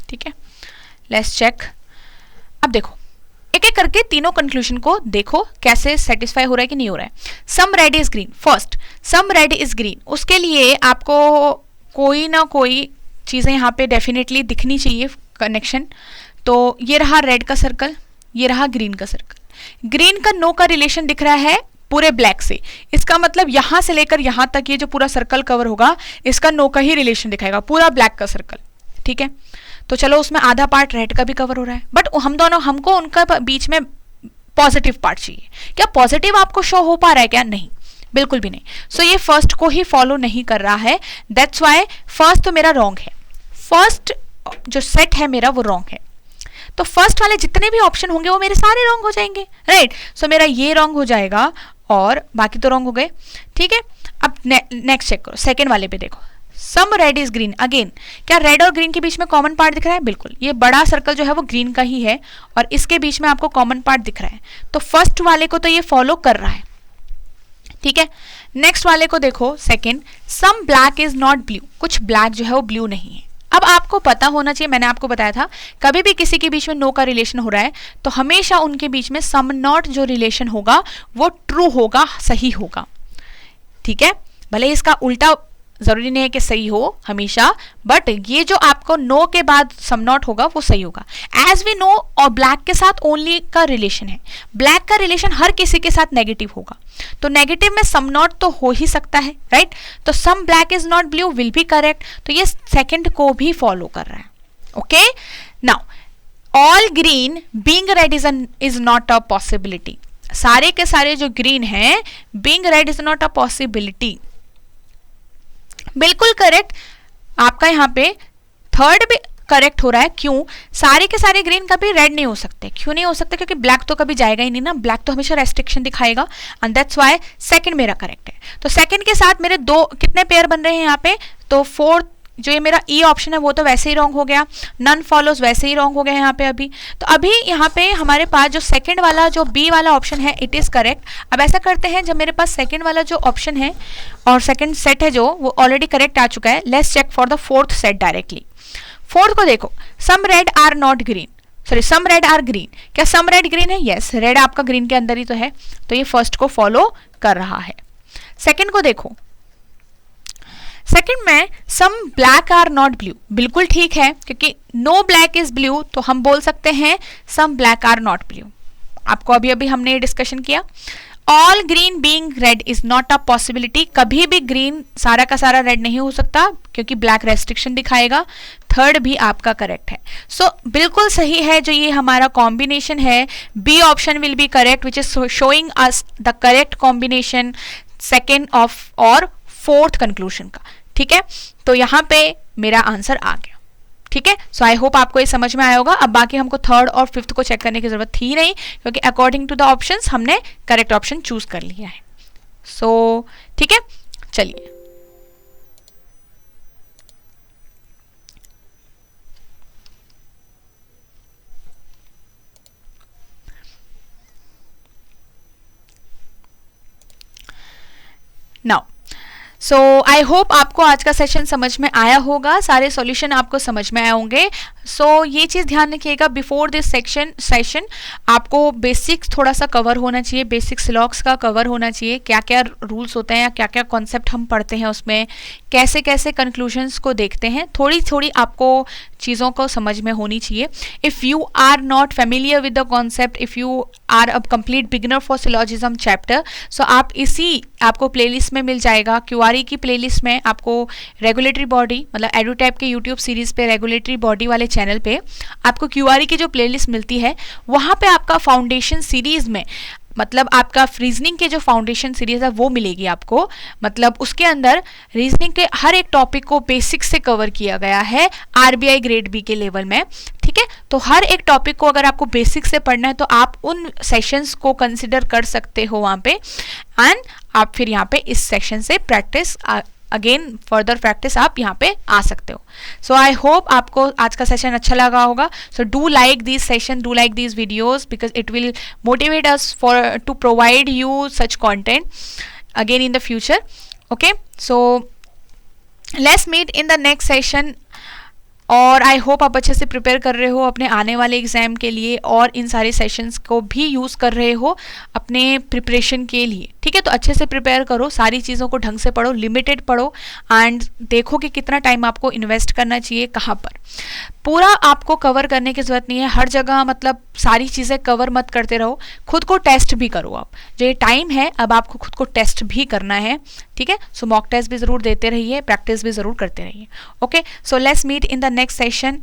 ठीक है. Let's check. अब देखो एक एक करके तीनों कंक्लूजन को देखो कैसे सेटिस्फाई हो रहा है कि नहीं हो रहा है. Some red is green, first some red is green, उसके लिए आपको कोई ना कोई चीजें यहाँ पे डेफिनेटली दिखनी चाहिए कनेक्शन. तो ये रहा रेड का सर्कल, ये रहा ग्रीन का सर्कल. ग्रीन का नो का रिलेशन दिख रहा है पूरे ब्लैक से, इसका मतलब यहां से लेकर यहां तक ये जो पूरा सर्कल कवर होगा इसका नो का ही रिलेशन दिखाएगा, पूरा ब्लैक का सर्कल. ठीक है, तो चलो उसमें आधा पार्ट रेड का भी कवर हो रहा है, बट हमको उनका बीच में पॉजिटिव पार्ट चाहिए. क्या पॉजिटिव आपको शो हो पा रहा है क्या? नहीं, बिल्कुल भी नहीं. सो ये फर्स्ट को ही फॉलो नहीं कर रहा है. दैट्स वाई फर्स्ट तो मेरा रॉन्ग है. फर्स्ट जो सेट है मेरा वो रॉन्ग है. तो फर्स्ट वाले जितने भी ऑप्शन होंगे वो मेरे सारे रॉन्ग हो जाएंगे. राइट. सो मेरा ये रॉन्ग हो जाएगा और बाकी तो रॉन्ग हो गए. ठीक है, अब नेक्स्ट चेक करो. सेकेंड वाले पे देखो. Some red is green, again क्या रेड और ग्रीन के बीच में कॉमन पार्ट दिख रहा है? बिल्कुल, ये बड़ा सर्कल जो है वो ग्रीन का ही है और इसके बीच में आपको कॉमन पार्ट दिख रहा है, तो फर्स्ट वाले को तो ये फॉलो कर रहा है, ठीक है। नेक्स्ट वाले को देखो, second, some black is not blue, कुछ ब्लैक जो है वो ब्लू नहीं है। अब आपको पता होना चाहिए, मैंने आपको बताया था कभी भी किसी के बीच में नो का रिलेशन हो रहा है तो हमेशा उनके बीच में सम नॉट जो रिलेशन होगा वो ट्रू होगा, सही होगा, ठीक है। भले इसका उल्टा जरूरी नहीं है कि सही हो हमेशा, बट ये जो आपको नो के बाद सम नॉट होगा वो सही होगा। एज वी नो, और ब्लैक के साथ ओनली का रिलेशन है, ब्लैक का रिलेशन हर किसी के साथ नेगेटिव होगा, तो नेगेटिव में सम नॉट तो हो ही सकता है, राइट। तो some black is not blue will be correct, तो ये सेकंड को भी फॉलो कर रहा है, okay. Now all green being red is not a possibility, सारे के सारे जो ग्रीन हैं being red is not a possibility, बिल्कुल करेक्ट। आपका यहाँ पे थर्ड भी करेक्ट हो रहा है, क्यों? सारे के सारे ग्रीन कभी रेड नहीं हो सकते, क्यों नहीं हो सकते? क्योंकि ब्लैक तो कभी जाएगा ही नहीं ना, ब्लैक तो हमेशा रेस्ट्रिक्शन दिखाएगा, एंड दैट्स व्हाई सेकंड मेरा करेक्ट है। तो सेकंड के साथ मेरे दो कितने पेयर बन रहे हैं यहाँ पे? तो फोर्थ जो ये मेरा ई ऑप्शन है वो तो वैसे ही रॉन्ग हो गया, नन फॉलोज वैसे ही रॉन्ग हो गया यहाँ पे अभी। तो अभी यहाँ पे हमारे पास जो सेकंड वाला जो बी वाला ऑप्शन है इट इज करेक्ट। अब ऐसा करते हैं, जब मेरे पास सेकंड वाला जो ऑप्शन है और सेकंड सेट है जो वो ऑलरेडी करेक्ट आ चुका है, let's check for the fourth set directly. Fourth को देखो, some red are not green, sorry some red are green, क्या सम रेड ग्रीन है? यस, रेड आपका ग्रीन के अंदर ही तो है, तो ये फर्स्ट को फॉलो कर रहा है। सेकंड को देखो, सेकंड में some black are not blue, बिल्कुल ठीक है, क्योंकि नो ब्लैक इज ब्लू, तो हम बोल सकते हैं some black are not blue. आपको अभी अभी हमने ये डिस्कशन किया। All green being red is not a possibility, कभी भी ग्रीन सारा का सारा रेड नहीं हो सकता क्योंकि ब्लैक रेस्ट्रिक्शन दिखाएगा। थर्ड भी आपका करेक्ट है, सो बिल्कुल सही है जो ये हमारा कॉम्बिनेशन है, B option will be correct which is showing us the correct combination second of और फोर्थ कंक्लूजन का, ठीक है। तो यहाँ पे मेरा आंसर आ गया, ठीक है। सो आई होप आपको ये समझ में आया होगा। अब बाकी हमको थर्ड और फिफ्थ को चेक करने की जरूरत थी नहीं, क्योंकि अकॉर्डिंग टू द ऑप्शंस हमने करेक्ट ऑप्शन चूज कर लिया है। सो ठीक है, चलिए नाउ सो आई होप आपको आज का सेशन समझ में आया होगा, सारे सॉल्यूशन आपको समझ में आए होंगे। सो ये चीज़ ध्यान रखिएगा, बिफोर दिस सेशन आपको बेसिक्स थोड़ा सा कवर होना चाहिए, बेसिक सिलॉक्स का कवर होना चाहिए, क्या क्या रूल्स होते हैं या क्या क्या कॉन्सेप्ट हम पढ़ते हैं उसमें, कैसे कैसे कंक्लूजन्स को देखते हैं, थोड़ी थोड़ी आपको चीज़ों को समझ में होनी चाहिए। If you are not familiar with the concept, if you are a complete beginner for syllogism chapter, so आप इसी आपको प्लेलिस्ट में मिल जाएगा, क्यूआरई की प्लेलिस्ट में आपको रेगुलेटरी बॉडी मतलब एडुटैप के यूट्यूब सीरीज पे रेगुलेटरी बॉडी वाले चैनल पे आपको क्यूआरई की जो प्लेलिस्ट मिलती है वहाँ पे आपका फाउंडेशन सीरीज में मतलब आपका रीजनिंग के जो फाउंडेशन सीरीज है वो मिलेगी आपको। मतलब उसके अंदर रीजनिंग के हर एक टॉपिक को बेसिक से कवर किया गया है आरबीआई ग्रेड बी के लेवल में, ठीक है। तो हर एक टॉपिक को अगर आपको बेसिक से पढ़ना है तो आप उन सेशंस को कंसिडर कर सकते हो वहाँ पे, एंड आप फिर यहाँ पे इस सेक्शन से प्रैक्टिस अगेन फर्दर प्रैक्टिस आप यहाँ पे आ सकते हो। सो आई होप आपको आज का सेशन अच्छा लगा होगा। So do like this session, do like these videos because it will motivate us to provide you such content again in the future. Okay, so let's meet in the next session. और I hope आप अच्छे से prepare कर रहे हो अपने आने वाले एग्जाम के लिए और इन सारे सेशंस को भी यूज़ कर रहे हो अपने प्रिपरेशन के लिए, ठीक है। तो अच्छे से प्रिपेयर करो, सारी चीज़ों को ढंग से पढ़ो, लिमिटेड पढ़ो, एंड देखो कि कितना टाइम आपको इन्वेस्ट करना चाहिए, कहाँ पर। पूरा आपको कवर करने की ज़रूरत नहीं है, हर जगह मतलब सारी चीज़ें कवर मत करते रहो, खुद को टेस्ट भी करो। आप जो ये टाइम है अब आपको खुद को टेस्ट भी करना है, ठीक है। सो मॉक टेस्ट भी ज़रूर देते रहिए, प्रैक्टिस भी ज़रूर करते रहिए। Okay, so let's meet in the next session.